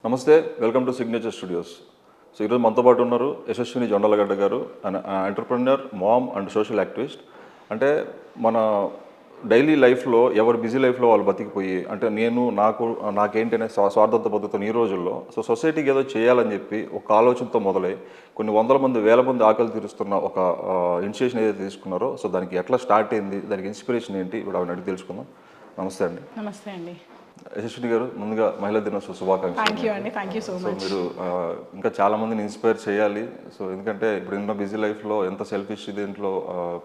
నమస్తే, welcome to signature studios. So ఈరోజు మనతో పాటు ఉన్నారు యశస్విని జొండలగడ్డ గారు, entrepreneur, mom and social activist. అంటే మన డైలీ లైఫ్లో ఎవరు బిజీ లైఫ్లో వాళ్ళు బతికిపోయి, అంటే నాకేంటి అనే స్వార్థత పద్ధతిని ఈ రోజుల్లో సో సొసైటీకి ఏదో చేయాలని చెప్పి ఒక ఆలోచనతో మొదలై కొన్ని వందల మంది, వేల మంది ఆకలి తీరుస్తున్న ఒక ఇనిషియేషన్ ఏదైతే తీసుకున్నారో, సో దానికి ఎట్లా స్టార్ట్ అయింది, దానికి ఇన్స్పిరేషన్ ఏంటి, ఇప్పుడు ఆవిడ అడిగి తెలుసుకుందాం. నమస్తే అండి. నమస్తే అండి. యశస్విని గారు, ముందుగా మహిళా దినోత్సవ శుభాకాంక్షలు. Thank you so so much. మీరు ఇంకా చాలా మందిని ఇన్స్పైర్ చేయాలి. సో ఎందుకంటే ఇప్పుడు ఉన్న బిజీ లైఫ్లో ఎంత సెల్ఫిష్ దీంట్లో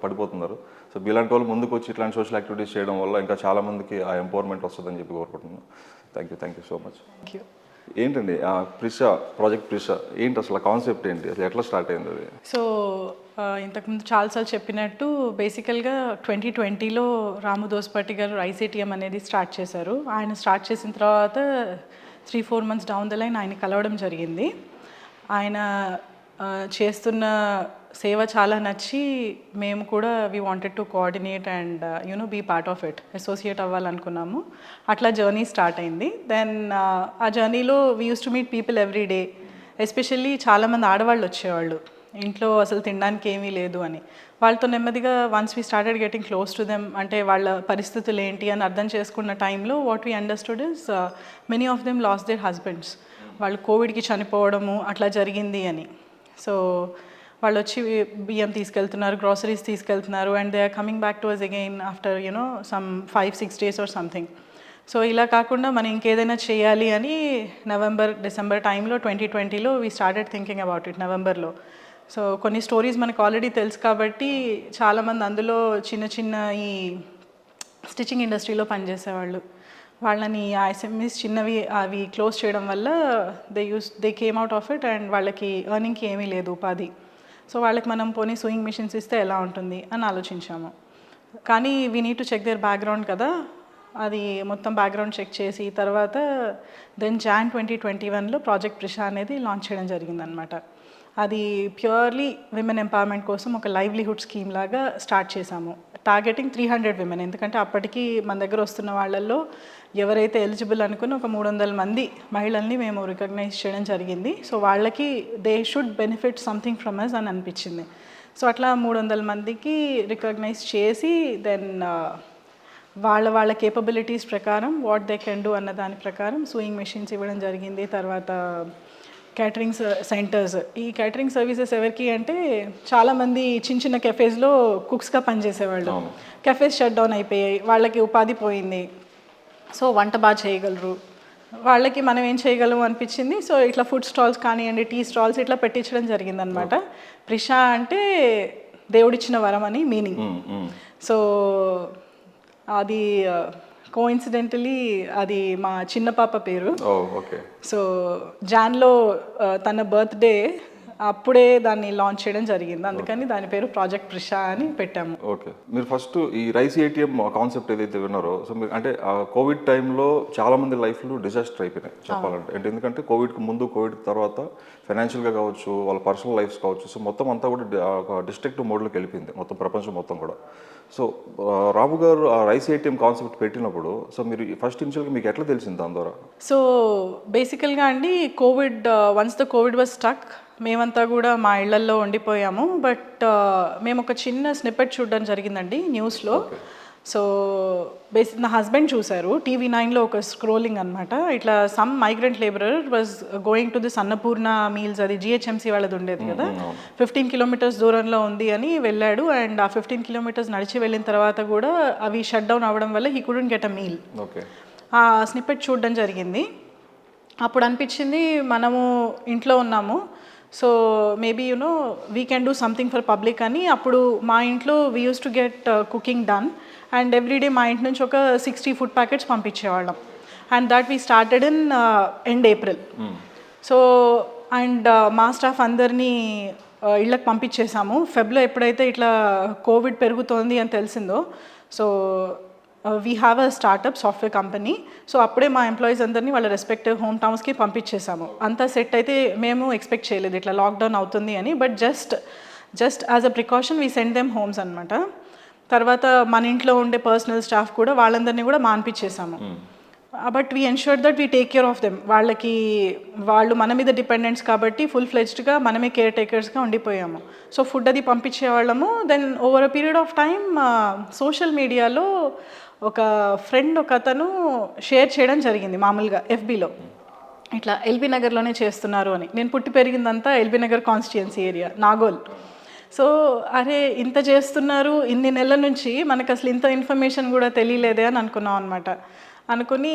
పడిపోతున్నారు. సో ఇలాంటి వాళ్ళు ముందుకు వచ్చి ఇట్లాంటి సోషల్ యాక్టివిటీస్ చేయడం వల్ల ఇంకా చాలా మందికి ఆ ఎంపవర్మెంట్ వస్తుందని చెప్పి కోరుకుంటున్నాను. Thank you so much. Thank you. ఏంటండి ప్రాజెక్ట్ ప్రిషా ఏంటి, అసలు కాన్సెప్ట్ ఏంటి, అసలు ఎట్లా స్టార్ట్ అయింది అది? సో ఇంతకుముందు చాలాసార్లు చెప్పినట్టు బేసికల్గా 2020లో రాము దోస్పట్టి గారు ఐసీటీఎం అనేది స్టార్ట్ చేశారు. ఆయన స్టార్ట్ చేసిన తర్వాత 3-4 months డౌన్ ద లైన్ ఆయన కలవడం జరిగింది. ఆయన చేస్తున్న సేవ చాలా నచ్చి మేము కూడా we wanted to coordinate and be part of it, associate అవ్వాలనుకున్నాము. అట్లా జర్నీ స్టార్ట్ అయింది. దెన్ ఆ జర్నీలో we use to meet people every day. Especially చాలామంది ఆడవాళ్ళు వచ్చేవాళ్ళు, ఇంట్లో అసలు తినడానికి ఏమీ లేదు అని. వాళ్ళతో నెమ్మదిగా once we started getting close to them, అంటే వాళ్ళ పరిస్థితులు ఏంటి అని అర్థం చేసుకున్న టైంలో what we understood is many of them last there husbands. వాళ్ళు కోవిడ్కి చనిపోవడము అట్లా జరిగింది అని. సో వాళ్ళు వచ్చి బియ్యం తీసుకెళ్తున్నారు, గ్రాసరీస్ తీసుకెళ్తున్నారు, and they are coming back to us again after some 5-6 days or something. So ఇలా కాకుండా మనం ఇంకేదైనా చేయాలి అని November-December టైంలో 2020లో we started thinking about it, నవంబర్లో. సో కొన్ని స్టోరీస్ మనకు ఆల్రెడీ తెలుసు కాబట్టి చాలామంది అందులో చిన్న చిన్న ఈ స్టిచ్చింగ్ ఇండస్ట్రీలో పనిచేసేవాళ్ళు, వాళ్ళని ఆ ఎస్ఎంఈస్ చిన్నవి అవి క్లోజ్ చేయడం వల్ల they came out of it and వాళ్ళకి ఎర్నింగ్కి ఏమీ లేదు ఉపాధి. సో వాళ్ళకి మనం పోనీ సూయింగ్ మిషన్స్ ఇస్తే ఎలా ఉంటుంది అని ఆలోచించాము. కానీ we need to check their background కదా. అది మొత్తం బ్యాక్గ్రౌండ్ చెక్ చేసి తర్వాత దెన్ Jan 2021లో ప్రాజెక్ట్ ప్రిషా అనేది లాంచ్ చేయడం జరిగిందనమాట. అది ప్యూర్లీ విమెన్ ఎంపవర్మెంట్ కోసం ఒక లైవ్లీహుడ్ స్కీమ్ లాగా స్టార్ట్ చేశాము. టార్గెటింగ్ 300 women, ఎందుకంటే అప్పటికి మన దగ్గర వస్తున్న వాళ్ళల్లో ఎవరైతే ఎలిజిబుల్ అనుకుని ఒక 300 మంది మహిళల్ని మేము రికగ్నైజ్ చేయడం జరిగింది. సో వాళ్ళకి they should benefit something from us అని అనిపించింది. సో అట్లా 300 మందికి రికగ్నైజ్ చేసి దెన్ వాళ్ళ కేపబిలిటీస్ ప్రకారం వాట్ దే కెన్ డూ అన్న దాని ప్రకారం సూయింగ్ మెషిన్స్ ఇవ్వడం జరిగింది. తర్వాత క్యాటరింగ్ సెంటర్స్, ఈ క్యాటరింగ్ సర్వీసెస్ ఎవరికి అంటే చాలామంది చిన్న చిన్న కెఫేస్లో కుక్స్గా పనిచేసేవాళ్ళు. కెఫేస్ షట్ డౌన్ అయిపోయాయి, వాళ్ళకి ఉపాధి పోయింది. సో వంట బాగా చేయగలరు, వాళ్ళకి మనం ఏం చేయగలము అనిపించింది. సో ఇట్లా ఫుడ్ స్టాల్స్ కానివ్వండి, టీ స్టాల్స్ ఇట్లా పెట్టించడం జరిగిందనమాట. ప్రిషా అంటే దేవుడిచ్చిన వరం అని మీనింగ్. సో అది కోఇన్సిడెంటలీ అది మా చిన్న పాప పేరు. సో జాన్లో తన బర్త్డే అప్పుడే దాన్ని లాంచ్ చేయడం జరిగింది, అందుకని దాని పేరు ప్రాజెక్ట్ ప్రిషా అని పెట్టాము. ఓకే, మీరు ఫస్ట్ ఈ రైస్ ఏటీఎం కాన్సెప్ట్ ఏదైతే విన్నారో, సో మీరు అంటే కోవిడ్ టైంలో చాలా మంది లైఫ్లు డిజాస్టర్ అయిపోయినాయి చెప్పాలంటే. అంటే ఎందుకంటే కోవిడ్కి ముందు, కోవిడ్ తర్వాత ఫైనాన్షియల్గా కావచ్చు, వాళ్ళ పర్సనల్ లైఫ్స్ కావచ్చు, సో మొత్తం అంతా కూడా ఒక డిస్ట్రక్టివ్ మోడ్లోకి వెళ్ళిపోయింది మొత్తం ప్రపంచం మొత్తం కూడా. సో రాము గారు ఆ రైస్ ఏటీఎం కాన్సెప్ట్ పెట్టినప్పుడు సో మీరు ఫస్ట్ ఇనిషియల్గా మీకు ఎట్లా తెలిసింది దాని ద్వారా? సో బేసికల్గా అండి once the Covid was stuck, మేమంతా కూడా మా ఇళ్లల్లో ఉండిపోయాము. బట్ మేము ఒక చిన్న స్నిప్పెట్ చూడడం జరిగిందండి న్యూస్లో. సో నా హస్బెండ్ చూశారు TV9లో ఒక స్క్రోలింగ్ అనమాట. ఇట్లా some migrant labourer was going to this Annapurna meals, అది GHMC వాళ్ళది ఉండేది కదా, 15 kilometers దూరంలో ఉంది అని వెళ్ళాడు. అండ్ ఆ 15 kilometers నడిచి వెళ్ళిన తర్వాత కూడా అవి షట్ డౌన్ అవ్వడం వల్ల he couldn't get a meal. ఆ స్నిప్పెట్ చూడడం జరిగింది. అప్పుడు అనిపించింది మనము ఇంట్లో ఉన్నాము, so maybe we can do something for public అని. అప్పుడు మా ఇంట్లో we use to get cooking done and everyday మా ఇంటి నుంచి ఒక 60 food packets పంపించేవాళ్ళం. And that we started in end April. So and మా స్టాఫ్ అందరినీ ఇళ్ళకి పంపించేసాము. ఫెబ్లో ఎప్పుడైతే ఇట్లా కోవిడ్ పెరుగుతోంది అని తెలిసిందో, so we have a startup software company. So అప్పుడే మా ఎంప్లాయీస్ అందరినీ వాళ్ళ రెస్పెక్టివ్ హోమ్ టౌన్స్కి పంపించేసాము. అంతా సెట్ అయితే మేము ఎక్స్పెక్ట్ చేయలేదు ఇట్లా లాక్డౌన్ అవుతుంది అని. But just as a precaution we send them homes అనమాట. తర్వాత మన ఇంట్లో ఉండే పర్సనల్ స్టాఫ్ కూడా వాళ్ళందరినీ కూడా మాన్పించేసాము. But we ensure that we take care of them. వాళ్ళు మన మీద డిపెండెంట్స్ కాబట్టి ఫుల్ ఫ్లెడ్జ్డ్గా మనమే కేర్ టేకర్స్గా ఉండిపోయాము. సో ఫుడ్ అది పంపించేవాళ్ళము. Then over a period of time social మీడియాలో ఒక ఫ్రెండ్ ఒక అతను షేర్ చేయడం జరిగింది మామూలుగా FBలో, ఇట్లా ఎల్బీ నగర్లోనే చేస్తున్నారు అని. నేను పుట్టి పెరిగిందంతా LB Nagar constituency area, Nagole. So అరే ఇంత చేస్తున్నారు ఇన్ని నెలల నుంచి, మనకు అసలు ఇంత ఇన్ఫర్మేషన్ కూడా తెలియలేదే అని అనుకున్నాం అనమాట. అనుకుని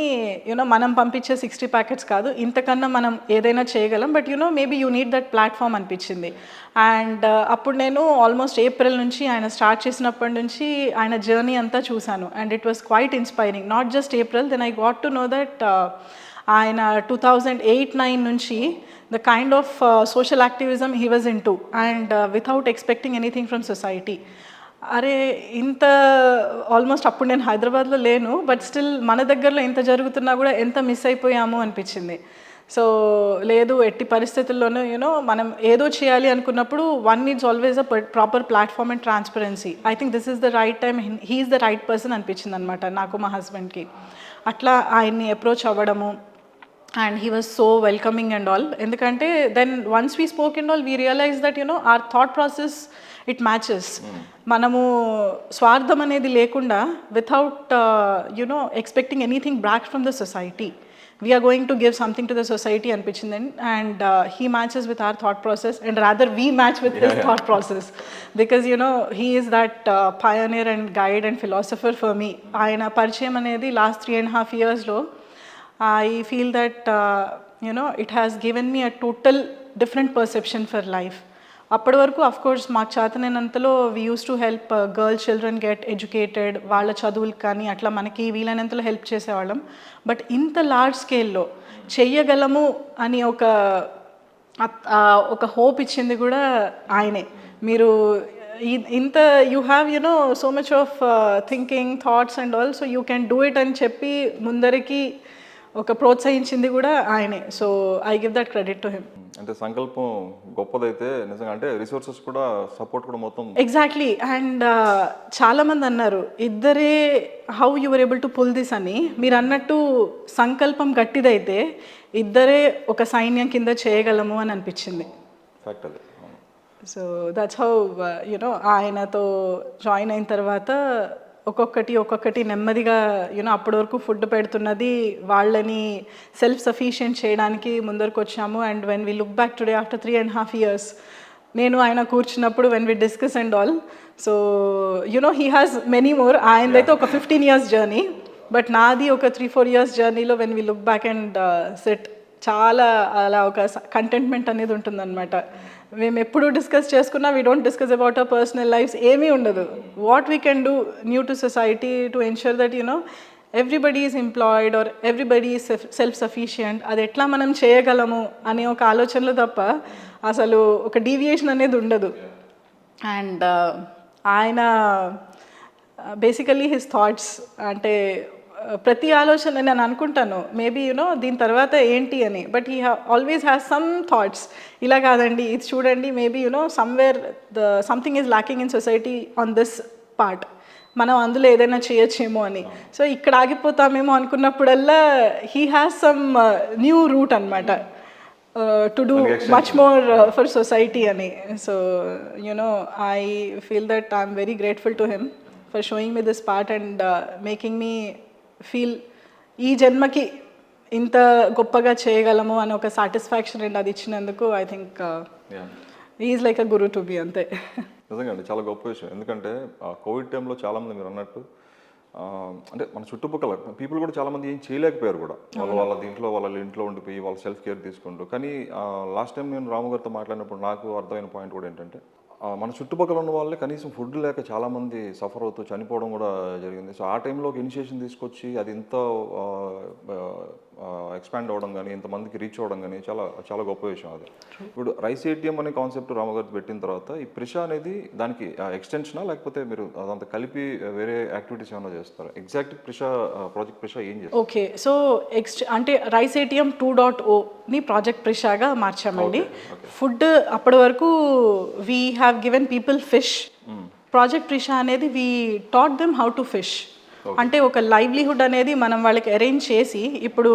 మనం పంపించే 60 ప్యాకెట్స్ కాదు, ఇంతకన్నా మనం ఏదైనా చేయగలం, but maybe you need that platform అనిపించింది. అండ్ అప్పుడు నేను ఆల్మోస్ట్ ఏప్రిల్ నుంచి ఆయన స్టార్ట్ చేసినప్పటి నుంచి ఆయన జర్నీ అంతా చూశాను. And it was quite inspiring. Not just April, then I got to know that ఆయన 2008-9 నుంచి the kind of social activism he was into, and without expecting anything from society. అరే ఇంత ఆల్మోస్ట్ అప్పుడు నేను హైదరాబాద్లో లేను, బట్ స్టిల్ మన దగ్గరలో ఇంత జరుగుతున్నా కూడా ఎంత మిస్ అయిపోయాము అనిపించింది. సో లేదు, ఎట్టి పరిస్థితుల్లోనూ మనం ఏదో చేయాలి అనుకున్నప్పుడు one needs always a proper platform and transparency. I think this is the right time, he is the right person అనిపించింది అనమాట నాకు, మా హస్బెండ్కి. అట్లా ఆయన్ని అప్రోచ్ అవ్వడము, and he was so welcoming and all. ఎందుకంటే then once we spoke and all, we realized that our thought process, it matches. మనము స్వార్థం అనేది లేకుండా, without expecting anything back from the society, we are going to give something to the society అనిపించింది. And he matches with our thought process, and rather we match with his thought process, because he is that pioneer and guide and philosopher for me. ఆయన పరిచయం అనేది last 3.5 yearsలో I feel that it has given me a total different perception for life. అప్పటి వరకు of course మాకు చేతనైనంతలో we use to help girl children get educated, వాళ్ళ చదువులకు కానీ అట్లా మనకి వీలైనంతలో హెల్ప్ చేసేవాళ్ళం. బట్ ఇంత లార్జ్ స్కేల్లో చెయ్యగలము అని ఒక హోప్ ఇచ్చింది కూడా ఆయనే. మీరు ఇంత you have so much of thinking, thoughts and all, so you can do it అని చెప్పి ముందరికి ఒక ప్రోత్సహించింది కూడా ఆయనే. So I give that credit to him. అంటే సంకల్పం గొప్పదైతే నిజంగా, అంటే రిసోర్సెస్ కూడా సపోర్ట్ కూడా మొత్తం ఎగ్జాక్ట్లీ. అండ్ చాలామంది అన్నారు ఇద్దరే how you were able to pull this అని. మీరు అన్నట్టు సంకల్పం గట్టిదైతే ఇద్దరే ఒక సైన్యం కింద చేయగలము అని అనిపించింది. ఫ్యాక్ట్ అది. సో దట్స్ హౌ ఆయనతో జాయిన్ అయిన తర్వాత ఒక్కొక్కటి నెమ్మదిగా అప్పటి వరకు ఫుడ్ పెడుతున్నది వాళ్ళని సెల్ఫ్ సఫిషియెంట్ చేయడానికి ముందరకు వచ్చాము. And when we look back today after 3.5 years, నేను ఆయన కూర్చున్నప్పుడు when we discuss and all, so he has many more. ఆయనదైతే ఒక 15 years జర్నీ, బట్ నాది ఒక 3-4 years జర్నీలో when we look back and set చాలా అలా ఒక కంటెంట్మెంట్ అనేది ఉంటుందన్నమాట. మేము ఎప్పుడు డిస్కస్ చేసుకున్నా we don't discuss about our personal lives, ఏమీ ఉండదు. What we can do new to society to ensure that everybody is employed or everybody is self sufficient, అది ఎట్లా మనం చేయగలము అనే ఒక ఆలోచనలో తప్ప అసలు ఒక డీవియేషన్ అనేది ఉండదు. అండ్ ఆయన బేసికలీ హిస్ థాట్స్, అంటే ప్రతి ఆలోచన నేను అనుకుంటాను మేబీ దీని తర్వాత ఏంటి అని, but he always has some thoughts. ఇలా కాదండి, ఇది చూడండి, maybe somewhere something is lacking in society on this part, మనం అందులో ఏదైనా చేయొచ్చేమో అని. సో ఇక్కడ ఆగిపోతామేమో అనుకున్నప్పుడల్లా he has some new route అనమాట to do much more for society అని. So I feel that I'm very grateful to him for showing me this part and making me feel ఈ జన్మకి ఇంత గొప్పగా చేయగలము అని ఒక సాటిస్ఫాక్షన్ అండ్ అది ఇచ్చినందుకు I think is like a Guru to be. అంతే. నిజంగా అండి, చాలా గొప్ప విషయం. ఎందుకంటే కోవిడ్ టైంలో చాలామంది మీరు అన్నట్టు అంటే మన చుట్టుపక్కల పీపుల్ కూడా చాలామంది ఏం చేయలేకపోయారు కూడా, వాళ్ళ ఇంట్లో ఉండిపోయి వాళ్ళ సెల్ఫ్ కేర్ తీసుకుంటూ. కానీ లాస్ట్ టైం నేను రాము గారితో మాట్లాడినప్పుడు నాకు అర్థమైన పాయింట్ కూడా ఏంటంటే, మన చుట్టుపక్కల ఉన్న వాళ్ళే కనీసం ఫుడ్ లేక చాలామంది సఫర్ అవుతూ చనిపోవడం కూడా జరిగింది. సో ఆ టైంలో ఒక ఇనిషియేషన్ తీసుకొచ్చి అది ఇంత ఎక్స్పాండ్ అవ్వడం కానీ, ఇంతమందికి రీచ్ అవ్వడం కానీ చాలా చాలా గొప్ప విషయం అది. ఇప్పుడు రైస్ ఏటీఎం అనే కాన్సెప్ట్ రామగారు పెట్టిన తర్వాత ఈ ప్రిషా అనేది దానికి ఎక్స్టెన్షనా, లేకపోతే మీరు అదంతా కలిపి వేరే యాక్టివిటీస్ ఏమైనా చేస్తారా? ఎగ్జాక్ట్ ప్రాజెక్ట్ ప్రిషా ఏం చేస్తారు? ఓకే, సో అంటే రైస్ ఏటీఎం 2.0ని ప్రాజెక్ట్ ప్రిషాగా మార్చామండి. ఫుడ్ అప్పటి వరకు we have given people fish. Project Prisha అనేది we taught them how to fish. అంటే ఒక లైవ్లీహుడ్ అనేది మనం వాళ్ళకి అరేంజ్ చేసి, ఇప్పుడు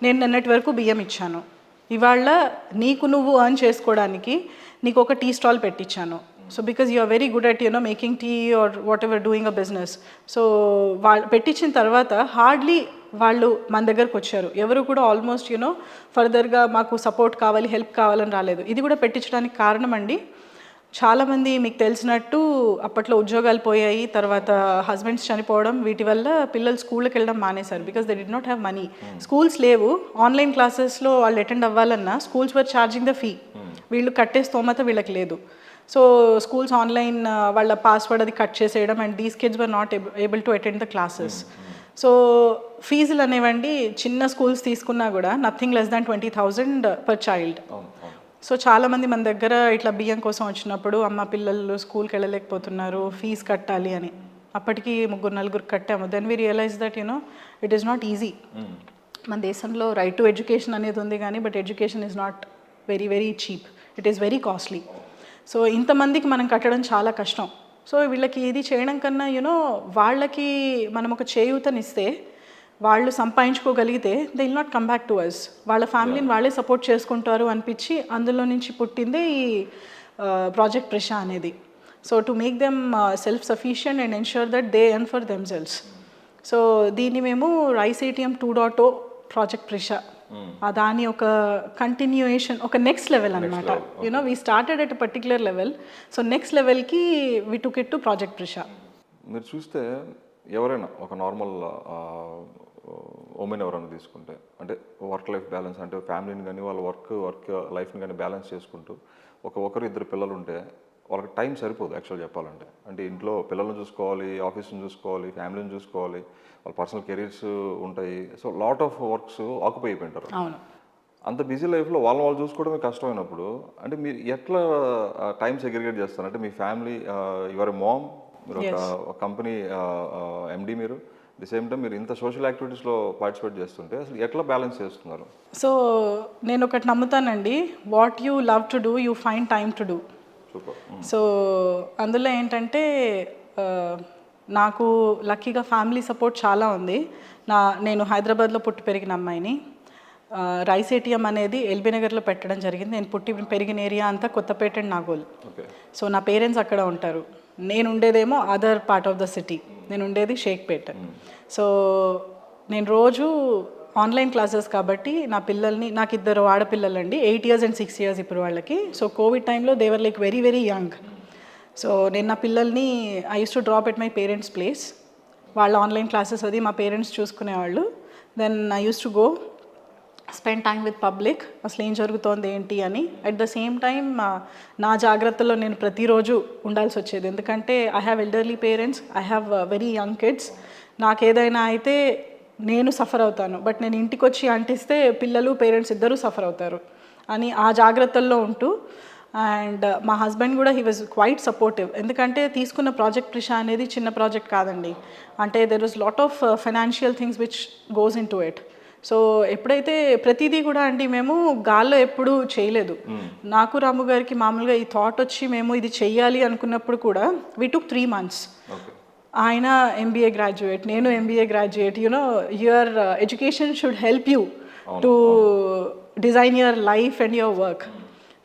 నేను నిన్నటి వరకు బియ్యం ఇచ్చాను, ఇవాళ నీకు నువ్వు ఎర్న్ చేసుకోవడానికి నీకు ఒక టీ స్టాల్ పెట్టించాను. So because you are very good at making tea or whatever doing a business. సో వాళ్ళు పెట్టించిన తర్వాత హార్డ్లీ వాళ్ళు మన దగ్గరకు వచ్చారు. ఎవరు కూడా ఆల్మోస్ట్ ఫర్దర్గా మాకు సపోర్ట్ కావాలి, హెల్ప్ కావాలని రాలేదు. ఇది కూడా పెట్టించడానికి కారణం అండి, చాలామంది మీకు తెలిసినట్టు అప్పట్లో ఉద్యోగాలు పోయాయి, తర్వాత హస్బెండ్స్ చనిపోవడం, వీటి వల్ల పిల్లలు స్కూల్కి వెళ్ళడం మానేశారు. Because they did not have money. Schools లేవు, ఆన్లైన్ క్లాసెస్లో వాళ్ళు అటెండ్ అవ్వాలన్నా schools were charging the fee. వీళ్ళు కట్టే స్తోమత వీళ్ళకి లేదు. సో స్కూల్స్ ఆన్లైన్ వాళ్ళ పాస్వర్డ్ అది కట్ చేసేయడం, and these kids were not able to attend the classes. So ఫీజులు అనేవండి చిన్న స్కూల్స్ తీసుకున్నా కూడా nothing less than 20,000 per child. So చాలామంది మన దగ్గర ఇట్లా బియ్యం కోసం వచ్చినప్పుడు, అమ్మ పిల్లలు స్కూల్కి వెళ్ళలేకపోతున్నారు, ఫీజు కట్టాలి అని. అప్పటికి 3-4 కట్టాము. Then we realise that it is not easy. మన దేశంలో రైట్ టు ఎడ్యుకేషన్ అనేది ఉంది కానీ, but education is not very very cheap, it is very costly. So ఇంతమందికి మనం కట్టడం చాలా కష్టం. సో వీళ్ళకి ఇది చేయడం కన్నా వాళ్ళకి మనం ఒక చేయూతనిస్తే, వాళ్ళు సంపాదించుకోగలిగితే they will not come back to us. వాళ్ళ ఫ్యామిలీని వాళ్ళే సపోర్ట్ చేసుకుంటారు అనిపించి అందులో నుంచి పుట్టిందే ఈ ప్రాజెక్ట్ ప్రిష అనేది. So to make them self sufficient and ensure that they earn for themselves. So దీన్ని మేము రైస్ ఏటీఎం 2.0 ప్రాజెక్ట్ ప్రిష, దాని ఒక కంటిన్యూయేషన్, ఒక నెక్స్ట్ లెవెల్ అనమాట. We started at particular level, so next లెవెల్కి we took it to project Prisha. మీరు చూస్తే ఎవరైనా ఒక నార్మల్ ఉమెన్ ఎవరైనా తీసుకుంటే, అంటే వర్క్ లైఫ్ బ్యాలెన్స్, అంటే ఫ్యామిలీని కానీ వాళ్ళ వర్క్ లైఫ్ని కానీ బ్యాలెన్స్ చేసుకుంటూ ఒకరు 2 పిల్లలు ఉంటే వాళ్ళకి టైం సరిపోదు యాక్చువల్ చెప్పాలంటే. అంటే ఇంట్లో పిల్లల్ని చూసుకోవాలి, ఆఫీస్ని చూసుకోవాలి, ఫ్యామిలీని చూసుకోవాలి, వాళ్ళ పర్సనల్ కెరీర్స్ ఉంటాయి. So lot of works occupy అయిపోయింటారు. అంత బిజీ లైఫ్లో వాళ్ళు చూసుకోవడమే కష్టమైనప్పుడు, అంటే మీరు ఎట్లా టైం సెగ్రిగేట్ చేస్తారు? అంటే మీ ఫ్యామిలీ, యువర్ మామ్, మీరు ఒక కంపెనీ ఎండి, మీరు ది సేమ్ టైం మీరు ఇంత సోషల్ యాక్టివిటీస్లో పార్టిసిపేట్ చేస్తుంటే అసలు ఎట్లా బ్యాలెన్స్ చేస్తున్నారు? సో నేను ఒకటి నమ్ముతానండి, what you love to do you find time to do. So అందులో ఏంటంటే నాకు లక్కీగా ఫ్యామిలీ సపోర్ట్ చాలా ఉంది. నేను హైదరాబాద్లో పుట్టి పెరిగిన అమ్మాయిని. రైస్ ఏటీఎం అనేది ఎల్బీ నగర్లో పెట్టడం జరిగింది. నేను పుట్టి పెరిగిన ఏరియా అంతా కొత్తపేట అండ్ నాగోల్. సో నా పేరెంట్స్ అక్కడ ఉంటారు. నేను ఉండేదేమో other part of the city, నేను ఉండేది షేక్పేట్. సో నేను రోజు ఆన్లైన్ క్లాసెస్ కాబట్టి నా పిల్లల్ని, నాకు 2 ఆడపిల్లలండి, 8 years and 6 years ఇప్పుడు వాళ్ళకి. సో కోవిడ్ టైంలో they were like very very young. So నేను నా పిల్లల్ని I use to drop at my parents place. వాళ్ళ ఆన్లైన్ క్లాసెస్ అది మా పేరెంట్స్ చూసుకునేవాళ్ళు. Then I use to go spend time with public, అసలు ఏం జరుగుతోంది ఏంటి అని. అట్ ద సేమ్ టైం నా జాగ్రత్తలో నేను ప్రతిరోజు ఉండాల్సి వచ్చేది, ఎందుకంటే I have elderly parents, I have very young kids. నాకేదైనా అయితే నేను సఫర్ అవుతాను, బట్ నేను ఇంటికి వచ్చి అంటిస్తే పిల్లలు పేరెంట్స్ ఇద్దరూ సఫర్ అవుతారు అని ఆ జాగ్రత్తల్లో ఉంటూ. అండ్ మా హస్బెండ్ కూడా హీ వాజ్ క్వైట్ సపోర్టివ్, ఎందుకంటే తీసుకున్న ప్రాజెక్ట్ ప్రిష అనేది చిన్న ప్రాజెక్ట్ కాదండి. అంటే there was lot of financial things which goes in to it. So ఎప్పుడైతే ప్రతిదీ కూడా అండి మేము గాల్లో ఎప్పుడూ చేయలేదు. నాకు రాము గారికి మామూలుగా ఈ థాట్ వచ్చి మేము ఇది చెయ్యాలి అనుకున్నప్పుడు కూడా వీ టుక్ 3 months. ఆయన ఎంబీఏ గ్రాడ్యుయేట్, నేను MBA graduate. Your education should help you to design your life and your work.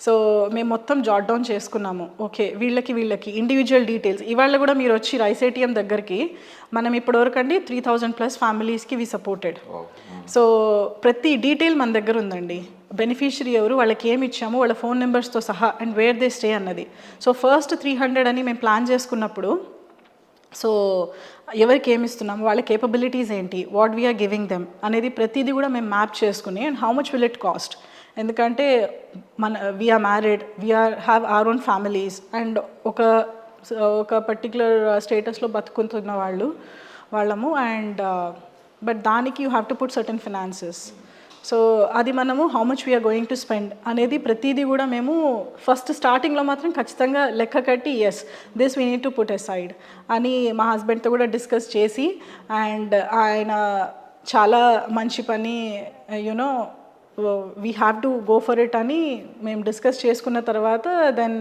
So మేము మొత్తం జాట్ డౌన్ చేసుకున్నాము. ఓకే, వీళ్ళకి ఇండివిజువల్ డీటెయిల్స్. ఇవాళ కూడా మీరు వచ్చి రైస్ ఏటీఎం దగ్గరికి మనం ఇప్పటివరకు అండి 3,000+ ఫ్యామిలీస్కి వి సపోర్టెడ్. సో ప్రతి డీటెయిల్ మన దగ్గర ఉందండి. బెనిఫిషియరీ ఎవరు, వాళ్ళకి ఏమి ఇచ్చాము, వాళ్ళ ఫోన్ నెంబర్స్తో సహా, అండ్ వేర్ దే స్టే అన్నది. సో ఫస్ట్ 300 అని మేము ప్లాన్ చేసుకున్నప్పుడు, సో ఎవరికి ఏమి ఇస్తున్నాము, వాళ్ళ కేపబిలిటీస్ ఏంటి, వాట్ వీఆర్ గివింగ్ దెమ్ అనేది ప్రతిదీ కూడా మేము మ్యాప్ చేసుకుని, and how much will it cost. ఎందుకంటే we're married, have our own families, and ఒక పర్టికులర్ స్టేటస్లో బతుకుతున్న వాళ్ళము. అండ్ బట్ దానికి you have to put certain finances. So అది మనము how much we're going to spend అనేది ప్రతిదీ కూడా మేము ఫస్ట్ స్టార్టింగ్లో మాత్రం ఖచ్చితంగా లెక్క కట్టి, yes this we need to put aside అని మా హస్బెండ్తో కూడా డిస్కస్ చేసి, అండ్ ఆయన చాలా మంచి పని, we have to go for it అని మేము డిస్కస్ చేసుకున్న తర్వాత then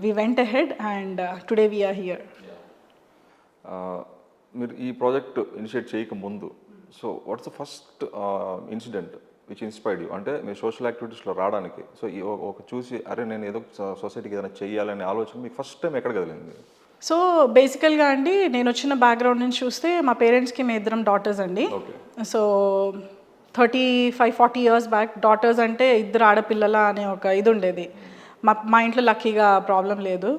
we went ahead, and today we are here. మీరు ఈ ప్రాజెక్ట్ ఇనిషియేట్ చేయక ముందు so what's the first incident which inspired you అంటే మీరు సోషల్ యాక్టివిటీస్లో రావడానికి సో ఈ ఒక చూసి అరే నేను ఏదో సొసైటీకి ఏదైనా చెయ్యాలనే ఆలోచన మీకు ఫస్ట్ టైం ఎక్కడ కదిలింది? సో బేసికల్గా అండి నేను వచ్చిన బ్యాక్గ్రౌండ్ నుంచి చూస్తే మా పేరెంట్స్కి మేము ఇద్దరం డాటర్స్ అండి. Okay. So 35-40 years back daughters అంటే ఇద్దరు ఆడపిల్లల అనే ఒక ఇది ఉండేది. మా ఇంట్లో లక్కీగా ప్రాబ్లం లేదు.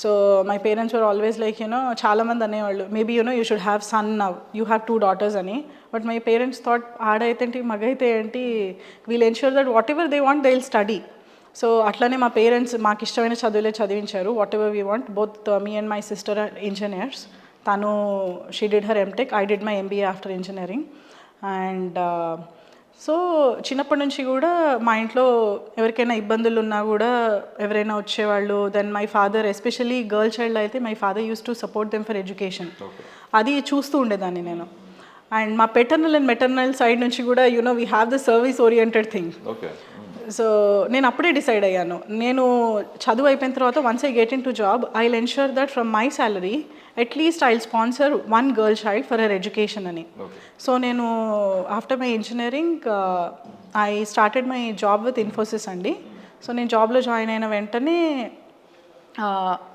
So my parents were always like చాలామంది అనేవాళ్ళు maybe you should have son now, you have 2 daughters అని. బట్ మై పేరెంట్స్ థాట్ ఆడైతే ఏంటి మగైతే ఏంటి, we'll ensure that whatever they want they will study. So అట్లనే మా పేరెంట్స్ మాకు ఇష్టమైన చదువులే చదివించారు. Whatever we want, both me and my sister are engineers. తను she did her MTech, I did my MBA after engineering. And so చిన్నప్పటి నుంచి కూడా మా ఇంట్లో ఎవరికైనా ఇబ్బందులు ఉన్నా కూడా ఎవరైనా వచ్చేవాళ్ళు. Then my father especially girl child అయితే my father use to support them for education. అది చూస్తూ ఉండేదాన్ని నేను. అండ్ మా పెటర్నల్ అండ్ మెటర్నల్ సైడ్ నుంచి కూడా we have the service oriented thing. So నేను అప్పుడే డిసైడ్ అయ్యాను, నేను చదువు అయిపోయిన తర్వాత once I get in to job I will ensure that from my salary at least I will sponsor 1 girl child for her education అని. సో నేను after my engineering I started my job with Infosys అండి. So నేను జాబ్లో join అయిన వెంటనే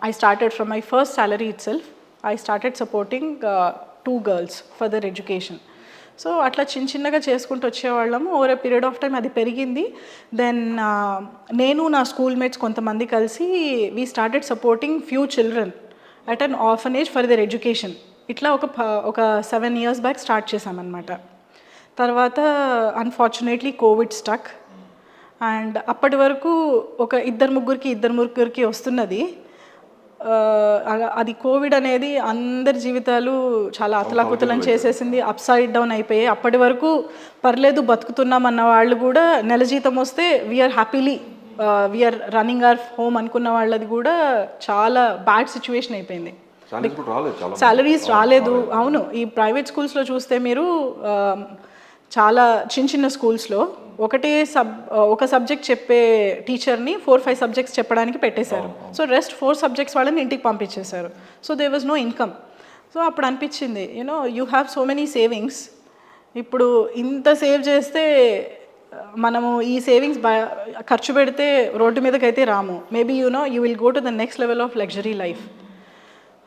I started from my first salary it self I started supporting 2 girls for their education. So అట్లా చిన్నగా చేసుకుంటూ వచ్చేవాళ్ళము. Over a period of time అది పెరిగింది. దెన్ నేను నా స్కూల్మేట్స్ కొంతమంది కలిసి we started supporting few children at an orphanage for their education. ఇట్లా ఒక 7 years బ్యాక్ స్టార్ట్ చేశామన్నమాట. తర్వాత అన్ఫార్చునేట్లీ కోవిడ్ స్టక్. అండ్ అప్పటి వరకు ఒక ఇద్దరు ముగ్గురికి వస్తున్నది. అది కోవిడ్ అనేది అందరి జీవితాలు చాలా అతలాకుతలం చేసేసింది, అప్ సైడ్ డౌన్ అయిపోయాయి. అప్పటి వరకు పర్లేదు బతుకుతున్నాం అన్న వాళ్ళు కూడా నెల జీతం వస్తే we are happily we are running our home అనుకున్న వాళ్ళది కూడా చాలా బ్యాడ్ సిచ్యువేషన్ అయిపోయింది. సాలరీస్ రాలేదు. అవును, ఈ ప్రైవేట్ స్కూల్స్లో చూస్తే మీరు చాలా చిన్న స్కూల్స్లో ఒక సబ్జెక్ట్ చెప్పే టీచర్ని 4-5 subjects చెప్పడానికి పెట్టేశారు. సో రెస్ట్ 4 subjects వాళ్ళని ఇంటికి పంపించేశారు. So there was no income. So అప్పుడు అనిపించింది you have so many savings, ఇప్పుడు ఇంత సేవ్ చేస్తే మనము ఈ సేవింగ్స్ ఖర్చు పెడితే రోడ్డు మీదకైతే రాము. Maybe you will go to the next level of luxury life.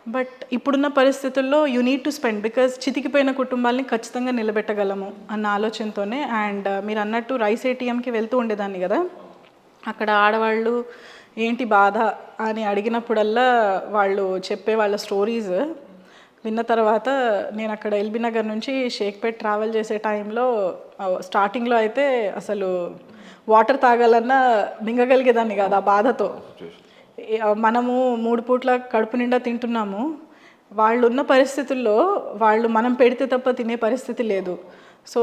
But ఇప్పుడున్న పరిస్థితుల్లో you need to spend because చితికిపోయిన కుటుంబాలని ఖచ్చితంగా నిలబెట్టగలము అన్న ఆలోచనతోనే. అండ్ మీరు అన్నట్టు రైస్ ఏటీఎంకి వెళ్తూ ఉండేదాన్ని కదా, అక్కడ ఆడవాళ్ళు ఏంటి బాధ అని అడిగినప్పుడల్లా వాళ్ళు చెప్పే వాళ్ళ స్టోరీస్ విన్న తర్వాత నేను అక్కడ ఎల్బీ నగర్ నుంచి షేక్పేట్ ట్రావెల్ చేసే టైంలో స్టార్టింగ్లో అయితే అసలు వాటర్ తాగాలన్నా మింగగలిగేదాన్ని కాదు ఆ బాధతో. మనము 3 పూట్ల కడుపు నిండా తింటున్నాము, వాళ్ళు ఉన్న పరిస్థితుల్లో వాళ్ళు మనం పెడితే తప్ప తినే పరిస్థితి లేదు. సో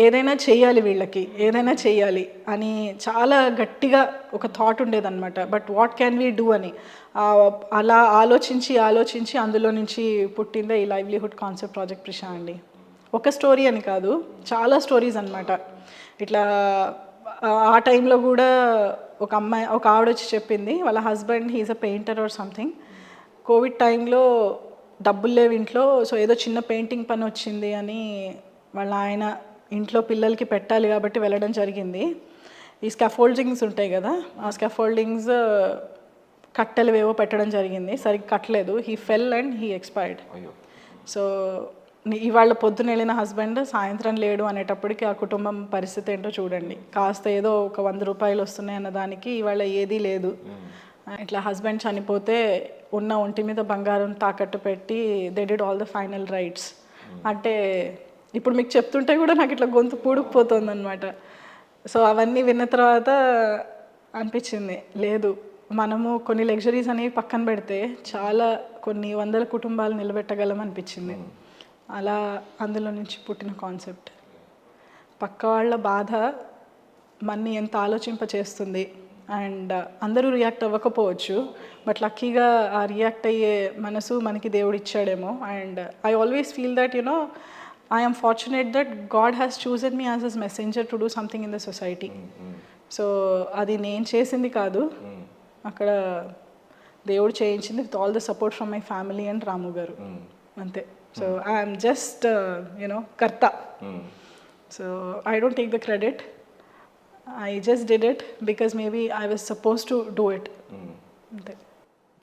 ఏదైనా చెయ్యాలి, వీళ్ళకి ఏదైనా చెయ్యాలి అని చాలా గట్టిగా ఒక థాట్ ఉండేదన్నమాట. But what can we do అని అలా ఆలోచించి అందులో నుంచి పుట్టిందే ఈ లైవ్లీహుడ్ కాన్సెప్ట్ ప్రాజెక్ట్ ప్రిషా అండి. ఒక స్టోరీ అని కాదు, చాలా స్టోరీస్ అనమాట. ఇట్లా ఆ టైంలో కూడా ఒక ఆవిడ వచ్చి చెప్పింది, వాళ్ళ husband he is a painter or something. Covid టైంలో డబ్బులు లేవు ఇంట్లో, సో ఏదో చిన్న పెయింటింగ్ పని వచ్చింది అని వాళ్ళ ఆయన ఇంట్లో పిల్లలకి పెట్టాలి కాబట్టి వెళ్ళడం జరిగింది. ఈ స్కాఫోల్డింగ్స్ ఉంటాయి కదా, ఆ స్కాఫోల్డింగ్స్ కట్టెలువేవో పెట్టడం జరిగింది, సరిగ్గా కట్టలేదు. He fell and he expired. So ఇవాళ పొద్దున వెళ్ళిన హస్బెండ్ సాయంత్రం లేడు అనేటప్పటికి ఆ కుటుంబం పరిస్థితి ఏంటో చూడండి. కాస్త ఏదో ఒక 100 రూపాయలు వస్తున్నాయి అన్న దానికి ఇవాళ ఏదీ లేదు. ఇట్లా హస్బెండ్ చనిపోతే ఉన్న ఒంటి మీద బంగారం తాకట్టు పెట్టి they did all the final rights. అంటే ఇప్పుడు మీకు చెప్తుంటే కూడా నాకు ఇట్లా గొంతు పూడుకుపోతుంది అనమాట. సో అవన్నీ విన్న తర్వాత అనిపించింది, లేదు మనము కొన్ని లగ్జరీస్ అనేవి పక్కన పెడితే చాలా కొన్ని 100 కుటుంబాలు నిలబెట్టగలం అనిపించింది. అలా అందులో నుంచి పుట్టిన కాన్సెప్ట్. పక్క వాళ్ళ బాధ మన్ని ఎంత ఆలోచింపచేస్తుంది. అండ్ అందరూ రియాక్ట్ అవ్వకపోవచ్చు, బట్ లక్కీగా ఆ రియాక్ట్ అయ్యే మనసు మనకి దేవుడు ఇచ్చాడేమో. And I always feel that I am fortunate that God has chosen me as his messenger to do something in the society. So అది నేను చేసింది కాదు, అక్కడ దేవుడు చేయించింది with all the support from my family and Ramu garu, అంతే. So I'm just కర్త. So I don't take the credit. I just did it because maybe I was supposed to do it. అంతే.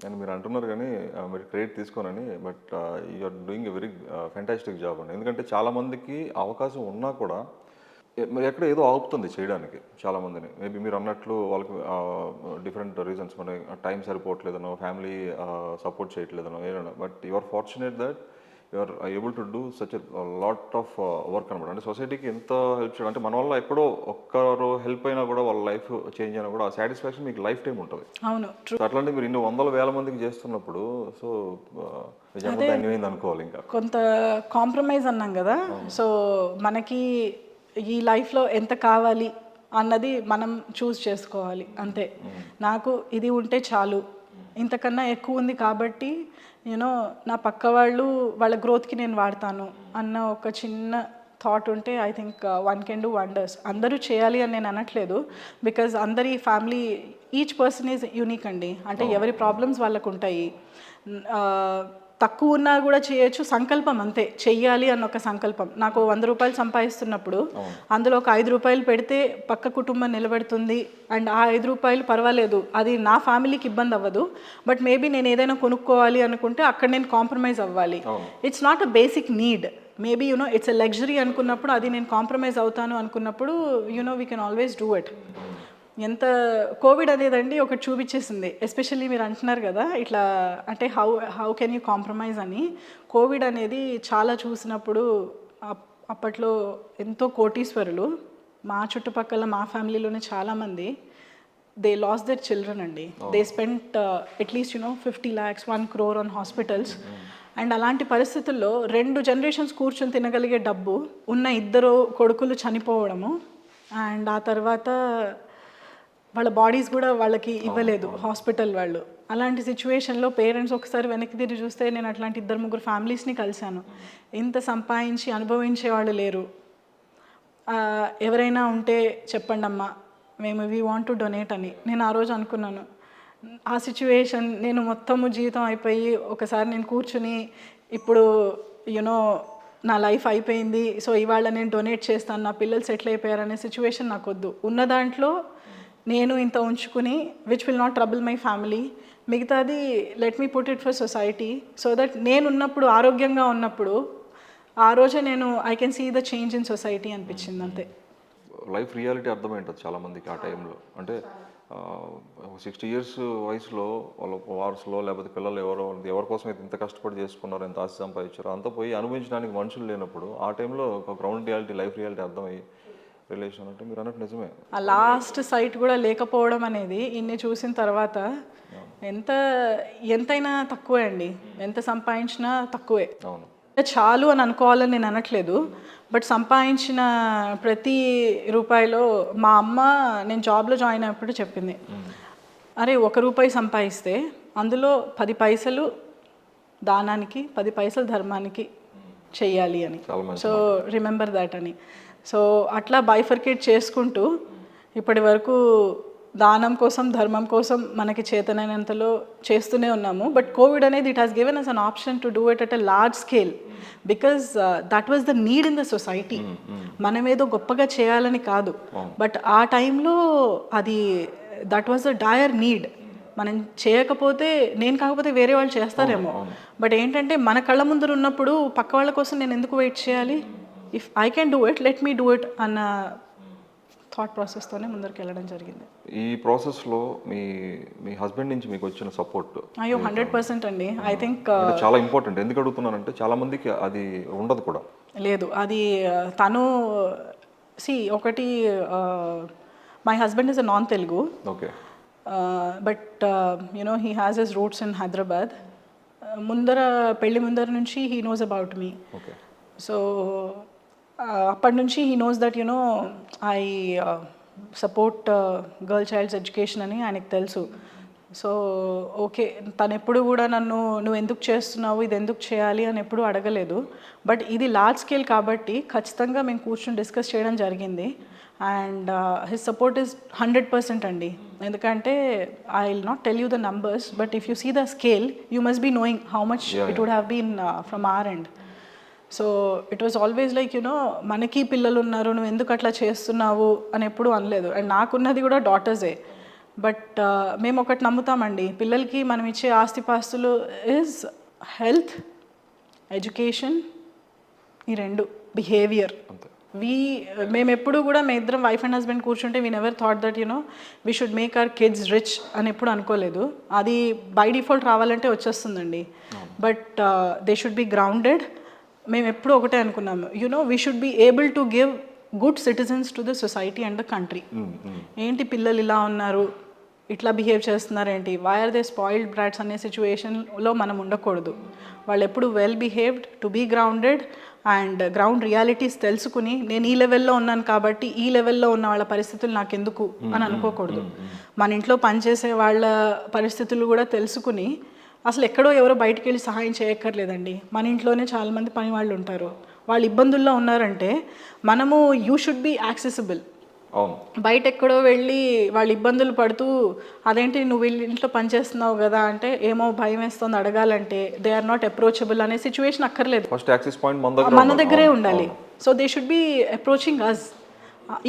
అని మీరు అంటున్నారు కానీ మీరు క్రెడిట్ తీసుకోనని, but you're doing a very fantastic job అండి. ఎందుకంటే చాలామందికి అవకాశం ఉన్నా కూడా మరి ఎక్కడ ఏదో ఆగుతుంది చేయడానికి చాలామందిని. మేబీ మీరు అన్నట్లు వాళ్ళకి డిఫరెంట్ రీజన్స్, మన టైం సరిపోవట్లేదనో, ఫ్యామిలీ సపోర్ట్ చేయట్లేదనో ఏదైనా. But you are fortunate that you are able to do such a lot of work అనమాట. అంటే సొసైటీకి ఎంత హెల్ప్ చేయడం, అంటే మన వల్ల ఎక్కడో ఒక్కరు హెల్ప్ అయినా కూడా వాళ్ళ లైఫ్ చేంజ్ అయినా కూడా ఆ సాటిస్ఫాక్షన్ మీకు లైఫ్ టైం ఉంటుంది. అవును. అట్లాంటి మీరు ఇన్ని వందల వేల మందికి చేస్తున్నప్పుడు సో ధన్యమైంది అనుకోవాలి. ఇంకా కొంత కాంప్రమైజ్ అన్నాం కదా, సో మనకి ఈ లైఫ్లో ఎంత కావాలి అన్నది మనం చూస్ చేసుకోవాలి అంతే. నాకు ఇది ఉంటే చాలు, ఇంతకన్నా ఎక్కువ ఉంది కాబట్టి నా పక్క వాళ్ళ గ్రోత్కి నేను వాడతాను అన్న ఒక చిన్న థాట్ ఉంటే I think one can do wonders. అందరూ చేయాలి అని నేను అనట్లేదు, బికాజ్ అందరి family each person is unique అండి. అంటే ఎవరి ప్రాబ్లమ్స్ వాళ్ళకు ఉంటాయి. తక్కువ ఉన్నా కూడా చేయొచ్చు, సంకల్పం అంతే, చెయ్యాలి అన్న ఒక సంకల్పం. నాకు 100 రూపాయలు సంపాదిస్తున్నప్పుడు అందులో ఒక 5 రూపాయలు పెడితే పక్క కుటుంబం నిలబెడుతుంది, అండ్ ఆ 5 రూపాయలు పర్వాలేదు, అది నా ఫ్యామిలీకి ఇబ్బంది అవ్వదు. బట్ మేబీ నేను ఏదైనా కొనుక్కోవాలి అనుకుంటే అక్కడ నేను కాంప్రమైజ్ అవ్వాలి. It's not a basic need, maybe it's a luxury అనుకున్నప్పుడు అది నేను కాంప్రమైజ్ అవుతాను అనుకున్నప్పుడు we can always do it. ఎంత కోవిడ్ అనేదండి ఒకటి చూపించేసింది. ఎస్పెషల్లీ మీరు అంటున్నారు కదా ఇట్లా, అంటే హౌ కెన్ యూ కాంప్రమైజ్ అని. కోవిడ్ అనేది చాలా చూసినప్పుడు అప్పట్లో ఎంతో కోటీశ్వరులు, మా చుట్టుపక్కల మా ఫ్యామిలీలోనే చాలామంది దే లాస్ దర్ చిల్డ్రన్ అండి. They spent at least 50 lakhs 1 crore on hospitals. And అలాంటి పరిస్థితుల్లో 2 generations కూర్చొని తినగలిగే డబ్బు ఉన్న 2 కొడుకులు చనిపోవడము, అండ్ ఆ తర్వాత వాళ్ళ బాడీస్ కూడా వాళ్ళకి ఇవ్వలేదు హాస్పిటల్ వాళ్ళు. అలాంటి సిచ్యువేషన్లో పేరెంట్స్ ఒకసారి వెనక్కి తిరిగి చూస్తే, నేను అట్లాంటి 2-3 ఫ్యామిలీస్ని కలిశాను. ఇంత సంపాదించి అనుభవించే వాళ్ళు లేరు, ఎవరైనా ఉంటే చెప్పండి అమ్మా, మేము వీ వాంట్ టు డొనేట్ అని. నేను ఆ రోజు అనుకున్నాను. ఆ సిచ్యువేషన్, నేను మొత్తము జీవితం అయిపోయి ఒకసారి నేను కూర్చుని ఇప్పుడు నా లైఫ్ అయిపోయింది, సో ఇవాళ నేను డొనేట్ చేస్తాను, నా పిల్లలు సెటిల్ అయిపోయారు అనే సిచ్యువేషన్ నాకు వద్దు. ఉన్న దాంట్లో నేను ఇంత ఉంచుకుని which will not trouble my family, మిగతాది let me put it for society, so that నేను ఉన్నప్పుడు ఆరోగ్యంగా ఉన్నప్పుడు ఆ రోజే నేను I can see the change in society అనిపించింది అంతే. లైఫ్ రియాలిటీ అర్థమైంటుంది చాలామందికి ఆ టైంలో. అంటే 60 years వయసులో వాళ్ళ వారసులో లేకపోతే పిల్లలు ఎవరి కోసం అయితే ఇంత కష్టపడి చేసుకున్నారో, ఎంత ఆస్తి సంపాదించారో అంతా పోయి అనుభవించడానికి మనుషులు లేనప్పుడు ఆ టైంలో ఒక గ్రౌండ్ రియాలిటీ, లైఫ్ రియాలిటీ అర్థమయ్యి రిలేషన్ అంటే మీరు అన్నట్టు నిజమే. ఆ లాస్ట్ సైట్ కూడా లేకపోవడం అనేది ఇన్ని చూసిన తర్వాత ఎంతైనా తక్కువే అండి, ఎంత సంపాదించినా తక్కువే. అవును, చాలు అని అనుకోవాలని నేను అనట్లేదు, బట్ సంపాదించిన ప్రతి రూపాయిలో మా అమ్మ నేను జాబ్లో జాయిన్ అయినప్పుడు చెప్పింది, అరే 1 రూపాయి సంపాదిస్తే అందులో 10 పైసలు దానానికి, 10 పైసలు ధర్మానికి చెయ్యాలి అని. సో రిమెంబర్ దాట్ అని. సో అట్లా బైఫర్కేట్ చేసుకుంటూ ఇప్పటి వరకు దానం కోసం, ధర్మం కోసం మనకి చేతనైనంతలో చేస్తూనే ఉన్నాము. బట్ కోవిడ్ అనేది it has given us an option to do it at a large scale, because that was the need in the society. మనం ఏదో గొప్పగా చేయాలని కాదు, బట్ ఆ టైంలో అది that was the dire need. మనం చేయకపోతే, నేను కాకపోతే వేరే వాళ్ళు చేస్తారేమో, బట్ ఏంటంటే మన కళ్ళ ముందర ఉన్నప్పుడు పక్క వాళ్ళ కోసం నేను ఎందుకు వెయిట్ చేయాలి, if I can do it let me do it అన్న థాట్ ప్రాసెస్తోనే ముందరికి వెళ్ళడం జరిగింది. ఈ ప్రాసెస్లో మీ హస్బెండ్ నుంచి మీకు వచ్చిన సపోర్ట్? అయ్యో 100% అండి. ఐ థింక్ చాలా ఇంపార్టెంట్. ఎందుకు అడుగుతున్నానంటే చాలా మందికి అది ఉండదు కూడా. లేదు, అది తను ఒకటి, my husband is a non Telugu, okay, but he has his roots in Hyderabad. పెళ్లి ముందర నుంచి he knows about me. Okay. So అప్పటి నుంచి he knows that I support girl child's education అని ఆయనకు తెలుసు. సో ఓకే, తను ఎప్పుడు కూడా నన్ను నువ్వు ఎందుకు చేస్తున్నావు, ఇది ఎందుకు చేయాలి అని ఎప్పుడు అడగలేదు. బట్ ఇది లార్జ్ స్కేల్ కాబట్టి ఖచ్చితంగా మేము కూర్చొని డిస్కస్ చేయడం జరిగింది. అండ్ హిస్ సపోర్ట్ ఈస్ 100% అండి. ఎందుకంటే I will not tell you the numbers, but if you see the scale you must be knowing how much it would have been from our end. So it was always like you know మనకి పిల్లలు ఉన్నారు, నువ్వు ఎందుకు అట్లా చేస్తున్నావు అని ఎప్పుడు అనలేదు. అండ్ నాకున్నది కూడా డాటర్సే. బట్ మేము ఒకటి నమ్ముతామండి, పిల్లలకి మనం ఇచ్చే ఆస్తిపాస్తులు ఈజ్ హెల్త్, ఎడ్యుకేషన్, ఈ రెండు, బిహేవియర్. మేము ఎప్పుడు కూడా మేము ఇద్దరం వైఫ్ అండ్ హస్బెండ్ కూర్చుంటే we never thought that you know we should make our kids rich అని ఎప్పుడు అనుకోలేదు. అది బై డిఫాల్ట్ రావాలంటే వచ్చేస్తుందండి. But they should be grounded. మేము ఎప్పుడు ఒకటే అనుకున్నాము, you know we should be able to give good citizens to the society and the country. ఏంటి పిల్లలు ఇలా ఉన్నారు, ఇట్లా బిహేవ్ చేస్తున్నారు ఏంటి, why are they spoiled brats అనే సిచ్యువేషన్లో మనం ఉండకూడదు. వాళ్ళు ఎప్పుడు well behaved, to be grounded and ground realities తెలుసుకుని, నేను ఈ లెవెల్లో ఉన్నాను కాబట్టి ఈ లెవెల్లో ఉన్న వాళ్ళ పరిస్థితులు నాకెందుకు అని అనుకోకూడదు. మన ఇంట్లో పనిచేసే వాళ్ళ పరిస్థితులు కూడా తెలుసుకుని, అసలు ఎక్కడో ఎవరో బయటికి వెళ్ళి సహాయం చేయక్కర్లేదండి, మన ఇంట్లోనే చాలామంది పని వాళ్ళు ఉంటారు, వాళ్ళు ఇబ్బందుల్లో ఉన్నారంటే మనము యూ షుడ్ బి యాక్సెసిబుల్. బయట ఎక్కడో వెళ్ళి వాళ్ళు ఇబ్బందులు పడుతూ అదేంటి నువ్వు వీళ్ళ ఇంట్లో పనిచేస్తున్నావు కదా అంటే ఏమో భయం వేస్తుంది అడగాలంటే, దే ఆర్ నాట్ అప్రోచబుల్ అనే సిచ్యువేషన్ అక్కర్లేదు, ఫస్ట్ యాక్సెస్ పాయింట్ మన దగ్గరే ఉండాలి. So they should be approaching us,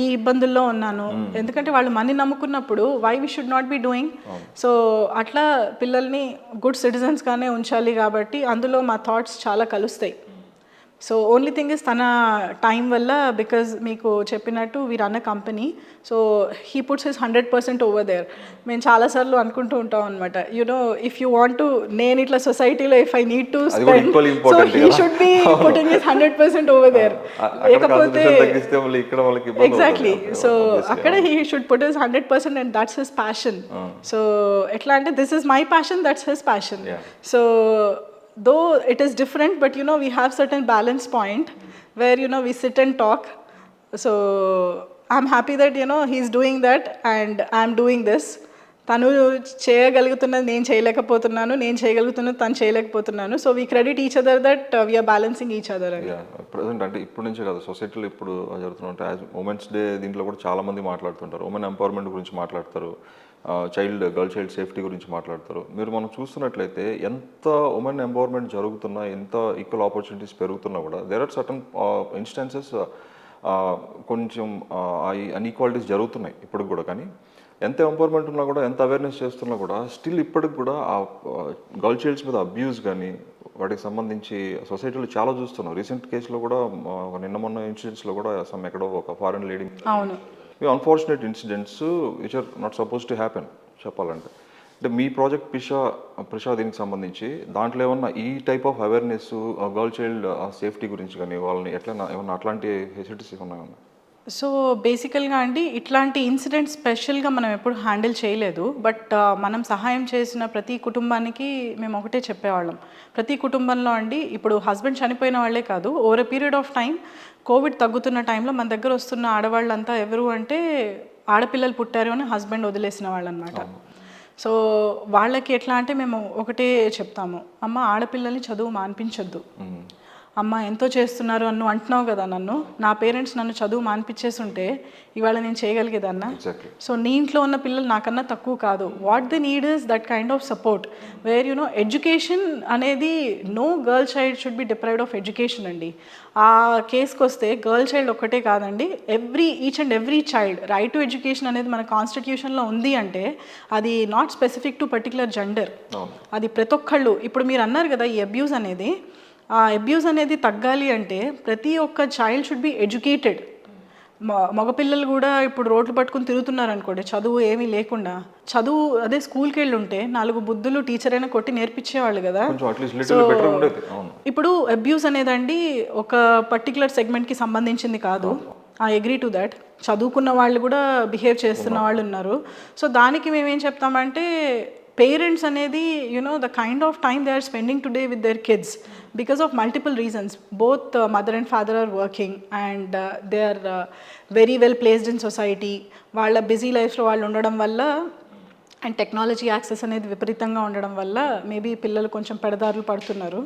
ఈ ఇబ్బందుల్లో ఉన్నాను, ఎందుకంటే వాళ్ళు మనీ నమ్ముకున్నప్పుడు why we should not be doing. So అట్లా పిల్లల్ని గుడ్ సిటిజన్స్గానే ఉంచాలి కాబట్టి అందులో మా థాట్స్ చాలా కలుస్తాయి. సో ఓన్లీ థింగ్ ఇస్ తన టైం వల్ల, బికాజ్ మీకు చెప్పినట్టు we run a company, so he puts his 100% over there. మేము చాలాసార్లు అనుకుంటూ ఉంటాం అనమాట, you know if you want to, నేను ఇట్లా సొసైటీలో if I need to spend, so he should be putting his 100% over there. లేకపోతే ఎగ్జాక్ట్లీ, సో అక్కడ he should put his 100% and that's his passion. So ఎట్లా అంటే this is my passion, that's his passion. So though it is different, but you know we have certain balance point where you know we sit and talk. So I'm happy that you know he's doing that and I'm doing this. తను చేయగలుగుతున్నది నేను చేయలేకపోతున్నాను, నేను చేయగలుగుతున్నది తను చేయలేకపోతున్నాను. So we credit each other that we are balancing each other అని. Present అంటే ఇప్పటి నుంచే కదా సొసైటీలో ఇప్పుడు జరుగుతుంటే, యాజ్ ఉమెన్స్ డే దీంట్లో కూడా చాలామంది మాట్లాడుతుంటారు, ఉమెన్ ఎంపవర్మెంట్ గురించి మాట్లాడతారు, గర్ల్ చైల్డ్ సేఫ్టీ గురించి మాట్లాడతారు. మనం చూస్తున్నట్లయితే ఎంత ఉమెన్ ఎంపవర్మెంట్ జరుగుతున్నా, ఎంత ఈక్వల్ ఆపర్చునిటీస్ పెరుగుతున్నా కూడా దేర్ ఆర్ సర్టన్ ఇన్స్టాన్సెస్ కొంచెం అన్ఈక్వాలిటీస్ జరుగుతున్నాయి ఇప్పటికి కూడా. కానీ ఎంత ఎంపవర్మెంట్ ఉన్నా కూడా, ఎంత అవేర్నెస్ చేస్తున్నా కూడా స్టిల్ ఇప్పటికి కూడా ఆ గర్ల్ చైల్డ్స్ మీద అబ్యూస్ కానీ వాటికి సంబంధించి సొసైటీలో చాలా చూస్తున్నాం. రీసెంట్ కేసులో కూడా నిన్న మొన్న ఇన్సిడెంట్స్లో కూడా ఎక్కడో ఒక foreign lady, unfortunate incidents which are not supposed to happen చెప్పాలంటే. అంటే మీ ప్రాజెక్ట్ ప్రిషా దీనికి సంబంధించి దాంట్లో ఏమన్నా ఈ type of awareness girl child safety గురించి కానీ వాళ్ళని ఎట్లా ఏమన్నా అట్లాంటి ఫెసిలిటీస్ ఉన్నాయన్నా? సో బేసికల్గా అండి ఇట్లాంటి ఇన్సిడెంట్స్ స్పెషల్గా మనం ఎప్పుడు హ్యాండిల్ చేయలేదు. బట్ మనం సహాయం చేసిన ప్రతి కుటుంబానికి మేము ఒకటే చెప్పేవాళ్ళం, ప్రతి కుటుంబంలో అండి ఇప్పుడు హస్బెండ్ చనిపోయిన వాళ్ళే కాదు, over a period of time Covid తగ్గుతున్న టైంలో మన దగ్గర వస్తున్న ఆడవాళ్ళంతా ఎవరు అంటే ఆడపిల్లలు పుట్టారు అని హస్బెండ్ వదిలేసిన వాళ్ళు అనమాట. సో వాళ్ళకి ఎట్లా అంటే మేము ఒకటే చెప్తాము, అమ్మ ఆడపిల్లల్ని చదువు మాన్పించొద్దు, అమ్మ ఎంతో చేస్తున్నారు అన్ను అంటున్నావు కదా నన్ను, నా పేరెంట్స్ నన్ను చదువు మాన్పించేసి ఉంటే ఇవాళ నేను చేయగలిగేదన్నా. సో నీ ఇంట్లో ఉన్న పిల్లలు నాకన్నా తక్కువ కాదు. What they need is that kind of support where you know education అనేది, no girl child should be deprived of education అండి. ఆ కేసుకి వస్తే గర్ల్ చైల్డ్ ఒక్కటే కాదండి, each and every child right to education అనేది మన కాన్స్టిట్యూషన్లో ఉంది అంటే అది not specific to particular gender, అది ప్రతి ఒక్కళ్ళు. ఇప్పుడు మీరు అన్నారు కదా ఈ అబ్యూస్ అనేది, ఆ అబ్యూస్ అనేది తగ్గాలి అంటే ప్రతి ఒక్క చైల్డ్ షుడ్ బి ఎడ్యుకేటెడ్. మగపిల్లలు కూడా ఇప్పుడు రోడ్లు పట్టుకుని తిరుగుతున్నారు అనుకోండి, చదువు ఏమీ లేకుండా. చదువు అదే స్కూల్కి వెళ్ళి ఉంటే 4 బుద్ధులు టీచర్ అయినా కొట్టి నేర్పించేవాళ్ళు కదా. సో ఇప్పుడు అబ్యూస్ అనేదండి ఒక పర్టికులర్ సెగ్మెంట్కి సంబంధించింది కాదు. I agree to that. చదువుకున్న వాళ్ళు కూడా బిహేవ్ చేస్తున్న వాళ్ళు ఉన్నారు. సో దానికి మేమేం చెప్తామంటే, పేరెంట్స్ అనేది you know the kind of time they are spending today with their kids because of multiple reasons. Both mother and father are working and they are very well placed in society. వాళ్ళ busy లైఫ్లో వాళ్ళు ఉండడం వల్ల and technology access అనేది విపరీతంగా ఉండడం వల్ల maybe పిల్లలు కొంచెం పెడదారులు పడుతున్నారు.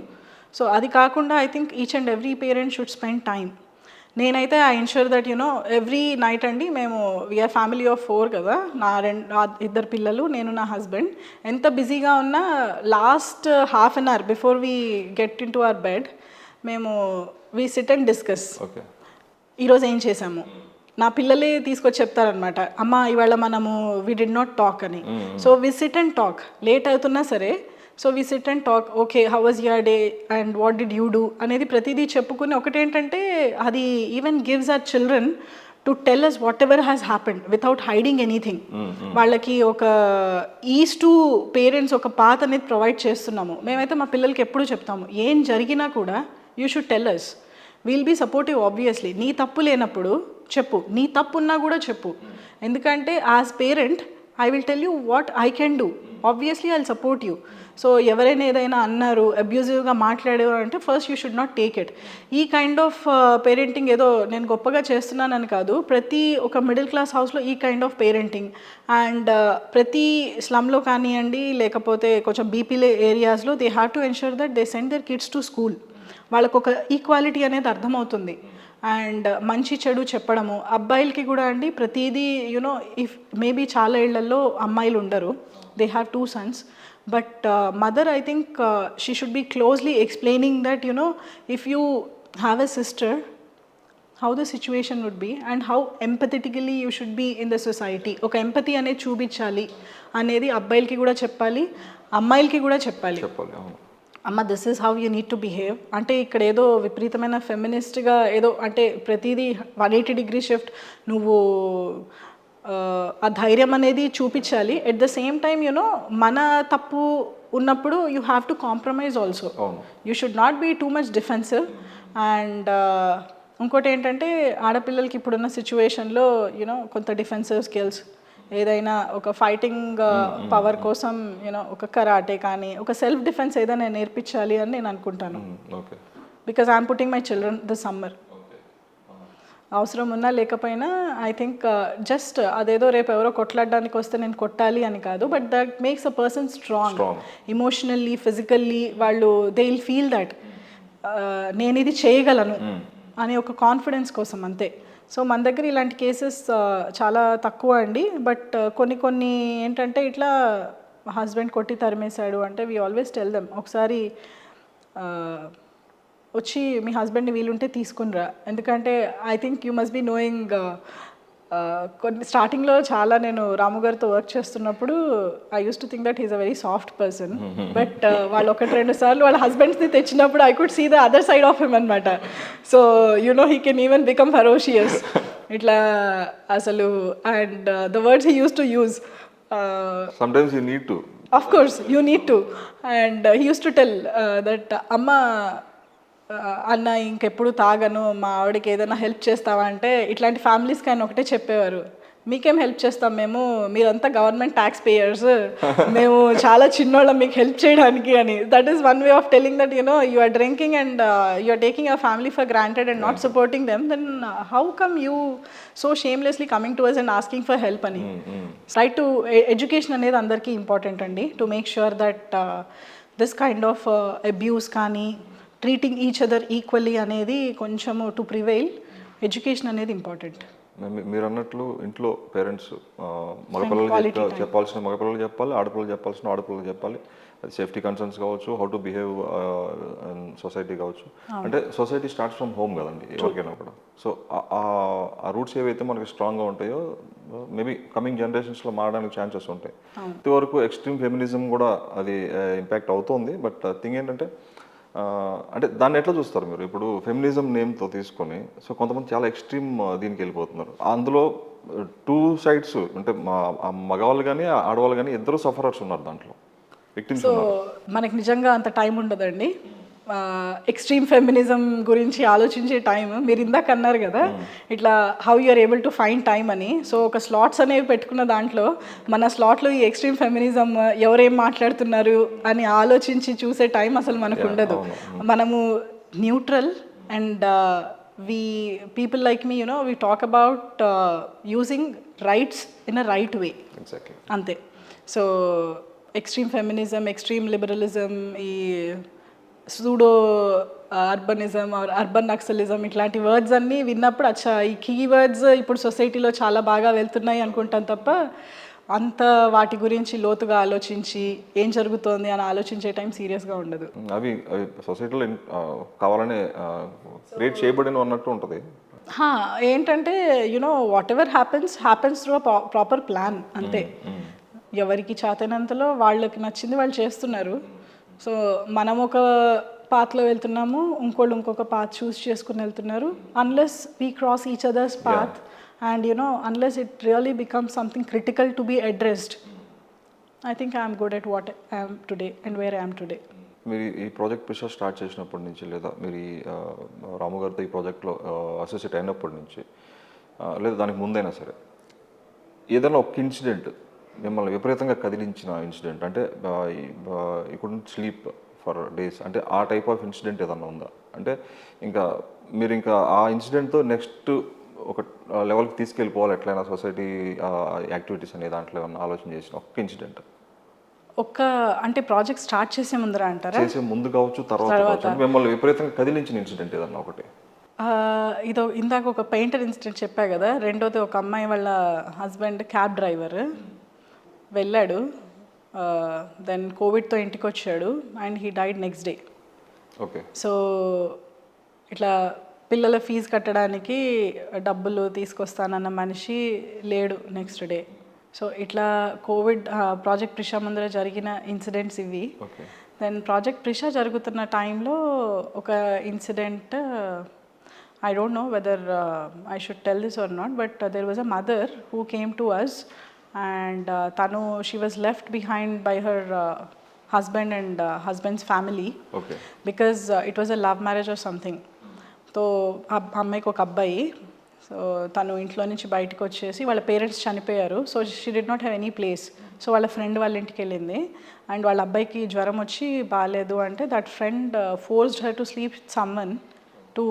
సో అది కాకుండా I think each and every parent should spend time. నేనైతే I ensure that you know every night అండి, మేము వీఆర్ ఫ్యామిలీ ఆఫ్ 4 కదా, నా 2 పిల్లలు, నేను నా హస్బెండ్. ఎంత బిజీగా ఉన్నా last half an hour before we get in to our bed మేము we sit and discuss. Okay. ఈరోజు ఏం చేసాము, నా పిల్లలే తీసుకొచ్చి చెప్తారనమాట, అమ్మ ఇవాళ మనము వి డిడ్ నాట్ టాక్ అని. So we sit and talk, late అవుతున్నా సరే. So we sit and talk, okay how was your day and what did you do అనేది ప్రతిదీ చెప్పుకుని, ఒకటేంటంటే అది even gives our children to tell us whatever has happened without hiding anything. వాళ్ళకి ఒక ease to parents ఒక path అనేది provide చేస్తున్నాము. మేమైతే మా పిల్లలకి ఎప్పుడూ చెప్తాము, ఏం జరిగినా కూడా you should tell us, will be supportive. Obviously నీ తప్పు లేనప్పుడు చెప్పు, నీ తప్పు ఉన్నా కూడా చెప్పు. ఎందుకంటే as parent I will tell you what I can do, obviously I will support you. So ఎవరైనా ఏదైనా అన్నారు, అబ్యూజివ్గా మాట్లాడారు అంటే first you should not take it. ఈ కైండ్ ఆఫ్ పేరెంటింగ్ ఏదో నేను గొప్పగా చేస్తున్నానని కాదు, ప్రతి ఒక మిడిల్ క్లాస్ హౌస్లో ఈ కైండ్ ఆఫ్ పేరెంటింగ్ అండ్ ప్రతి స్లమ్లో కానివ్వండి, లేకపోతే కొంచెం బీపీలే ఏరియాస్లో they have to ensure that they send their kids to school. వాళ్ళకు ఒక ఈక్వాలిటీ అనేది అర్థమవుతుంది. అండ్ మంచి చెడు చెప్పడము, అబ్బాయిలకి కూడా అండి ప్రతిదీ యునో, ఇఫ్ మేబీ చాలా ఇళ్లలో అమ్మాయిలు ఉండరు, they have 2 sons, but mother I think she should be closely explaining that you know if you have a sister how the situation would be and how empathetically you should be in the society. ఒక empathy అనేది చూపించాలి అనేది అబ్బాయిలకి కూడా చెప్పాలి, అమ్మాయిలకి కూడా చెప్పాలి. అమ్మ this is how you need to behave. అంటే ఇక్కడ ఏదో విపరీతమైన ఫెమినిస్ట్గా ఏదో అంటే ప్రతిదీ 180 degree షిఫ్ట్, నువ్వు ఆ ధైర్యం అనేది చూపించాలి. At the same time you know మన తప్పు ఉన్నప్పుడు you have to compromise also. You should not be too much defensive. And ఇంకోటి ఏంటంటే ఆడపిల్లలకి ఇప్పుడున్న సిచ్యువేషన్లో యూనో కొంత డిఫెన్సివ్ స్కిల్స్, ఏదైనా ఒక ఫైటింగ్ పవర్ కోసం యూనో ఒక కరాటే కానీ ఒక సెల్ఫ్ డిఫెన్స్ ఏదైనా నేర్పించాలి అని నేను అనుకుంటాను. Because I'm putting my children this summer. అవసరం ఉన్నా లేకపోయినా ఐ థింక్ జస్ట్ అదేదో రేపు ఎవరో కొట్లాడడానికి వస్తే నేను కొట్టాలి అని కాదు, but that makes a person strong emotionally, physically. వాళ్ళు దే విల్ ఫీల్ దట్ నేను ఇది చేయగలను అనే ఒక కాన్ఫిడెన్స్ కోసం, అంతే. సో మన దగ్గర ఇలాంటి కేసెస్ చాలా తక్కువ అండి. బట్ కొన్ని ఏంటంటే ఇట్లా హస్బెండ్ కొట్టి తరిమేశాడు అంటే వీ ఆల్వేస్ టెల్ దెమ్, ఒకసారి వచ్చి మీ హస్బెండ్ని వీలుంటే తీసుకునిరా. ఎందుకంటే I think you must be knowing, కొన్ని స్టార్టింగ్లో చాలా నేను రాము గారితో వర్క్ చేస్తున్నప్పుడు I use to think that he's a very soft person. But వాళ్ళు 1-2 సార్లు వాళ్ళ హస్బెండ్స్ని తెచ్చినప్పుడు I could see the other side of him అనమాట. So you know he can even become ferocious ఇట్లా అసలు. And the words he use to use, sometimes you need to, of course you need to. And he used to tell that amma అన్న ఇంకెప్పుడు తాగను, మా ఆవిడకి ఏదైనా help చేస్తావా అంటే ఇట్లాంటి ఫ్యామిలీస్కి ఆయన ఒకటే చెప్పేవారు, మీకేం హెల్ప్ చేస్తాం మేము, మీరంతా గవర్నమెంట్ ట్యాక్స్ పేయర్స్, మేము చాలా చిన్నోళ్ళం మీకు హెల్ప్ చేయడానికి అని. That is one way of telling that you know you are drinking and you are taking our family for granted and not supporting them, then how come you so shamelessly coming to us and asking for help అని. Right to education అనేది అందరికీ important అండి, to make sure that this kind of abuse కానీ treating each other equally అనేది కొంచెము to prevail, education అనేది important. మీరు అన్నట్లు ఇంట్లో పేరెంట్స్ మగపిల్లలు చెప్పాల్సిన మగపిల్లలు చెప్పాలి, ఆడపిల్లలు చెప్పాల్సిన ఆడపిల్లలు చెప్పాలి. అది సేఫ్టీ కన్సర్న్స్ కావచ్చు, హౌ టు బిహేవ్ సొసైటీ కావచ్చు. అంటే సొసైటీ స్టార్ట్స్ ఫ్రమ్ హోమ్ కదండి ఎవరికైనా కూడా. సో ఆ రూట్స్ ఏవైతే మనకి స్ట్రాంగ్గా ఉంటాయో మేబీ కమింగ్ జనరేషన్స్లో మారడానికి ఛాన్సెస్ ఉంటాయి. ఇంతవరకు ఎక్స్ట్రీమ్ ఫెమినిజం కూడా అది ఇంపాక్ట్ అవుతుంది. బట్ థింగ్ ఏంటంటే అంటే దాన్ని ఎట్లా చూస్తారు మీరు? ఇప్పుడు ఫెమినిజం నేమ్తో తీసుకొని సో కొంతమంది చాలా ఎక్స్ట్రీమ్ దీనికి వెళ్ళిపోతున్నారు. అందులో 2 sides, అంటే మగవాళ్ళు కానీ ఆడవాళ్ళు కానీ ఇద్దరు సఫరర్స్ ఉన్నారు దాంట్లో, విక్టిమ్స్ ఉన్నారు. మనకి నిజంగా అంత టైం ఉండదండి ఎక్స్ట్రీమ్ ఫెమినిజం గురించి ఆలోచించే టైం. మీరు ఇందాక అన్నారు కదా ఇట్లా how you are able to find time అని. సో ఒక స్లాట్స్ అనేవి పెట్టుకున్న దాంట్లో మన స్లాట్లో ఈ ఎక్స్ట్రీమ్ ఫెమినిజం ఎవరేం మాట్లాడుతున్నారు అని ఆలోచించి చూసే టైం అసలు మనకు ఉండదు. మనము neutral and we people like me, you know, we talk about using rights in a right way. Exactly. ante so extreme feminism, extreme liberalism, ee pseudo urbanism or urban naxalism ఇట్లాంటి words అన్నీ విన్నప్పుడు అచ్చా ఈ key words ఇప్పుడు సొసైటీలో చాలా బాగా వెళ్తున్నాయి అనుకుంటాం తప్ప అంత వాటి గురించి లోతుగా ఆలోచించి ఏం జరుగుతోంది అని ఆలోచించే టైం సీరియస్గా ఉండదు. అవి అవి సొసైటీలో కావాలనే క్రియేట్ చేయబడిన అన్నట్టు ఉంటుంది. ఏంటంటే you know what ever happens through proper plan అంతే. ఎవరికి చేతనంతలో వాళ్ళకి నచ్చింది వాళ్ళు చేస్తున్నారు. సో మనం ఒక పాత్లో వెళ్తున్నాము, ఇంకోళ్ళు ఇంకొక పాత్ చూస్ చేసుకుని వెళ్తున్నారు. Unless we cross each others path and unless it really becomes something critical to be addressed, I think I'm good at what I'm today and where I'm today. మీరు ఈ project Prisha start చేసినప్పటి నుంచి, లేదా మీరు ఈ రాము గారితో ఈ ప్రాజెక్ట్లో అసోసియేట్ అయినప్పటి నుంచి, లేదా దానికి ముందైనా సరే, ఏదైనా ఒక ఇన్సిడెంట్ మిమ్మల్ని విపరీతంగా కదిలించిన ఇన్సిడెంట్, అంటే you couldn't sleep for days, అంటే ఆ టైప్ ఆఫ్ ఇన్సిడెంట్ ఏదన్నా ఉందా? అంటే మీరు ఇంకా ఆ ఇన్సిడెంట్తో నెక్స్ట్ ఒక లెవెల్కి తీసుకెళ్ళిపోవాలి ఎట్లయినా సొసైటీ యాక్టివిటీస్ అనే దాంట్లో ఏమన్నా ఆలోచన చేసిన ఒక ఇన్సిడెంట్? అంటే ప్రాజెక్ట్ స్టార్ట్ చేసే ముందర అంటారా? చేసే ముందు కావచ్చు, తర్వాత కావచ్చు, మిమ్మల్ని విపరీతంగా కదిలించిన ఇన్సిడెంట్ ఏదన్నా ఒకటి. ఇదో ఇందాక ఒక పెయింటర్ ఇన్సిడెంట్ చెప్పా కదా. రెండోది ఒక అమ్మాయి వాళ్ళ హస్బెండ్ క్యాబ్ డ్రైవర్ వెళ్ళాడు, దెన్ కోవిడ్తో ఇంటికి వచ్చాడు and he died next day. Okay. So ఇట్లా పిల్లల ఫీజు కట్టడానికి డబ్బులు తీసుకొస్తానన్న మనిషి లేడు నెక్స్ట్ డే. సో ఇట్లా కోవిడ్ ప్రాజెక్ట్ ప్రిషా ముందర జరిగిన ఇన్సిడెంట్స్ ఇవి. దెన్ ప్రాజెక్ట్ ప్రిషా జరుగుతున్న టైంలో ఒక incident, I don't know whether I should tell this or not, but there was a mother who came to us and she was left behind by her husband and husband's family. Okay. Because it was a love marriage or something. So అమ్మాయికి ఒక అబ్బాయి, so తను ఇంట్లో నుంచి బయటకు వచ్చేసి వాళ్ళ parents చనిపోయారు. So she did not have any place. So వాళ్ళ ఫ్రెండ్ వాళ్ళ ఇంటికి వెళ్ళింది అండ్ వాళ్ళ అబ్బాయికి జ్వరం వచ్చి బాగాలేదు అంటే that friend forced her to sleep with someone to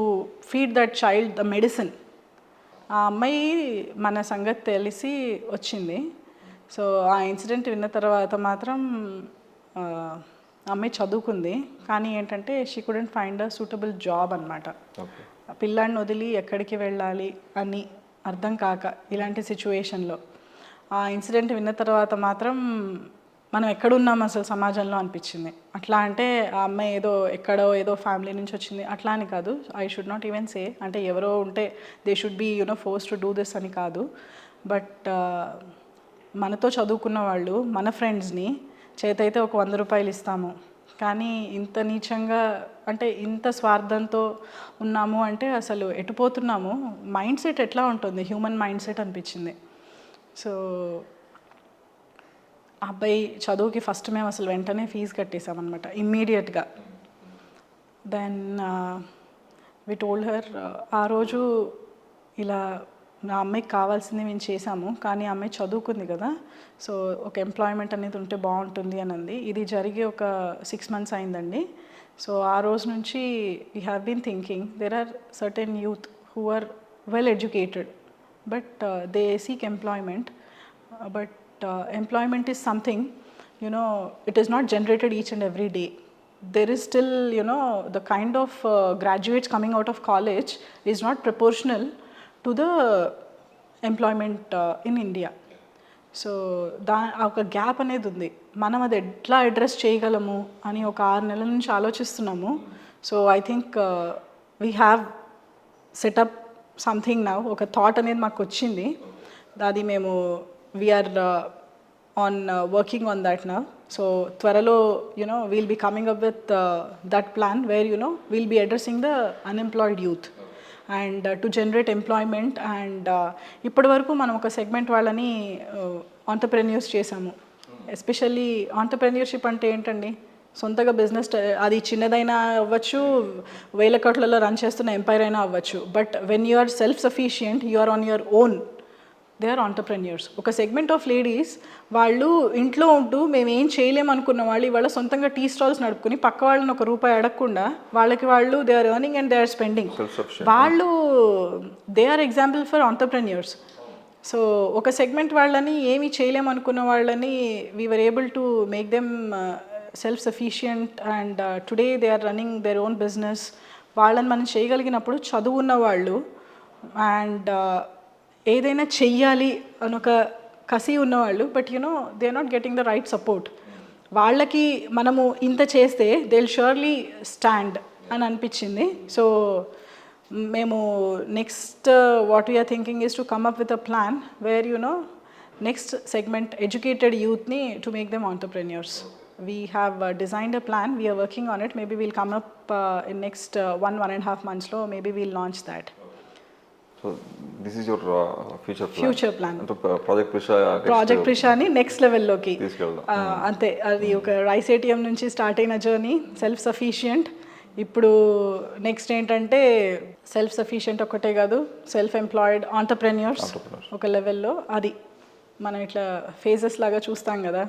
feed that child the medicine. ఆ అమ్మాయి మన సంగతి తెలిసి వచ్చింది. సో ఆ ఇన్సిడెంట్ విన్న తర్వాత మాత్రం అమ్మాయి చదువుకుంది, కానీ ఏంటంటే she couldn't find a suitable job అనమాట. పిల్లాడిని వదిలి ఎక్కడికి వెళ్ళాలి అని అర్థం కాక ఇలాంటి సిచ్యువేషన్లో ఆ ఇన్సిడెంట్ విన్న తర్వాత మాత్రం మనం ఎక్కడున్నాం అసలు సమాజంలో అనిపించింది. అట్లా అంటే ఆ అమ్మాయి ఏదో ఫ్యామిలీ నుంచి వచ్చింది అట్లా అని కాదు. I should not even say అంటే ఎవరో ఉంటే they should be force to do this అని కాదు. బట్ మనతో చదువుకున్న వాళ్ళు మన ఫ్రెండ్స్ని చేతైతే ఒక 100 రూపాయలు ఇస్తాము, కానీ ఇంత నీచంగా అంటే ఇంత స్వార్థంతో ఉన్నాము అంటే అసలు ఎటుపోతున్నాము, మైండ్ సెట్ ఎట్లా ఉంటుంది, హ్యూమన్ మైండ్ సెట్ అనిపించింది. సో అబ్బాయి చదువుకి ఫస్ట్ మేము అసలు వెంటనే ఫీజు కట్టేసామన్నమాట ఇమ్మీడియట్గా. దెన్ వి టోల్డ్ హర్, ఆ రోజు ఇలా నా అమ్మాయికి కావాల్సింది మేము చేసాము, కానీ ఆ అమ్మాయి చదువుకుంది కదా, సో ఒక ఎంప్లాయ్మెంట్ అనేది ఉంటే బాగుంటుంది అని అంది. ఇది జరిగి ఒక 6 months అయిందండి. సో ఆ రోజు నుంచి we have been thinking there are certain youth who are well educated but they seek employment. But employment is something, it is not generated each and every day. There is still, the kind of graduates coming out of college is not proportional to the employment in India. So ఒక gap అనేది ఉంది. మనం అది ఎట్లా address చేయగలము అని ఒక 6 నెలల నుంచి ఆలోచిస్తున్నాము. So I think we have set up something now. ఒక థాట్ అనేది మాకు వచ్చింది, అది మేము we're working on that now. So త్వరలో we'll be coming up with that plan where we'll be addressing the unemployed youth and to generate employment. And ఇప్పటి వరకు మనం ఒక సెగ్మెంట్ వాళ్ళని ఆంటర్ప్రెన్యూర్స్ చేసాము. ఎస్పెషల్లీ ఆంటర్ప్రెన్యూర్షిప్ అంటే ఏంటండి, సొంతగా బిజినెస్, అది చిన్నదైనా అవ్వచ్చు, 1000 కోట్లలో రన్ చేస్తున్న ఎంపైర్ అయినా అవ్వచ్చు. But when you are self sufficient, you are on your own, they are entrepreneurs. ఒక సెగ్మెంట్ ఆఫ్ లేడీస్ వాళ్ళు ఇంట్లో ఉంటూ మేము ఏం చేయలేమనుకున్న వాళ్ళు ఇవాళ సొంతంగా టీ స్టాల్స్ నడుపుకుని పక్క వాళ్ళని ఒక రూపాయి అడగకుండా వాళ్ళు they are earning and they are spending. వాళ్ళు they are example for entrepreneurs. So ఒక సెగ్మెంట్ వాళ్ళని ఏమీ చేయలేమనుకున్న వాళ్ళని we were able to make them self sufficient and today they are running their own business. వాళ్ళని మనం చేయగలిగినప్పుడు చదువున్న వాళ్ళు అండ్ ఏదైనా చెయ్యాలి అని ఒక కసి ఉన్నవాళ్ళు, but they are not getting the right support. వాళ్ళకి మనము ఇంత చేస్తే దే విల్ ష్యూర్లీ స్టాండ్ అని అనిపించింది. సో మేము next what we're thinking is to come up with a plan where next segment educated యూత్ని to make them entrepreneurs. We have designed a plan. We are working on it. Maybe we'll come up in next 1.5 months. Maybe we'll launch that. So this is your future plan. అంటే project ప్రిషాని next లెవెల్లోకి తీసుకెళ్దాం. అంతే. అది ఒక rice ATM నుంచి start అయిన journey, self sufficient. ఇప్పుడు next ఏంటంటే self sufficient ఒక్కటే కాదు, సెల్ఫ్ ఎంప్లాయిడ్ ఆంటర్ప్రెన్యూర్స్ ఒక లెవెల్లో. అది మనం ఇట్లా ఫేజెస్ లాగా చూస్తాం కదా,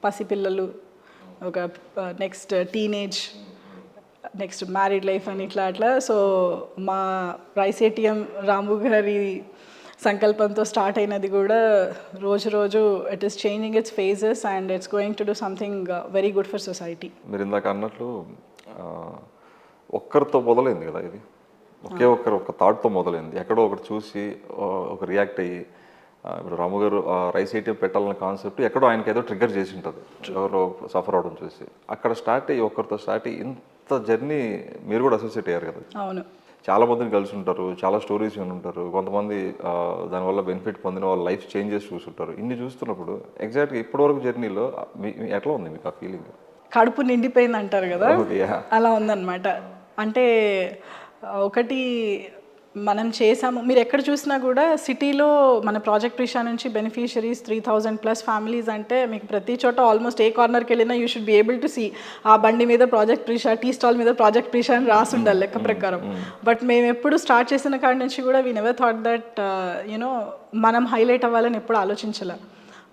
పసిపిల్లలు, ఒక next teenage, next married life అని అట్లా. సో మా రైస్ ఏటీఎం రాము గారి సంకల్పంతో స్టార్ట్ అయినది కూడా రోజు రోజు it is changing it's phases and it's going to do something very good for society. మీరు ఇందాక అన్నట్లు ఒక్కరితో మొదలైంది కదా ఇది, ఒక థాట్తో మొదలైంది. ఎక్కడో ఒకటి చూసి ఒక రియాక్ట్ అయ్యి, ఇప్పుడు రాము గారు రైస్ ఏటీఎం పెట్టాలన్న కాన్సెప్ట్ ఎక్కడో ఆయనకి ఏదో ట్రిగ్గర్ చేసి ఉంటుంది, ఎవరో సఫర్ అవడం చూసి. అక్కడ స్టార్ట్ అయ్యి ఒకరితో స్టార్ట్ అయ్యి ఇంత జర్నీ మీరు కూడా అసోసియేట్ అయ్యారు కదా. అవును. చాలా మందిని కలిసి ఉంటారు, చాలా స్టోరీస్ విని ఉంటారు, కొంతమంది దానివల్ల బెనిఫిట్ పొందిన వాళ్ళ లైఫ్ చేంజెస్ చూస్తుంటారు. ఇన్ని చూస్తున్నప్పుడు ఎగ్జాక్ట్గా ఇప్పటివరకు జర్నీలో ఎట్లా ఉంది మీకు ఆ ఫీలింగ్? కడుపు నిండిపోయింది అంటారు కదా, అలా ఉందన్నమాట. అంటే ఒకటి మనం చేసాము. మీరు ఎక్కడ చూసినా కూడా సిటీలో మన ప్రాజెక్ట్ ప్రిషా నుంచి బెనిఫిషరీస్ 3,000+ ఫ్యామిలీస్ అంటే మీకు ప్రతి చోట ఆల్మోస్ట్ ఏ కార్నర్కి వెళ్ళినా you should be able to see ఆ బండి మీద ప్రాజెక్ట్ ప్రిషా, టీ స్టాల్ మీద ప్రాజెక్ట్ ప్రిషా అని రాసి ఉండాలి లెక్క ప్రకారం. బట్ మేము ఎప్పుడు స్టార్ట్ చేసిన కాడి నుంచి కూడా వీ నెవర్ థాట్ దట్ మనం హైలైట్ అవ్వాలని ఎప్పుడు ఆలోచించాల.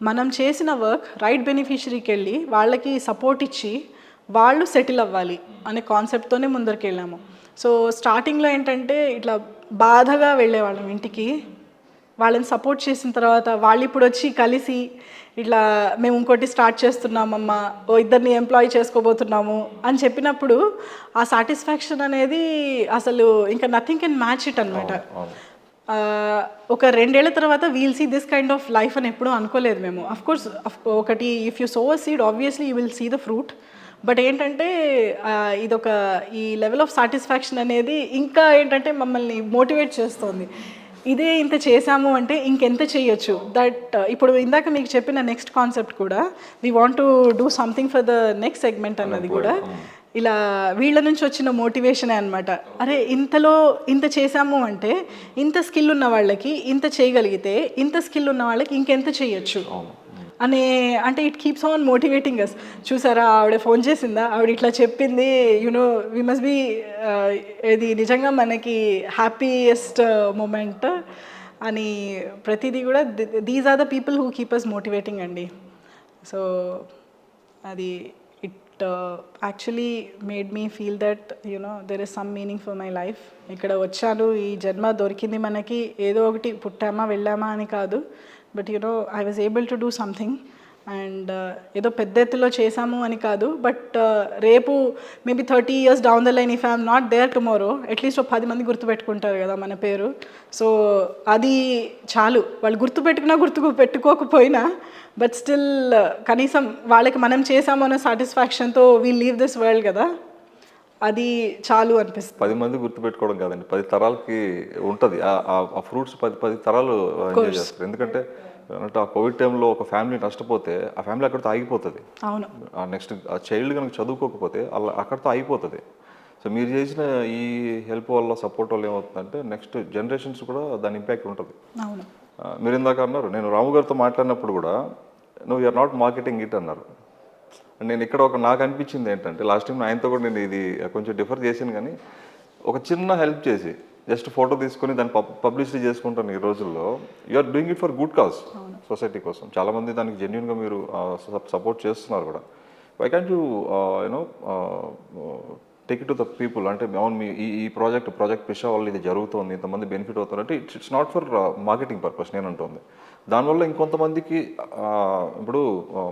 మనం చేసిన వర్క్ రైట్ బెనిఫిషరీకి వెళ్ళి వాళ్ళకి సపోర్ట్ ఇచ్చి వాళ్ళు సెటిల్ అవ్వాలి అనే కాన్సెప్ట్తోనే ముందరికి వెళ్ళాము. సో స్టార్టింగ్లో ఏంటంటే ఇట్లా బాధగా వెళ్ళేవాళ్ళం ఇంటికి. వాళ్ళని సపోర్ట్ చేసిన తర్వాత వాళ్ళు ఇప్పుడు వచ్చి కలిసి ఇట్లా మేము ఇంకోటి స్టార్ట్ చేస్తున్నామమ్మా, ఇద్దరిని ఎంప్లాయ్ చేసుకోబోతున్నాము అని చెప్పినప్పుడు ఆ సాటిస్ఫాక్షన్ అనేది అసలు ఇంకా నథింగ్ కెన్ మ్యాచ్ ఇట్ అనమాట. ఒక 2 ఏళ్ల తర్వాత we'll see this kind of life అని ఎప్పుడూ అనుకోలేదు మేము. అఫ్కోర్స్ ఒకటి if you sow a seed obviously you will see the fruit. But ఏంటంటే ఇదొక ఈ లెవెల్ ఆఫ్ సాటిస్ఫాక్షన్ అనేది ఇంకా ఏంటంటే మమ్మల్ని మోటివేట్ చేస్తుంది. ఇదే ఇంత చేసాము అంటే ఇంకెంత చేయొచ్చు. దట్ ఇప్పుడు ఇందాక మీకు చెప్పిన నెక్స్ట్ కాన్సెప్ట్ కూడా we want to do something for the next segment అన్నది కూడా ఇలా వీళ్ళ నుంచి వచ్చిన మోటివేషనే అనమాట. అరే ఇంత చేసాము అంటే ఇంత స్కిల్ ఉన్న వాళ్ళకి ఇంత చేయగలిగితే ఇంత స్కిల్ ఉన్న వాళ్ళకి ఇంకెంత చేయొచ్చు అంటే ఇట్ కీప్స్ ఆన్ మోటివేటింగ్ అస్. చూసారా ఆవిడ ఫోన్ చేసిందా, ఆవిడ ఇట్లా చెప్పింది, వీ మస్ట్ బీ, ఇది నిజంగా మనకి హ్యాపీయెస్ట్ మూమెంట్ అని ప్రతిదీ కూడా these are the people who keep us motivating అండి. సో అది it actually made me feel that there is some meaning for my life. ఇక్కడ వచ్చాను, ఈ జన్మ దొరికింది మనకి, ఏదో ఒకటి పుట్టామా వెళ్ళామా అని కాదు, but I was able to do something. And ఏదో పెద్ద ఎత్తులో చేసాము అని కాదు, బట్ రేపు maybe 30 years down the line if I'm not there tomorrow at least 10 మంది గుర్తుపెట్టుకుంటారు కదా మన పేరు. సో అది చాలు. వాళ్ళు గుర్తుపెట్టుకోకపోయినా బట్ స్టిల్ కనీసం వాళ్ళకి మనం చేసాము అన్న సాటిస్ఫాక్షన్తో వీల్ లీవ్ దిస్ వరల్డ్ కదా, అది చాలు అనిపిస్తుంది. 10 మంది గుర్తుపెట్టుకోవడం కాదండి, 10 తరాలకి ఉంటుంది ఆ ఫ్రూట్స్. 10 తరాలు ఎంజాయ్ చేస్తారు. ఎందుకంటే ఆ కోవిడ్ టైంలో ఒక ఫ్యామిలీ నష్టపోతే ఆ ఫ్యామిలీ అక్కడితో ఆగిపోతుంది. అవును. నెక్స్ట్ ఆ చైల్డ్ కనుక చదువుకోకపోతే అక్కడితో ఆగిపోతుంది. సో మీరు చేసిన ఈ హెల్ప్ వల్ల, సపోర్ట్ వల్ల ఏమవుతుందంటే నెక్స్ట్ జనరేషన్స్ కూడా దాని ఇంపాక్ట్ ఉంటుంది. అవును. మీరు ఇందాక అన్నారు, నేను రాము గారితో మాట్లాడినప్పుడు కూడా నువ్వు యూఆర్ నాట్ మార్కెటింగ్ ఇట్ అన్నారు. నేను ఇక్కడ నాకు అనిపించింది ఏంటంటే లాస్ట్ టైం ఆయనతో కూడా నేను ఇది కొంచెం డిఫర్ చేశాను, కానీ ఒక చిన్న హెల్ప్ చేసి జస్ట్ ఫోటో తీసుకొని దాన్ని పబ్లిసిటీ చేసుకుంటాను ఈ రోజుల్లో. You're doing it for good cause, society కోసం. చాలామంది దానికి జెన్యున్గా మీరు సపోర్ట్ చేస్తున్నారు కూడా. Why can't you take it to the people? అంటే అవును మీ ఈ ప్రాజెక్ట్ ప్రిషా వల్ల ఇది జరుగుతుంది, ఇంతమంది బెనిఫిట్ అవుతుంది అంటే it's not for marketing purpose నేను అంటుంది. దానివల్ల ఇంకొంతమందికి ఇప్పుడు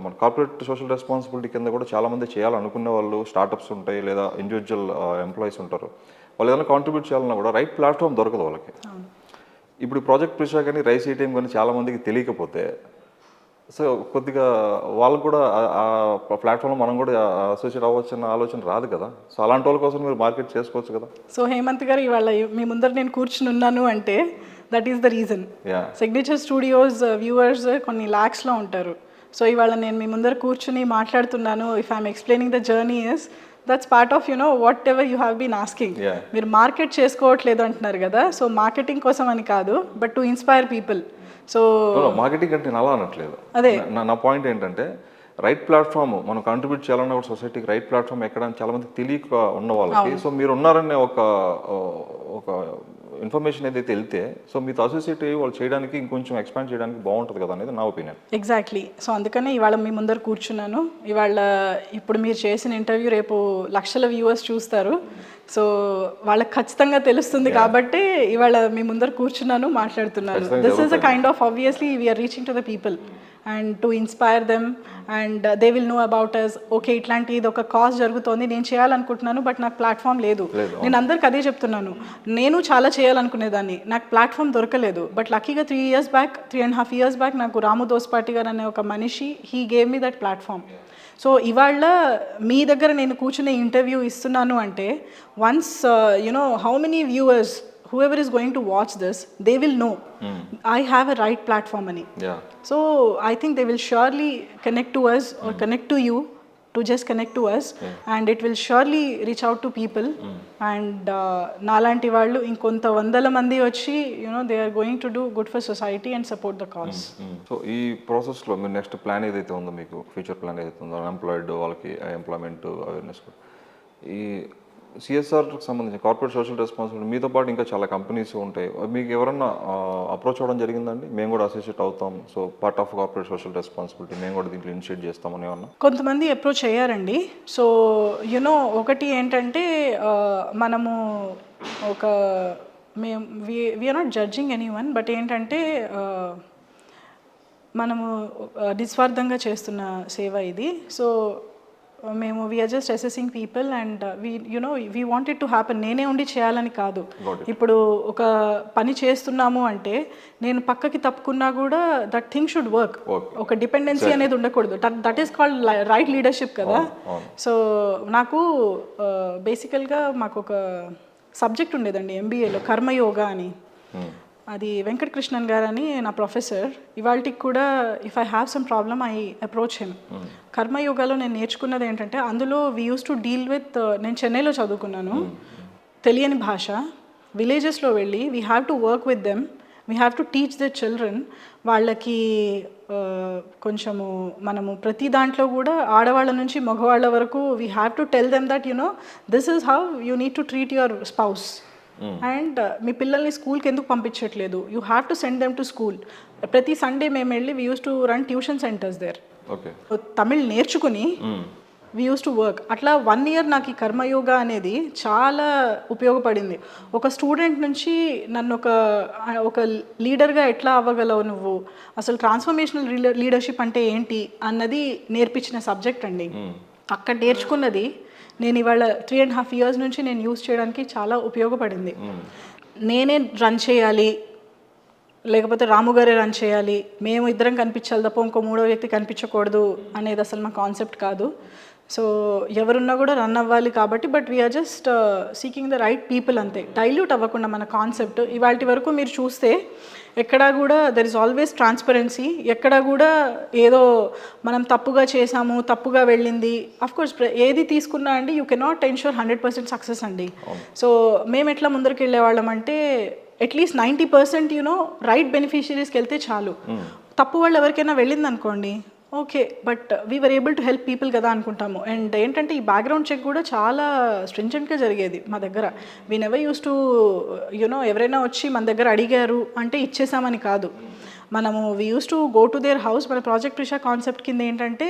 మన కార్పొరేట్ సోషల్ రెస్పాన్సిబిలిటీ కింద కూడా చాలామంది చేయాలనుకునే వాళ్ళు, స్టార్టప్స్ ఉంటాయి లేదా ఇండివిజువల్ ఎంప్లాయీస్ ఉంటారు, వాళ్ళు ఏదైనా కాంట్రిబ్యూట్ చేయాలన్నా కూడా రైట్ ప్లాట్ఫామ్ దొరకదు వాళ్ళకి. ఇప్పుడు ప్రాజెక్ట్ ప్రిషా కానీ రైస్ ఏటీఎం కానీ చాలామందికి తెలియకపోతే సో కొద్దిగా వాళ్ళకు కూడా ఆ ప్లాట్ఫామ్లో మనం కూడా అసోసియేట్ అవ్వచ్చు అన్న ఆలోచన రాదు కదా. సో అలాంటి వాళ్ళ కోసం మీరు మార్కెట్ చేసుకోవచ్చు కదా. సో హేమంత్ గారు ఇవాళ మీ ముందర నేను కూర్చుని ఉన్నాను అంటే that is the reason. Signature studios viewers కొన్ని ల్యాక్స్లో ఉంటారు. సో ఇవాళ నేను మీ ముందర కూర్చుని మాట్లాడుతున్నాను. If I'm explaining the journey is that's part of whatever you have been asking. మీరు మార్కెట్ చేసుకోవట్లేదు అంటున్నారు కదా. సో మార్కెటింగ్ కోసం అని కాదు, but to inspire people. So marketing అంటే నేను అలా అనట్లేదు. అదే నా పాయింట్ ఏంటంటే రైట్ ప్లాట్ఫామ్ మనం కాంట్రిబ్యూట్ చేయాలన్న ఒక సొసైటీకి రైట్ ప్లాట్ఫామ్ ఎక్కడ చాలా మందికి తెలియక ఉన్న వాళ్ళకి, సో మీరు ఉన్నారనే ఒక ఇన్ఫర్మేషన్ ఏదైతే వెళ్తే సో మీతో అసోసియేట్ అయ్యి వాళ్ళు చేయడానికి ఇంకొంచెం ఎక్స్పాండ్ చేయడానికి బాగుంటుంది కదా అనేది నా ఒపీనియన్. ఎగ్జాక్ట్లీ. సో అందుకనే ఇవాళ మీ ముందర కూర్చున్నాను. ఇవాళ ఇప్పుడు మీరు చేసిన ఇంటర్వ్యూ రేపు లక్షల వ్యూవర్స్ చూస్తారు. సో వాళ్ళకి ఖచ్చితంగా తెలుస్తుంది కాబట్టి ఇవాళ మీ ముందర కూర్చున్నాను, మాట్లాడుతున్నాను. This is a kind of obviously we're reaching to the people and to inspire them and they will know about us. Okay, ఇట్లాంటి ఇది ఒక కాజ్ జరుగుతోంది, నేను చేయాలనుకుంటున్నాను బట్ నాకు ప్లాట్ఫామ్ లేదు. నేను అందరికి అదే చెప్తున్నాను. నేను చాలా చేయాలనుకునేదాన్ని, నాకు ప్లాట్ఫామ్ దొరకలేదు. బట్ లక్కీగా 3.5 years బ్యాక్ నాకు రాము దోస్పాటి గారు అనే ఒక మనిషి he gave me that platform. So ఇవాళ మీ దగ్గర నేను కూర్చునే ఇంటర్వ్యూ ఇస్తున్నాను అంటే once how many viewers whoever is going to watch this, they will know I have a right platform ani. So I think they will surely connect to us or connect to you to just connect to us and it will surely reach out to people and nalanti vallu inkonta vandala mandi vachi they are going to do good for society and support the cause. So ee process lo meer next plan edaithe undo meeku future plan edaithe undo unemployed వాళ్ళకి employment awareness ఈ సిఎస్ఆర్కి సంబంధించి corporate social responsibility మీతో పాటు ఇంకా చాలా companies ఉంటాయి. మీకు ఎవరన్నా అప్రోచ్ అవ్వడం జరిగిందండి? మేము కూడా అసోసియేట్ అవుతాం, so part of corporate social responsibility మేము కూడా దీంట్లో ఇనిషియేట్ చేస్తామని ఏమన్నా? కొంతమంది అప్రోచ్ అయ్యారండి. సో ఒకటి ఏంటంటే మనము ఒక we're not judging anyone, but ఏంటంటే మనము నిస్వార్థంగా చేస్తున్న సేవ ఇది. సో మేము we're just assessing people and we wanted to happen. నేనే ఉండి చేయాలని కాదు. ఇప్పుడు ఒక పని చేస్తున్నాము అంటే నేను పక్కకి తప్పుకున్నా కూడా దట్ థింగ్ షుడ్ వర్క్. ఒక డిపెండెన్సీ అనేది ఉండకూడదు. That is called right leadership కదా. సో నాకు బేసికల్గా మాకు ఒక సబ్జెక్ట్ ఉండేదండి ఎంబీఏలో, కర్మయోగా అని. అది వెంకటకృష్ణన్ గారు అని నా ప్రొఫెసర్. ఇవాళకి కూడా if I have some problem I approach him. కర్మయోగాలో నేను నేర్చుకున్నది ఏంటంటే అందులో we use to deal with, నేను చెన్నైలో చదువుకున్నాను, తెలియని భాష, విలేజెస్లో వెళ్ళి we have to work with them, we have to teach the children. వాళ్ళకి కొంచెము మనము ప్రతి దాంట్లో కూడా ఆడవాళ్ళ నుంచి మగవాళ్ళ వరకు we have to tell them that this is how you need to treat your spouse. And మీ పిల్లల్ని స్కూల్కి ఎందుకు పంపించట్లేదు, you have to send them to school. ప్రతి సండే మేము వెళ్ళి we use to run tuition centers there. Tamil నేర్చుకుని we use to work. అట్లా 1 year నాకు ఈ కర్మయోగా అనేది చాలా ఉపయోగపడింది. ఒక స్టూడెంట్ నుంచి నన్ను ఒక లీడర్గా ఎట్లా అవ్వగలవు నువ్వు, అసలు ట్రాన్స్ఫర్మేషనల్ లీడర్షిప్ అంటే ఏంటి అన్నది నేర్పించిన సబ్జెక్ట్ అండి. అక్కడ నేర్చుకున్నది నేను ఇవాళ 3.5 years నుంచి నేను యూజ్ చేయడానికి చాలా ఉపయోగపడింది. నేనే రన్ చేయాలి లేకపోతే రాము గారే రన్ చేయాలి, మేము ఇద్దరం కనిపించాలి తప్ప ఇంకో 3వ వ్యక్తి కనిపించకూడదు అనేది అసలు మా కాన్సెప్ట్ కాదు. సో ఎవరున్నా కూడా రన్ అవ్వాలి కాబట్టి, but we're just seeking the right people అంతే. డైల్యూట్ అవ్వకుండా మన కాన్సెప్ట్. ఇవాళ వరకు మీరు చూస్తే ఎక్కడా కూడా దెర్ ఇస్ ఆల్వేస్ ట్రాన్స్పరెన్సీ. ఎక్కడా కూడా ఏదో మనం తప్పుగా చేసాము, తప్పుగా వెళ్ళింది. అఫ్కోర్స్ ఏది తీసుకున్నా అండి యూ కెనాట్ ఎన్ష్యూర్ 100% సక్సెస్ అండి. సో మేము ఎట్లా ముందరికి వెళ్ళేవాళ్ళం అంటే అట్లీస్ట్ 90% రైట్ బెనిఫిషియరీస్కి వెళ్తే చాలు. తప్పు వాళ్ళు ఎవరికైనా వెళ్ళింది అనుకోండి, okay, but we're able to help people కదా అనుకుంటాము. అండ్ ఏంటంటే ఈ బ్యాక్గ్రౌండ్ చెక్ కూడా చాలా స్ట్రింజెంట్గా జరిగేది మా దగ్గర. వీ నెవర్ యూస్ టు ఎవరైనా వచ్చి మన దగ్గర అడిగారు అంటే ఇచ్చేసామని కాదు. మనము we use to go to their house. మన ప్రాజెక్ట్ రిషా కాన్సెప్ట్ కింద ఏంటంటే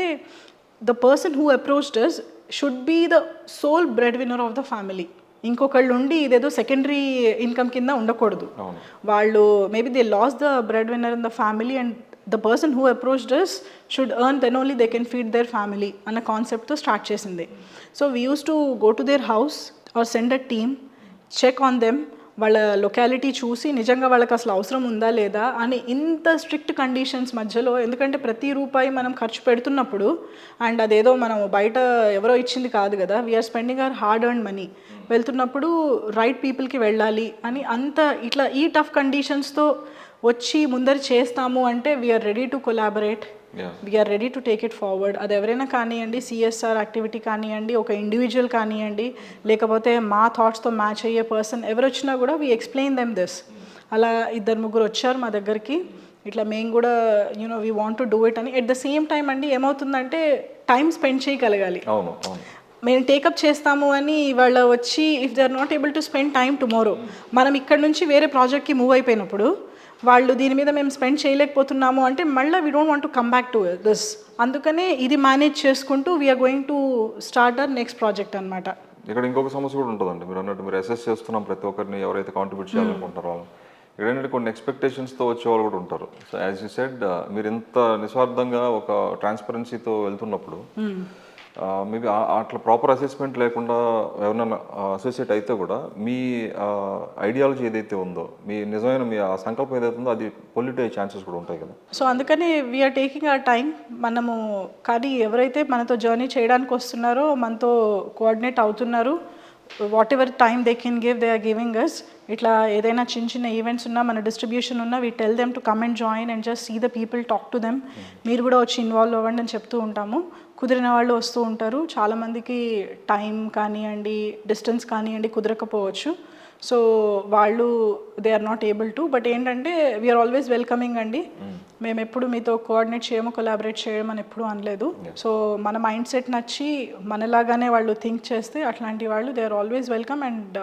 the person who approached us should be the sole bread winner of the family. ఇంకొకళ్ళు ఉండి ఇదేదో సెకండరీ ఇన్కమ్ కింద ఉండకూడదు. వాళ్ళు maybe they lost the bread winner in the family and the person who approached us should earn, then only they can feed their family అన్న కాన్సెప్ట్తో start చేసింది. So we use to go to their house or send a team, check on them. వాళ్ళ locality చూసి నిజంగా వాళ్ళకి అసలు అవసరం ఉందా లేదా అని ఇంత స్ట్రిక్ట్ కండిషన్స్ మధ్యలో, ఎందుకంటే ప్రతి రూపాయి మనం ఖర్చు పెడుతున్నప్పుడు అండ్ అదేదో మనం బయట ఎవరో ఇచ్చింది కాదు కదా, we're spending our hard earn money, వెళ్తున్నప్పుడు రైట్ పీపుల్కి వెళ్ళాలి అని అంత ఇట్లా ఈ టఫ్ కండిషన్స్తో వచ్చి ముందర చేస్తాము అంటే we're ready to collaborate, we're ready to take it forward. అది ఎవరైనా కానివ్వండి, సిఎస్ఆర్ యాక్టివిటీ కానివ్వండి, ఒక ఇండివిజువల్ కానివ్వండి, లేకపోతే మా థాట్స్తో మ్యాచ్ అయ్యే పర్సన్ ఎవరు వచ్చినా కూడా వీ ఎక్స్ప్లెయిన్ దెమ్ దిస్. అలా 2-3 వచ్చారు మా దగ్గరికి, ఇట్లా మేము కూడా you know we want to do it అని. ఎట్ ద సేమ్ టైం అండి ఏమవుతుందంటే టైం స్పెండ్ చేయగలగాలి. మేము టేకప్ చేస్తాము అని వాళ్ళ వచ్చి if they are not able to spend time tomorrow, మనం ఇక్కడ నుంచి వేరే ప్రాజెక్ట్కి మూవ్ అయిపోయినప్పుడు వాళ్ళు దీని మీద మేము స్పెండ్ చేయలేకపోతున్నాము అంటే మళ్ళీ we don't want to come back to this. అందుకనే ఇది మేనేజ్ చేసుకుంటూ we're going to start our next project అనమాట. ఇక్కడ ఇంకొక సమస్య కూడా ఉంటుందండి, మీరు అన్నట్టు మీరు అసెస్ చేస్తున్నాం ప్రతి ఒక్కరిని ఎవరైతే కాంట్రిబ్యూట్ చేయాలనుకుంటారో వాళ్ళు. ఇక్కడ ఏంటంటే కొన్ని ఎక్స్పెక్టేషన్స్తో వచ్చేవాళ్ళు కూడా ఉంటారు. సో యాజ్ యూ సెడ్ మీరు ఇంత నిస్వార్థంగా ఒక ట్రాన్స్పరెన్సీతో వెళ్తున్నప్పుడు మేబీ అట్లా ప్రాపర్ అసెస్మెంట్ లేకుండా ఎవరైనా అసోసియేట్ అయితే కూడా మీ ఐడియాలజీ ఏదైతే ఉందో, మీ నిజమైన మీ ఆ సంకల్పం ఏదైతే ఉందో అది పొల్యూట్ అయ్యే ఛాన్సెస్ కూడా ఉంటాయి కదా. సో అందుకని వీఆర్ టేకింగ్ ఆ టైం. మనము కానీ ఎవరైతే మనతో జర్నీ చేయడానికి వస్తున్నారో, మనతో కోఆర్డినేట్ అవుతున్నారు, whatever time they can give they are giving us. ఇట్లా ఏదైనా చిన్న చిన్న ఈవెంట్స్ ఉన్నా, మన డిస్ట్రిబ్యూషన్ ఉన్నా, we tell them to come and join and just see the people, talk to them. మీరు కూడా వచ్చి ఇన్వాల్వ్ అవ్వండి అని చెప్తూ ఉంటాము. కుదిరిన వాళ్ళు వస్తూ ఉంటారు. చాలామందికి టైం కానివ్వండి, డిస్టెన్స్ కానివ్వండి కుదరకపోవచ్చు. సో వాళ్ళు they are not able to, but ఏంటంటే వీఆర్ ఆల్వేస్ వెల్కమింగ్ అండి. మేము ఎప్పుడు మీతో కోఆర్డినేట్ చేయము, కొలాబరేట్ చేయడం అని ఎప్పుడు అనలేదు. సో మన మైండ్ సెట్ నచ్చి మనలాగానే వాళ్ళు థింక్ చేస్తే అట్లాంటి వాళ్ళు they are always welcome. And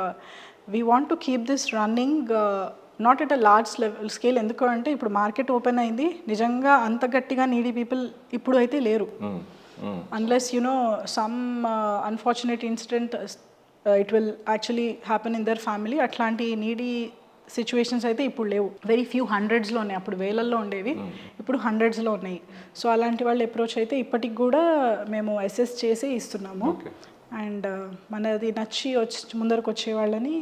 we want to keep this running not at a large level scale. ఎందుకు అంటే ఇప్పుడు మార్కెట్ ఓపెన్ అయింది, నిజంగా అంత గట్టిగా నీడీ పీపుల్ ఇప్పుడు అయితే లేరు. Unless you know some unfortunate incident it will actually happen in their family. అట్లాంటి నీడీ సిచ్యువేషన్స్ అయితే ఇప్పుడు లేవు. వెరీ ఫ్యూ హండ్రెడ్స్లో ఉన్నాయి, అప్పుడు వేలల్లో ఉండేవి, ఇప్పుడు హండ్రెడ్స్లో ఉన్నాయి. సో అలాంటి వాళ్ళు అప్రోచ్ అయితే ఇప్పటికి కూడా మేము అసెస్ చేసి ఇస్తున్నాము. అండ్ మనది నచ్చి ముందరకు వచ్చే వాళ్ళని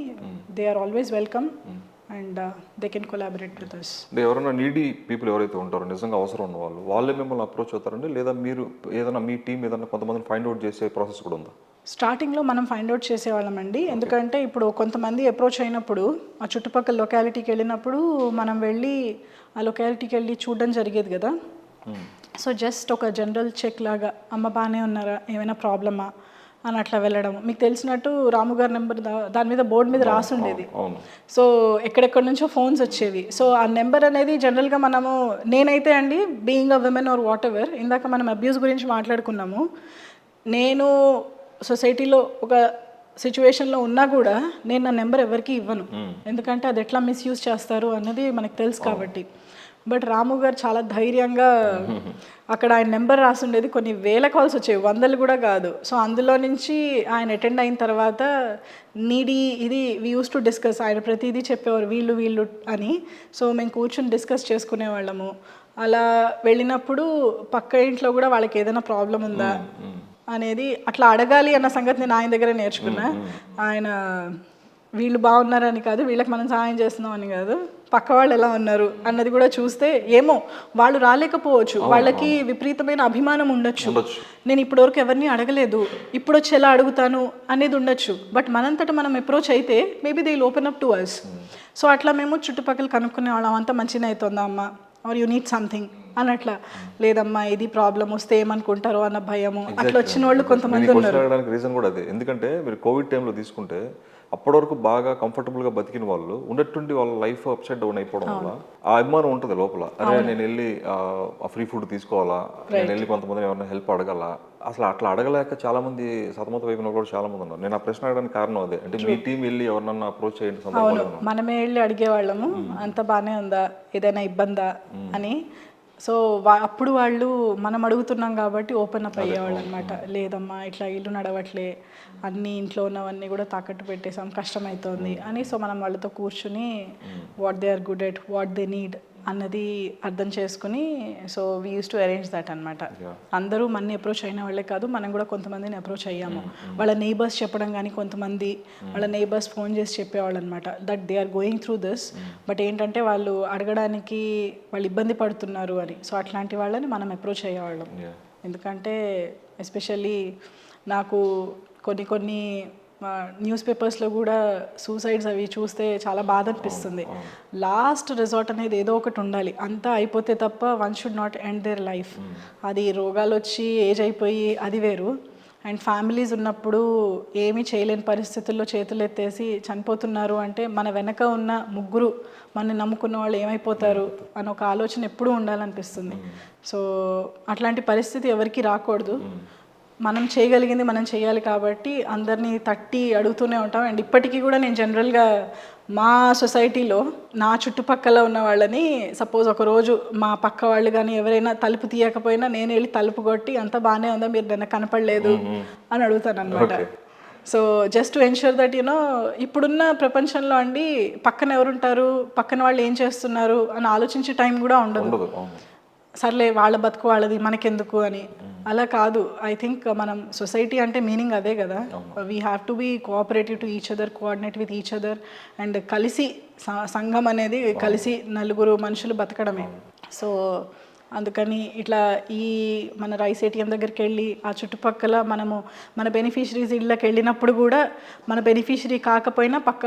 they are always welcome and they can collaborate with us. ఎవరైనా నీడీ పీపుల్ ఎవరైతే ఉంటారో, నిజంగా అవసరం ఉన్న వాళ్ళు, వాళ్ళే మిమ్మల్ని అప్రోచ్ అవుతారండి, లేదా మీరు ఏదైనా మీ టీం ఏదైనా కొంతమందిని ఫైండ్ అవుట్ చేసే ప్రాసెస్ కూడా ఉందా? స్టార్టింగ్లో మనం ఫైండ్ అవుట్ చేసేవాళ్ళమండి. ఎందుకంటే ఇప్పుడు కొంతమంది అప్రోచ్ అయినప్పుడు ఆ చుట్టుపక్కల లొకాలిటీకి వెళ్ళినప్పుడు మనం వెళ్ళి ఆ లొకాలిటీకి వెళ్ళి చూడడం జరిగేది కదా. సో జస్ట్ ఒక జనరల్ చెక్ లాగా, అమ్మ బాగానే ఉన్నారా, ఏమైనా ప్రాబ్లమా అని అట్లా వెళ్ళడం. మీకు తెలిసినట్టు రాము గారి నెంబర్ దాని మీద బోర్డు మీద రాసి ఉండేది. సో ఎక్కడెక్కడి నుంచో ఫోన్స్ వచ్చేవి. సో ఆ నెంబర్ అనేది జనరల్గా మనము, నేనైతే అండి being a women or whatever, ఇందాక మనం అబ్యూస్ గురించి మాట్లాడుకున్నాము, నేను సొసైటీలో ఒక సిచ్యువేషన్లో ఉన్నా కూడా నేను నా నెంబర్ ఎవరికి ఇవ్వను, ఎందుకంటే అది ఎట్లా మిస్యూజ్ చేస్తారు అన్నది మనకు తెలుసు కాబట్టి. బట్ రాము గారు చాలా ధైర్యంగా అక్కడ ఆయన నెంబర్ రాసుండేది, కొన్ని వేల కాల్స్ వచ్చేవి, వందలు కూడా కాదు. సో అందులో నుంచి ఆయన అటెండ్ అయిన తర్వాత నీడీ ఇది వీ యూస్ టు డిస్కస్, ఆయన ప్రతిదీ చెప్పేవారు వీళ్ళు వీళ్ళు అని. సో మేము కూర్చొని డిస్కస్ చేసుకునేవాళ్ళము. అలా వెళ్ళినప్పుడు పక్క ఇంట్లో కూడా వాళ్ళకి ఏదైనా ప్రాబ్లం ఉందా అనేది అట్లా అడగాలి అన్న సంగతి నేను ఆయన దగ్గర నేర్చుకున్నా. ఆయన వీళ్ళు బాగున్నారని కాదు, వీళ్ళకి మనం సహాయం చేస్తున్నాం అని కాదు, పక్క వాళ్ళు ఎలా ఉన్నారు అన్నది కూడా చూస్తే, ఏమో వాళ్ళు రాలేకపోవచ్చు, వాళ్ళకి విపరీతమైన అభిమానం ఉండొచ్చు, నేను ఇప్పటివరకు ఎవరిని అడగలేదు, ఇప్పుడు వచ్చి ఎలా అడుగుతాను అనేది ఉండొచ్చు. బట్ మనంతటా మనం అప్రోచ్ అయితే maybe they will open up to us. So అట్లా మేము చుట్టుపక్కల కనుక్కునే వాళ్ళం, అంతా మంచిగా అవుతుందా అమ్మ, ఆర్ యూ నీడ్ సంథింగ్ అని. అట్లా లేదమ్మా ఇది ప్రాబ్లం వస్తే ఏమనుకుంటారో అన్న భయము, అట్లా వచ్చిన వాళ్ళు కొంతమంది ఉన్నారు. రీజన్ కూడా అదే, ఎందుకంటే మీరు కోవిడ్ టైంలో తీసుకుంటే అప్పటి వరకు బాగా కంఫర్టబుల్గా బతికిన వాళ్ళు ఉన్నట్టుండి వాళ్ళ లైఫ్ అప్సైడ్ డౌన్ అయిపోవడం వల్ల ఆ అభిమానం ఉంటుంది లోపల. అరే నేను వెళ్ళి ఆ ఫ్రీ ఫుడ్ తీసుకోవాలా, నేను వెళ్ళి కొంతమంది ఎవరైనా హెల్ప్ అడగాల, అసలు అట్లా అడగలేక చాలా మంది సతమతం అయిపోయిన కూడా చాలా మంది ఉన్నారు. నేను ఆ ప్రశ్న అడగడానికి కారణం అదే, అంటే మీ టీం వెళ్ళి ఎవరినన్నా అప్రోచ్ చేయండి సందర్భాలు. మనమే వెళ్ళి అడిగేవాళ్ళము, అంత బాగానే ఉందా, ఏదైనా ఇబ్బందా అని. సో అప్పుడు వాళ్ళు మనం అడుగుతున్నాం కాబట్టి ఓపెన్ అప్ అయ్యేవాళ్ళు అనమాట. లేదమ్మా ఇట్లా ఇల్లు నడవట్లే, అన్నీ ఇంట్లో ఉన్నవన్నీ కూడా తాకట్టు పెట్టేసాం, కష్టమవుతోంది అని. సో మనం వాళ్ళతో కూర్చుని what they are good at, what they need అన్నది అర్థం చేసుకుని so we use to arrange that అనమాట. అందరూ మనని అప్రోచ్ అయిన వాళ్ళే కాదు, మనం కూడా కొంతమందిని అప్రోచ్ అయ్యాము. వాళ్ళ నైబర్స్ చెప్పడం కానీ, కొంతమంది వాళ్ళ నైబర్స్ ఫోన్ చేసి చెప్పేవాళ్ళు అనమాట that they are going through this, but ఏంటంటే వాళ్ళు అడగడానికి వాళ్ళు ఇబ్బంది పడుతున్నారు అని. సో అట్లాంటి వాళ్ళని మనం అప్రోచ్ అయ్యేవాళ్ళం. ఎందుకంటే ఎస్పెషల్లీ నాకు కొన్ని న్యూస్ పేపర్స్లో కూడా సూసైడ్స్ అవి చూస్తే చాలా బాధ అనిపిస్తుంది. లాస్ట్ రిసార్ట్ అనేది ఏదో ఒకటి ఉండాలి, అంతా అయిపోతే తప్ప one should not end their life. అది రోగాలు వచ్చి ఏజ్ అయిపోయి అది వేరు, అండ్ ఫ్యామిలీస్ ఉన్నప్పుడు ఏమీ చేయలేని పరిస్థితుల్లో చేతులు ఎత్తేసి చనిపోతున్నారు అంటే మన వెనక ఉన్న ముగ్గురు మనని నమ్ముకున్న వాళ్ళు ఏమైపోతారు అని ఒక ఆలోచన ఎప్పుడూ ఉండాలనిపిస్తుంది. సో అట్లాంటి పరిస్థితి ఎవరికి రాకూడదు. మనం చేయగలిగింది మనం చేయాలి కాబట్టి అందరినీ తట్టి అడుగుతూనే ఉంటాం. అండ్ ఇప్పటికీ కూడా నేను జనరల్గా మా సొసైటీలో నా చుట్టుపక్కల ఉన్న వాళ్ళని సపోజ్ ఒకరోజు మా పక్క వాళ్ళు కానీ ఎవరైనా తలుపు తీయకపోయినా నేను వెళ్ళి తలుపు కొట్టి అంతా బాగానే ఉందా, మీరు నిన్న కనపడలేదు అని అడుగుతాను అనమాట. So just to ensure that you know ఇప్పుడున్న ప్రపంచంలో అండి పక్కన ఎవరుంటారు, పక్కన వాళ్ళు ఏం చేస్తున్నారు అని ఆలోచించే టైం కూడా ఉండదు. సర్లే వాళ్ళ బతుకు వాళ్ళది మనకెందుకు అని అలా కాదు. ఐ థింక్ మనం సొసైటీ అంటే మీనింగ్ అదే కదా. We have to be cooperative to each other, coordinate with each other, and కలిసి సంఘం అనేది కలిసి నలుగురు మనుషులు బతకడమే. సో అందుకని ఇట్లా ఈ మన రైస్ ఏటీఎం దగ్గరికి వెళ్ళి ఆ చుట్టుపక్కల మనము మన బెనిఫిషరీస్ ఇళ్ళకి వెళ్ళినప్పుడు కూడా మన బెనిఫిషరీ కాకపోయినా పక్క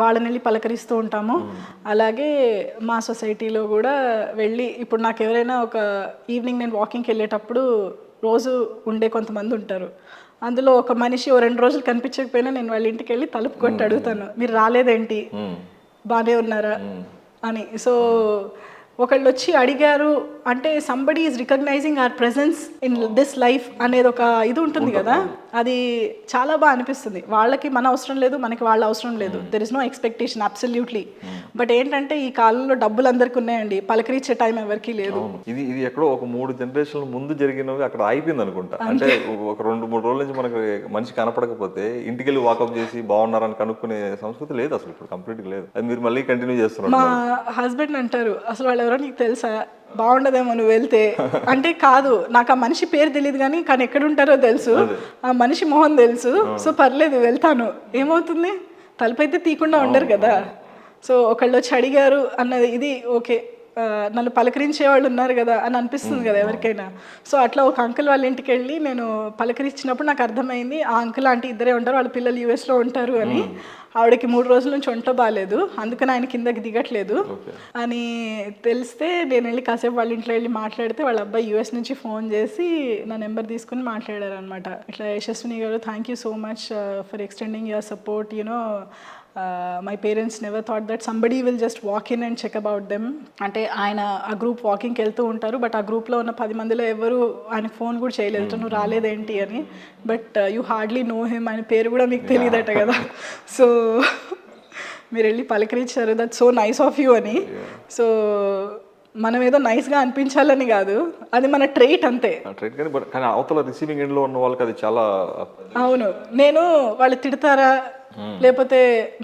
వాళ్ళని వెళ్ళి పలకరిస్తూ ఉంటాము. అలాగే మా సొసైటీలో కూడా వెళ్ళి ఇప్పుడు నాకు ఎవరైనా ఒక ఈవినింగ్ నేను వాకింగ్కి వెళ్ళేటప్పుడు రోజు ఉండే కొంతమంది ఉంటారు. అందులో ఒక మనిషి 2 రోజులు కనిపించకపోయినా నేను వాళ్ళ ఇంటికి వెళ్ళి తలుపు కొట్టి అడుగుతాను, మీరు రాలేదేంటి, బాగానే ఉన్నారా అని. సో ఒకళ్ళు వచ్చి అడిగారు అంటే somebody is recognizing our presence in this life అనేది ఒక ఇది ఉంటుంది కదా, అది చాలా బాగా అనిపిస్తుంది. వాళ్ళకి మన అవసరం లేదు, మనకి వాళ్ళ అవసరం లేదు, there is no expectation absolutely. But ఏంటంటే ఈ కాలంలో డబ్బులు అందరికీ ఉన్నాయండి, పలకరించే టైం ఎవరికి లేదు. ఇది ఎక్కడో ఒక 3 జనరేషన్ల ముందు జరిగినవి అక్కడ అయిపోయింది అనుకుంటా. అంటే ఒక 2-3 రోజుల నుంచి మనకి మనిషి కనపడకపోతే ఇంటికి వెళ్ళి వాకప్ చేసి బాగున్నారని కనుక్కునే సంస్కృతి లేదు అసలు, ఇప్పుడు కంప్లీట్గా లేదు. అది మీరు మళ్ళీ కంటిన్యూ చేస్తున్నారు. మా హస్బెండ్ అంటారు, అసలు వాళ్ళు ఎవరో నీకు తెలుసా, బాగుండదేమో నువ్వు వెళ్తే అంటే. కాదు, నాకు ఆ మనిషి పేరు తెలియదు కానీ ఎక్కడ ఉంటారో తెలుసు, ఆ మనిషి మొహం తెలుసు, సో పర్లేదు వెళ్తాను, ఏమవుతుంది, తలుపు అయితే తీయకుండా ఉండరు కదా. సో ఒకళ్ళు వచ్చి అడిగారు అన్నది ఇది ఓకే, నన్ను పలకరించే వాళ్ళు ఉన్నారు కదా అని అనిపిస్తుంది కదా ఎవరికైనా. సో అట్లా ఒక అంకుల్ వాళ్ళ ఇంటికి వెళ్ళి నేను పలకరించినప్పుడు నాకు అర్థమైంది ఆ అంకుల్ ఆంటీ ఇద్దరే ఉంటారు, వాళ్ళ పిల్లలు యూఎస్లో ఉంటారు అని. ఆవిడకి 3 రోజుల నుంచి ఒంట్లో బాగాలేదు, అందుకని ఆయన కిందకి దిగట్లేదు అని తెలిస్తే నేను వెళ్ళి కాసేపు వాళ్ళ ఇంట్లో వెళ్ళి మాట్లాడితే వాళ్ళ అబ్బాయి యూఎస్ నుంచి ఫోన్ చేసి నా నెంబర్ తీసుకుని మాట్లాడారు అనమాట. ఇట్లా Yashaswini garu, thank you so much for extending your support, you know my parents never thought that somebody will just walk in and check about them. అంటే ఆయన ఆ గ్రూప్ వాకింగ్కి వెళ్తూ ఉంటారు, బట్ ఆ గ్రూప్లో ఉన్న 10 మందిలో ఎవరు ఆయన ఫోన్ కూడా చేయలేదు, నువ్వు రాలేదేంటి అని. But you hardly know him, ఆయన పేరు కూడా మీకు తెలియదట కదా. సో మీరు వెళ్ళి పలకరించారు, that so nice of you అని. సో మనం ఏదో నైస్గా అనిపించాలని కాదు, అది మన ట్రైట్ అంతే. కానీ అవతల రిసీవింగ్ ఎండ్లో ఉన్న వాళ్ళకి అది చాలా. అవును, నేను వాళ్ళు తిడతారా లేకపోతే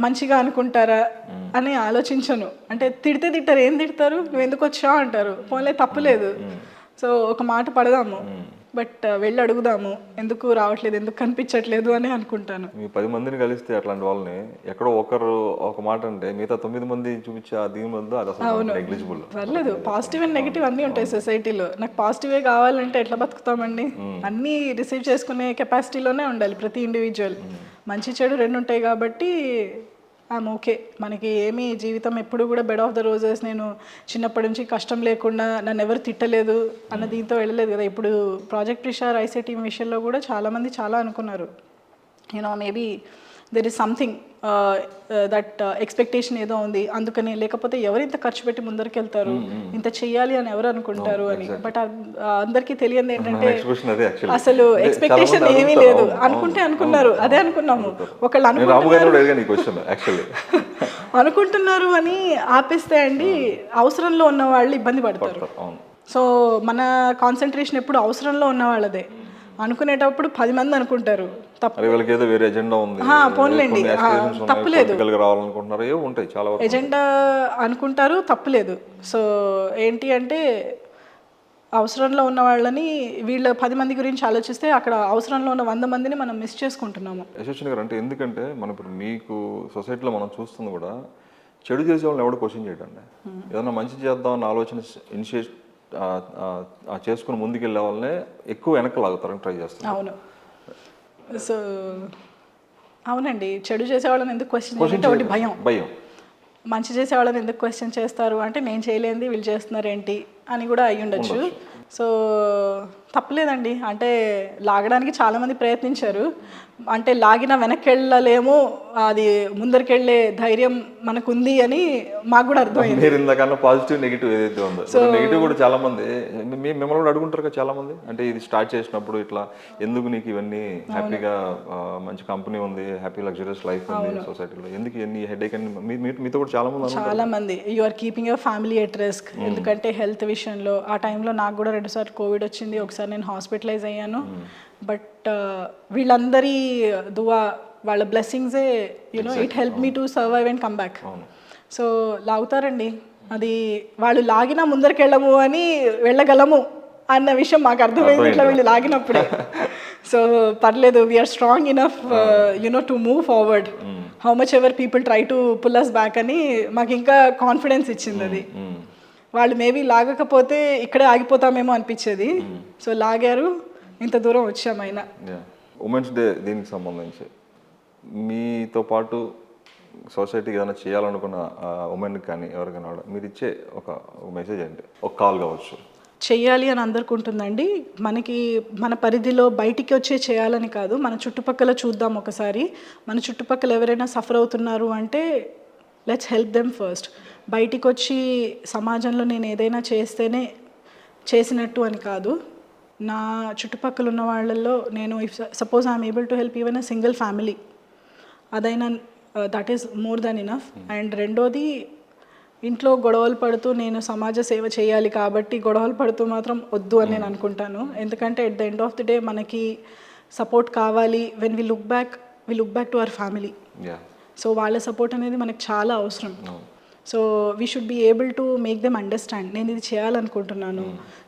మంచిగా అనుకుంటారా అని ఆలోచించను. అంటే తిడితే తిట్టారు, ఏం తిడతారు, నువ్వు ఎందుకు వచ్చావు అంటారు, పోన్లే తప్పులేదు, సో ఒక మాట పడదాము, బట్ వెళ్ళి అడుగుదాము ఎందుకు రావట్లేదు, ఎందుకు కనిపించట్లేదు అని అనుకుంటాను. మీ 10 మందిని కలిస్తే అట్లాంటి వాళ్ళని ఎక్కడో ఒకరు ఒక మాట అంటే మిగతా 9 మంది చూపించే దీని ముందు అది అసలు నెగ్లిజిబుల్. పర్లేదు, పాజిటివ్ అండ్ నెగిటివ్ అన్నీ ఉంటాయి సొసైటీలో. నాకు పాజిటివే కావాలంటే ఎట్లా బతుకుతామండి, అన్నీ రిసీవ్ చేసుకునే కెపాసిటీలోనే ఉండాలి ప్రతి ఇండివిజువల్. మంచి చెడు 2 ఉంటాయి కాబట్టి ఐఎమ్ ఓకే. మనకి ఏమీ జీవితం ఎప్పుడు కూడా బెడ్ ఆఫ్ ద రోజెస్, నేను చిన్నప్పటి నుంచి కష్టం లేకుండా నన్ను ఎవరు తిట్టలేదు అన్న దీంతో వెళ్ళలేదు కదా. ఇప్పుడు ప్రాజెక్ట్ రిషా రైస్ ఏటీఎం విషయంలో కూడా చాలామంది చాలా అనుకున్నారు, you know maybe there is something that expectation ఏదో ఉంది అందుకని, లేకపోతే ఎవరు ఇంత ఖర్చు పెట్టి ముందరికి వెళ్తారు, ఇంత చెయ్యాలి అని ఎవరు అనుకుంటారు అని. బట్ అందరికీ తెలియదు ఏంటంటే అసలు ఎక్స్పెక్టేషన్ ఏమీ లేదు, అనుకుంటే అనుకున్నారు, అదే అనుకున్నాము. ఒకళ్ళు అనుకుంటున్నారు అని ఆపేస్తే అండి అవసరంలో ఉన్న వాళ్ళు ఇబ్బంది పడతారు. సో మన కాన్సన్ట్రేషన్ ఎప్పుడు అవసరంలో ఉన్న వాళ్ళదే. అనుకునేటప్పుడు 10 మంది అనుకుంటారు తప్పు. అరే వీళ్ళకి ఏదో వేరే ఎజెండా ఉంది, పోన్లేండి, తప్పులేదు, రావాలనుకుంటున్నారు, ఏవో ఉంటాయి చాలా వరకు. ఎజెండా అనుకుంటారు, తప్పులేదు. సో ఏంటి అంటే అవసరంలో ఉన్న వాళ్ళని వీళ్ళ 10 మంది గురించి ఆలోచిస్తే అక్కడ అవసరంలో ఉన్న 100 మందిని మనం మిస్ చేసుకుంటున్నాము. యశస్విని గారు, అంటే ఎందుకంటే మనం ఇప్పుడు మీకు సొసైటీలో మనం చూస్తుంది కూడా చెడు చేసే వాళ్ళని ఎవడు క్వశ్చన్ చేయడండి. ఏదన్నా మంచి చేద్దాం అన్న ఆలోచన ఇనిషియేట్ చేసుకుని ముందుకెళ్ళే వాళ్ళనే ఎక్కువ వెనక్కి లాగుతారని ట్రై చేస్తారు. అవును. సో అవునండి, చెడు చేసేవాళ్ళని ఎందుకు క్వశ్చన్ చేయాలంటే ఒకటి భయం. మంచి చేసేవాళ్ళని ఎందుకు క్వశ్చన్ చేస్తారు అంటే నేను చేయలేంది వీళ్ళు చేస్తున్నారు ఏంటి అని కూడా అయ్యి ఉండొచ్చు. సో తప్పలేదండి, అంటే లాగడానికి చాలామంది ప్రయత్నించారు, అంటే లాగిన వెనక్కి వెళ్ళలేము, అది ముందరికెళ్ళే ధైర్యం మనకుంది అని మాకు కూడా అర్థమైంది. మీరు ఇంతకన్నా పాజిటివ్ నెగిటివ్ ఏదైతే ఉందో, నెగిటివ్ కూడా చాలా మంది మిమ్మల్ని కూడా అడుగుంటారు కదా చాలా మంది, అంటే ఇది స్టార్ట్ చేసినప్పుడు ఇట్లా ఎందుకు నీకు ఇవన్నీ, హ్యాపీగా మంచి కంపెనీ ఉంది, హ్యాపీ లగ్జరియస్ లైఫ్ ఉంది సొసైటీలో, ఎందుకు ఇవన్నీ హెడేక్ అని మీతో కూడా చాలా మంది you are keeping your family at risk. ఎందుకంటే హెల్త్ విషయంలో ఆ టైంలో నాకు కూడా 2 సార్లు కోవిడ్ వచ్చింది, ఒకసారి నేను హాస్పిటలైజ్ అయ్యాను. బట్ వీళ్ళందరి దువా, వాళ్ళ బ్లెస్సింగ్సే it help me to survive and come back. So లాగుతారండి, అది వాళ్ళు లాగినా ముందరికెళ్ళము అని వెళ్ళగలము అన్న విషయం మాకు అర్థమైంది ఇట్లా వీళ్ళు లాగినప్పుడే. సో పర్లేదు, we're strong enough to move forward, how much ever people try to pull us back అని మాకు ఇంకా కాన్ఫిడెన్స్ ఇచ్చింది అది. వాళ్ళు మేబీ లాగకపోతే ఇక్కడే ఆగిపోతామేమో అనిపించేది, సో లాగారు, ఇంత దూరం వచ్చామైనా. ఉమెన్స్ డే దీనికి సంబంధించి మీతో పాటు సొసైటీకి ఏదైనా చేయాలనుకున్న ఉమెన్కి కానీ ఎవరికైనా మీరు ఇచ్చే ఒక మెసేజ్ ఏంటి, ఒక కాల్ కావచ్చు. చెయ్యాలి అని అందరికి ఉంటుందండి, మనకి మన పరిధిలో బయటికి వచ్చే చేయాలని కాదు, మన చుట్టుపక్కల చూద్దాం ఒకసారి, మన చుట్టుపక్కల ఎవరైనా సఫర్ అవుతున్నారు అంటే లెట్స్ హెల్ప్ దెమ్ ఫస్ట్. బయటికి వచ్చి సమాజంలో నేను ఏదైనా చేస్తేనే చేసినట్టు అని కాదు, నా చుట్టుపక్కల ఉన్న వాళ్ళల్లో నేను suppose I'm able to help even a single family, అదైనా that is more than enough. And రెండోది, ఇంట్లో గొడవలు పడుతూ నేను సమాజ సేవ చేయాలి కాబట్టి గొడవలు పడుతూ మాత్రం వద్దు అని నేను అనుకుంటాను. ఎందుకంటే at the end of the day మనకి సపోర్ట్ కావాలి. When we look back to our family. So వాళ్ళ సపోర్ట్ అనేది మనకు చాలా అవసరం. So we should be able to make them understand, నేను ఇది చేయాలనుకుంటున్నాను,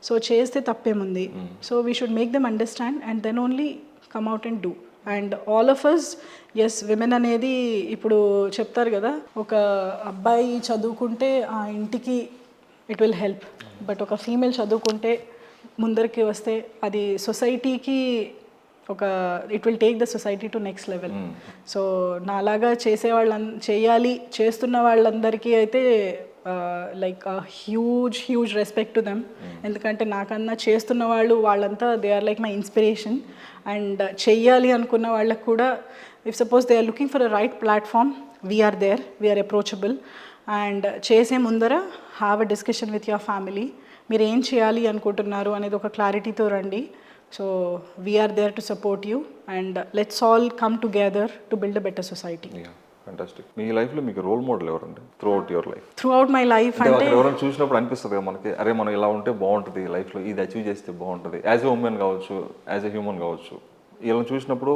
సో చేస్తే తప్పేముంది. So we should make them understand and then only come out and do. And all of us, yes, women అనేది ఇప్పుడు చెప్తారు కదా, ఒక అబ్బాయి చదువుకుంటే ఆ ఇంటికి ఇట్ విల్ హెల్ప్, బట్ ఒక ఫీమేల్ చదువుకుంటే ముందరికి వస్తే అది సొసైటీకి ఒక it will take the society to next level. So నాలాగా చేయాలి చేస్తున్న వాళ్ళందరికీ అయితే like huge respect to them. ఎందుకంటే నాకన్నా చేస్తున్న వాళ్ళంతా they are like my inspiration. And చెయ్యాలి అనుకున్న వాళ్ళకు కూడా, if suppose they are looking for a right platform, we're there, we're approachable. And చేసే ముందర have a discussion with your family, మీరు ఏం చేయాలి అనుకుంటున్నారు అనేది ఒక క్లారిటీతో రండి. So we are there to support you and let's all come together to build a better society. Yeah, fantastic. మీ లైఫ్లో మీకు రోల్ మోడల్ ఎవరండి throughout your life? Throughout my life అంటే ఎవరైనా చూసినప్పుడు అనిపిస్తుంది కదా మనకి, అరే మనం ఇలా ఉంటే బాగుంటుంది లైఫ్లో, ఇది అచీవ్ చేస్తే బాగుంటుంది, యాజ్ ఎ ఉమెన్ కావచ్చు, యాజ్ ఎ హ్యూమన్ కావచ్చు, వీళ్ళని చూసినప్పుడు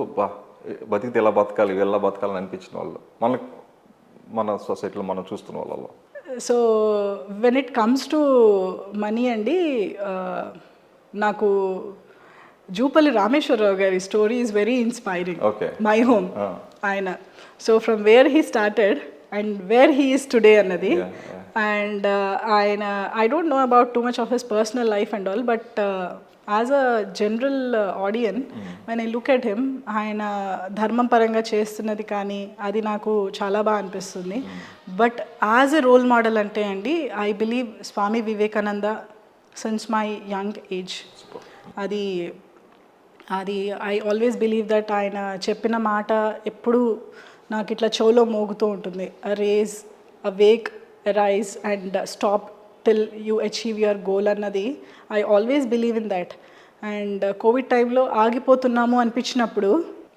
బతికితే ఎలా బతకాలి, ఎలా బతకాలని అనిపించిన వాళ్ళు మన సొసైటీలో మనం చూస్తున్న వాళ్ళలో. So when it comes to money అండి, నాకు జూపల్లి రామేశ్వరరావు గారి story is very inspiring. My Home ఆయన, so from where he started and where he is today అన్నది. అండ్ ఆయన, I don't know about too much of his personal life and all, but as a general audience when I look at him, ఆయన ధర్మం పరంగా చేస్తున్నది కానీ అది నాకు చాలా బాగా అనిపిస్తుంది. But as a role model అంటే అండి, I believe Swami Vivekananda since my young age. అది ఐ ఆల్వేస్ బిలీవ్ దట్ ఆయన చెప్పిన మాట ఎప్పుడు నాకు ఇట్లా చెవులో మోగుతూ ఉంటుంది. Raise, awake, rise and stop till you achieve your goal అన్నది I always believe in that. And Covid టైంలో ఆగిపోతున్నాము అనిపించినప్పుడు,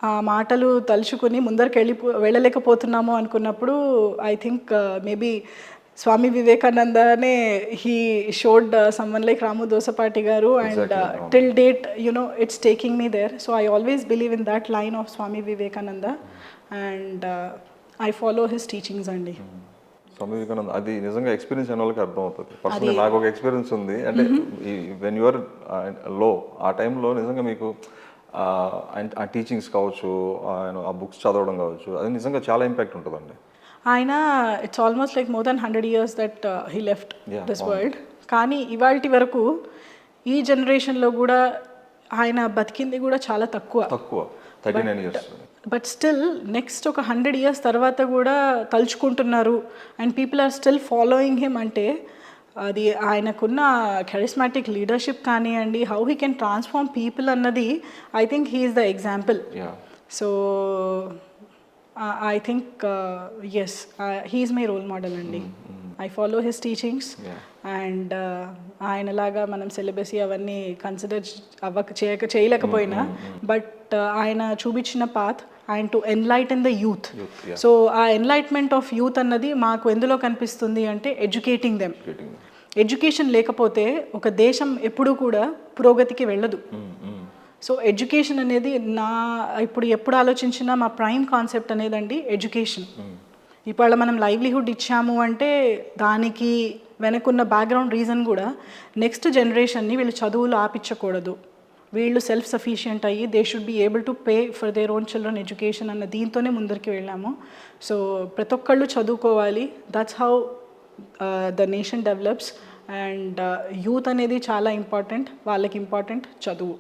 ఆ మాటలు తలుచుకుని ముందరికి వెళ్ళలేకపోతున్నాము అనుకున్నప్పుడు, ఐ థింక్ మేబీ స్వామి వివేకానందనే he showed someone like Ramu Dosapati garu and till date it's taking me there. So I always believe in that line of Swami Vivekananda and I follow his teachings అండి. స్వామి వివేకానంద అది నిజంగా ఎక్స్పీరియన్స్ అయిన వాళ్ళకి అర్థమవుతుంది. పర్సనల్ నాకు ఒక ఎక్స్పీరియన్స్ ఉంది. అంటే వెన్ యువర్ లో ఆ టైంలో నిజంగా మీకు ఆ టీచింగ్స్ కావచ్చు, ఆ బుక్స్ చదవడం కావచ్చు, అది నిజంగా చాలా ఇంపాక్ట్ ఉంటుందండి. ఆయన it's almost like more than 100 years that he left this world. కానీ ఇవాల్టి వరకు ఈ జనరేషన్లో కూడా ఆయన బతికింది కూడా చాలా తక్కువ 39 years. బట్ స్టిల్ నెక్స్ట్ ఒక 100 years తర్వాత కూడా తలుచుకుంటున్నారు and people are still following him. అంటే అది ఆయనకున్న కెరిస్మాటిక్ లీడర్షిప్ కానివ్వండి, how he can transform people అన్నది I think he is the example. So I think yes he is my role model అండి. I follow his teachings and ఆయనలాగా మనం syllabus అవన్నీ consider చేయలేకపోయినా బట్ ఆయన చూపించిన పాత్ ఆయన to enlighten the youth. So ఆ ఎన్లైట్మెంట్ ఆఫ్ యూత్ అన్నది మాకు ఎందులో కనిపిస్తుంది అంటే ఎడ్యుకేటింగ్ దెమ్. ఎడ్యుకేషన్ లేకపోతే ఒక దేశం ఎప్పుడూ కూడా పురోగతికి వెళ్ళదు. సో ఎడ్యుకేషన్ అనేది ఎప్పుడు ఆలోచించినా మా ప్రైమ్ కాన్సెప్ట్ అనేదండి ఎడ్యుకేషన్. ఇవాళ మనం లైవ్లీహుడ్ ఇచ్చాము అంటే దానికి వెనకున్న బ్యాక్గ్రౌండ్ రీజన్ కూడా నెక్స్ట్ జనరేషన్ని వీళ్ళు చదువులు ఆపించకూడదు, వీళ్ళు సెల్ఫ్ సఫిషియంట్ అయ్యి they should be able to pay for their own children education అన్న దీంతోనే ముందరికి వెళ్ళాము. సో ప్రతి ఒక్కళ్ళు చదువుకోవాలి, that's how the nation develops. And youth అనేది చాలా ఇంపార్టెంట్, వాళ్ళకి ఇంపార్టెంట్ చదువు.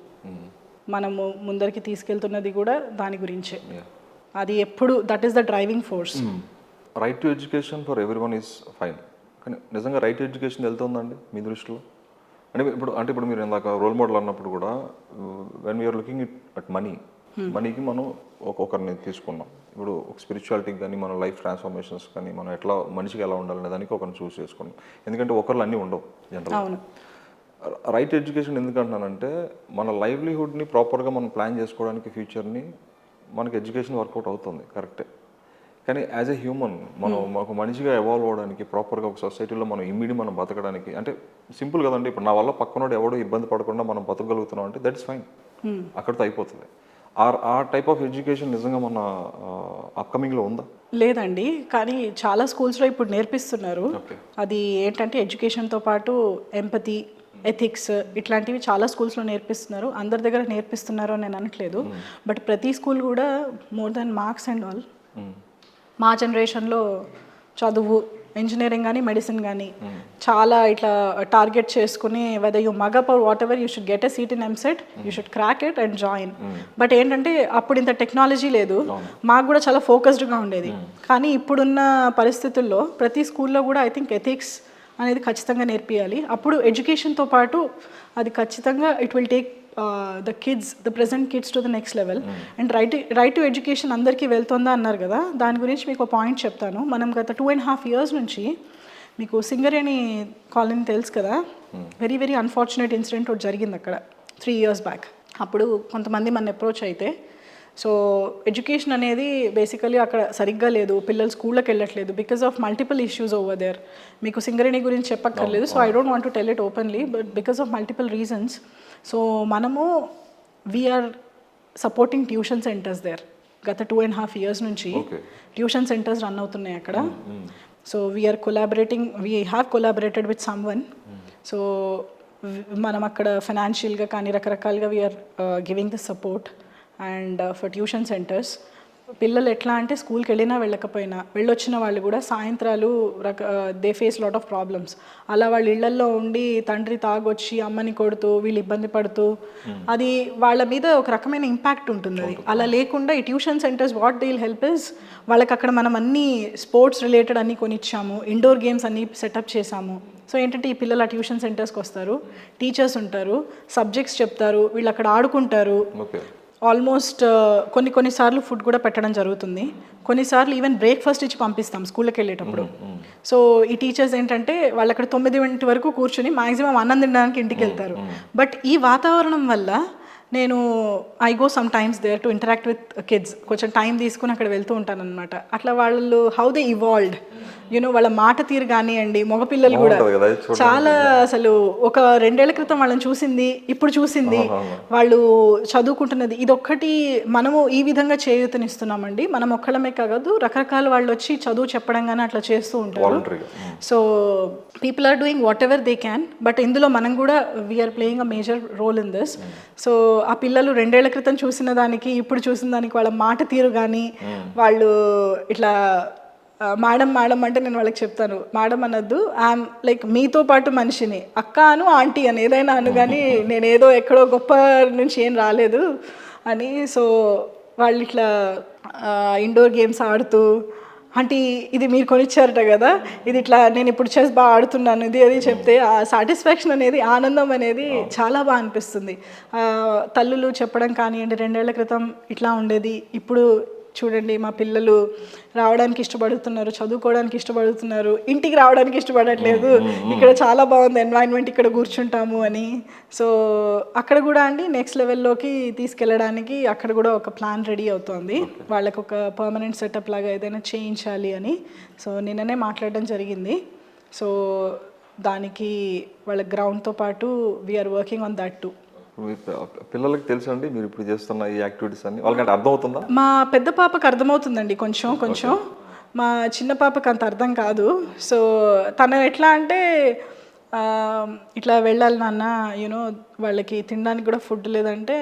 మనము ముందరికి తీసుకెళ్తున్నది కూడా దాని గురించే. అది ఎప్పుడు that is the driving force. Right to education for every one is fine, కానీ నిజంగా రైట్ టు ఎడ్యుకేషన్ వెళ్తుందండి మీ దృష్టిలో? ఇప్పుడు మీరు ఇందాక రోల్ మోడల్ అన్నప్పుడు కూడా వెన్ వీఆర్ లుకింగ్ అట్ మనీకి మనం ఒక్కొక్కరిని తీసుకున్నాం. ఇప్పుడు ఒక స్పిరిచువాలిటీకి కానీ మన లైఫ్ ట్రాన్స్ఫర్మేషన్స్ కానీ మనం ఎట్లా మనిషికి ఎలా ఉండాలనే దానికి ఒకరిని చూస్ చేసుకున్నాం. ఎందుకంటే ఒకరిలో అన్నీ ఉండవు జనరల్. రైట్ ఎడ్యుకేషన్ ఎందుకంటున్నానంటే మన లైవ్లీహుడ్ని ప్రాపర్గా మనం ప్లాన్ చేసుకోవడానికి ఫ్యూచర్ని మనకి ఎడ్యుకేషన్ వర్కౌట్ అవుతుంది, కరెక్టే. కానీ యాజ్ ఎ హ్యూమన్ మనం ఒక మనిషిగా ఎవాల్వ్ అవ్వడానికి ప్రాపర్గా ఒక సొసైటీలో మనం మనం బతకడానికి అంటే సింపుల్ కదండి. ఇప్పుడు నా వల్ల పక్కనోడు ఎవడో ఇబ్బంది పడకుండా మనం బతకగలుగుతున్నాం అంటే దట్ ఇస్ ఫైన్, అక్కడితో అయిపోతుంది. ఆ టైప్ ఆఫ్ ఎడ్యుకేషన్ నిజంగా మన అప్కమింగ్లో ఉందా? లేదండి, కానీ చాలా స్కూల్స్లో ఇప్పుడు నేర్పిస్తున్నారు. అది ఏంటంటే ఎడ్యుకేషన్తో పాటు ఎంపతి, ఎథిక్స్ ఇట్లాంటివి చాలా స్కూల్స్లో నేర్పిస్తున్నారు. అందరి దగ్గర నేర్పిస్తున్నారు అని నేను అనట్లేదు, బట్ ప్రతి స్కూల్ కూడా more than marks and all. మా జనరేషన్లో చదువు, ఇంజనీరింగ్ కానీ మెడిసిన్ కానీ చాలా ఇట్లా టార్గెట్ చేసుకుని whether you mug up or whatever you should get a seat in EAMCET, you should crack it and join. But ఏంటంటే అప్పుడు ఇంత టెక్నాలజీ లేదు, మాకు కూడా చాలా ఫోకస్డ్గా ఉండేది. కానీ ఇప్పుడున్న పరిస్థితుల్లో ప్రతి స్కూల్లో కూడా ఐ థింక్ ఎథిక్స్ అనేది ఖచ్చితంగా నేర్పియాలి. అప్పుడు ఎడ్యుకేషన్తో పాటు అది ఖచ్చితంగా it will take the present kids to the next level. And right to education అందరికీ వెళ్తుందా అన్నారు కదా, దాని గురించి మీకు ఒక పాయింట్ చెప్తాను. మనం గత 2.5 years నుంచి మీకు సింగరేణి కాలనీ తెలుసు కదా, వెరీ వెరీ అన్ఫార్చునేట్ ఇన్సిడెంట్ ఒకటి జరిగింది అక్కడ 3 years బ్యాక్. అప్పుడు కొంతమంది మన అప్రోచ్ అయితే సో ఎడ్యుకేషన్ అనేది బేసికలీ అక్కడ సరిగ్గా లేదు, పిల్లలు స్కూళ్ళకి వెళ్ళట్లేదు because of multiple issues over there. మీకు సింగరేణి గురించి చెప్పక్కర్లేదు, so I don't want to tell it openly, but because of multiple reasons. So మనము we're supporting tuition centers there. గత 2.5 years నుంచి ట్యూషన్ సెంటర్స్ రన్ అవుతున్నాయి అక్కడ. So we're we have collaborated with someone. So మనం అక్కడ ఫైనాన్షియల్గా కానీ రకరకాలుగా we're giving the support and for tuition centers. పిల్లలు ఎట్లా అంటే స్కూల్కి వెళ్ళినా వెళ్ళకపోయినా వెళ్ళొచ్చిన వాళ్ళు కూడా సాయంత్రాలు they face lot of problems. అలా వాళ్ళ ఇళ్లల్లో ఉండి తండ్రి తాగొచ్చి అమ్మని కొడుతూ వీళ్ళు ఇబ్బంది పడుతూ అది వాళ్ళ మీద ఒక రకమైన ఇంపాక్ట్ ఉంటుంది. అది అలా లేకుండా ఈ tuition centres what they will help is వాళ్ళకి అక్కడ మనం అన్ని స్పోర్ట్స్ రిలేటెడ్ అన్నీ కొనిచ్చాము, ఇండోర్ గేమ్స్ అన్నీ సెటప్ చేసాము. సో ఏంటంటే ఈ పిల్లలు ఆ ట్యూషన్ సెంటర్స్కి వస్తారు, టీచర్స్ ఉంటారు, సబ్జెక్ట్స్ చెప్తారు, వీళ్ళు అక్కడ ఆడుకుంటారు. ఆల్మోస్ట్ కొన్నిసార్లు ఫుడ్ కూడా పెట్టడం జరుగుతుంది, కొన్నిసార్లు ఈవెన్ బ్రేక్ఫాస్ట్ ఇచ్చి పంపిస్తాం స్కూల్కి వెళ్ళేటప్పుడు. సో ఈ టీచర్స్ ఏంటంటే వాళ్ళు అక్కడ 9 వరకు కూర్చొని మ్యాక్సిమం అన్నం తినడానికి ఇంటికి వెళ్తారు. బట్ ఈ వాతావరణం వల్ల నేను I go sometimes there to interact with kids, కొంచెం టైం తీసుకుని అక్కడ వెళ్తూ ఉంటాను అనమాట. అట్లా వాళ్ళు హౌ దే ఇవాల్వ్డ్, యూనో వాళ్ళ మాట తీరు కానివ్వండి, మగపిల్లలు కూడా బాగుంటది కదా అది చూడడానికి. చాలా అసలు ఒక 2 ఏళ్ల క్రితం వాళ్ళని చూసింది, ఇప్పుడు చూసింది, వాళ్ళు చదువుకుంటున్నది, ఇదొక్కటి మనము ఈ విధంగా చేయూతనిస్తున్నామండి. మనం ఒక్కళ్ళమే కాదు, రకరకాల వాళ్ళు వచ్చి చదువు చెప్పడం కానీ అట్లా చేస్తూ ఉంటారు. వాలంటరీగా. So people are doing whatever they can, but ఇందులో మనం కూడా we're playing a major role in this. So ఆ పిల్లలు 2 ఏళ్ల క్రితం చూసిన దానికి ఇప్పుడు చూసిన దానికి వాళ్ళ మాట తీరు కానీ, వాళ్ళు ఇట్లా మేడం మేడం అంటే నేను వాళ్ళకి చెప్తాను, మేడం అనొద్దు, ఐఎమ్ లైక్ మీతో పాటు మనిషిని, అక్క అను ఆంటీ అని ఏదైనా అను, కానీ నేనేదో ఎక్కడో గొప్ప నుంచి ఏం రాలేదు అని. సో వాళ్ళు ఇట్లా ఇండోర్ గేమ్స్ ఆడుతూ, ఆంటీ ఇది మీరు కొనిచ్చారట కదా, ఇది ఇట్లా నేను ఇప్పుడు చెస్ బాగా ఆడుతున్నాను, ఇది అది చెప్తే ఆ సాటిస్ఫాక్షన్ అనేది, ఆనందం అనేది చాలా బాగా అనిపిస్తుంది. తల్లులు చెప్పడం కానివ్వండి, 2 ఏళ్ల క్రితం ఇట్లా ఉండేది, ఇప్పుడు చూడండి మా పిల్లలు రావడానికి ఇష్టపడుతున్నారు, చదువుకోవడానికి ఇష్టపడుతున్నారు, ఇంటికి రావడానికి ఇష్టపడట్లేదు, ఇక్కడ చాలా బాగుంది ఎన్వైరన్మెంట్, ఇక్కడ కూర్చుంటాము అని. సో అక్కడ కూడా అండి నెక్స్ట్ లెవెల్లోకి తీసుకెళ్ళడానికి అక్కడ కూడా ఒక ప్లాన్ రెడీ అవుతోంది, వాళ్ళకి ఒక పర్మనెంట్ సెటప్ లాగా ఏదైనా చేయించాలి అని. సో నిన్ననే మాట్లాడడం జరిగింది. సో దానికి వాళ్ళ గ్రౌండ్తో పాటు we're working on that too. మీ పిల్లలకి తెలుసండి మీరు ఇప్పుడు చేస్తున్న ఈ యాక్టివిటీస్ అన్ని వాళ్ళకంటే అర్థమవుతుందా? మా పెద్ద పాపకు అర్థమవుతుందండి కొంచెం కొంచెం, మా చిన్న పాపకు అంత అర్థం కాదు. సో తను ఎట్లా అంటే ఇట్లా వెళ్ళాలి నాన్న, యూనో వాళ్ళకి తినడానికి కూడా ఫుడ్ లేదంటే,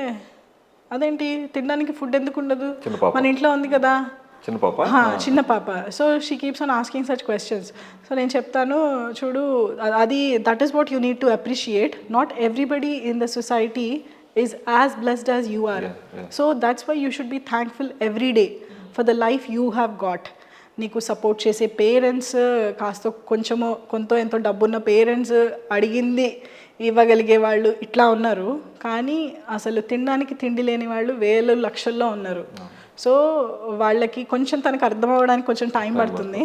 అదేంటి తినడానికి ఫుడ్ ఎందుకు ఉండదు, మన ఇంట్లో ఉంది కదా. చిన్న పాప? చిన్న పాప. So she keeps on asking such questions. So నేను చెప్తాను, చూడు అది that is what you need to appreciate, not everybody in the society is as blessed as you are. So that's why you should be thankful every day for the life you have got. నీకు support చేసే parents, కాస్త కొంచెమో కొంత ఎంతో డబ్బున్న parents, అడిగింది ఇవ్వగలిగే వాళ్ళు ఇట్లా ఉన్నారు, కానీ అసలు తినడానికి తిండి లేని వాళ్ళు వేల లక్షల్లో ఉన్నారు. సో వాళ్ళకి కొంచెం తనకు అర్థం అవ్వడానికి కొంచెం టైం పడుతుంది.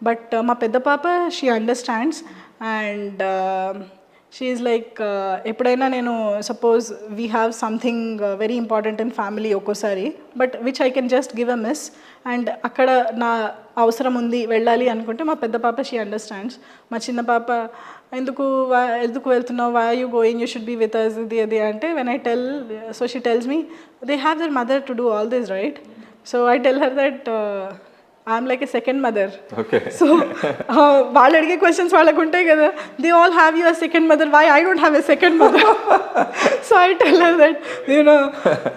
బట్ మా పెద్ద పాప she understands and she is like, ఎప్పుడైనా నేను suppose we have something very important in family ఒక్కోసారి, but which I can just give a miss, and అక్కడ నా అవసరం ఉంది వెళ్ళాలి అనుకుంటే మా పెద్ద పాప షీ అండర్స్టాండ్స్. మా చిన్న పాప ఎందుకు వెళ్తున్నావు, why are you going, you should be with us, ఇది అది అంటే, when I tell, so she tells me they have their mother to do all this right. So I tell her that I'm like a second mother. So వాళ్ళు అడిగే questions వాళ్ళకు ఉంటాయి కదా, they all have you a second mother, why I don't have a second mother. So I tell her that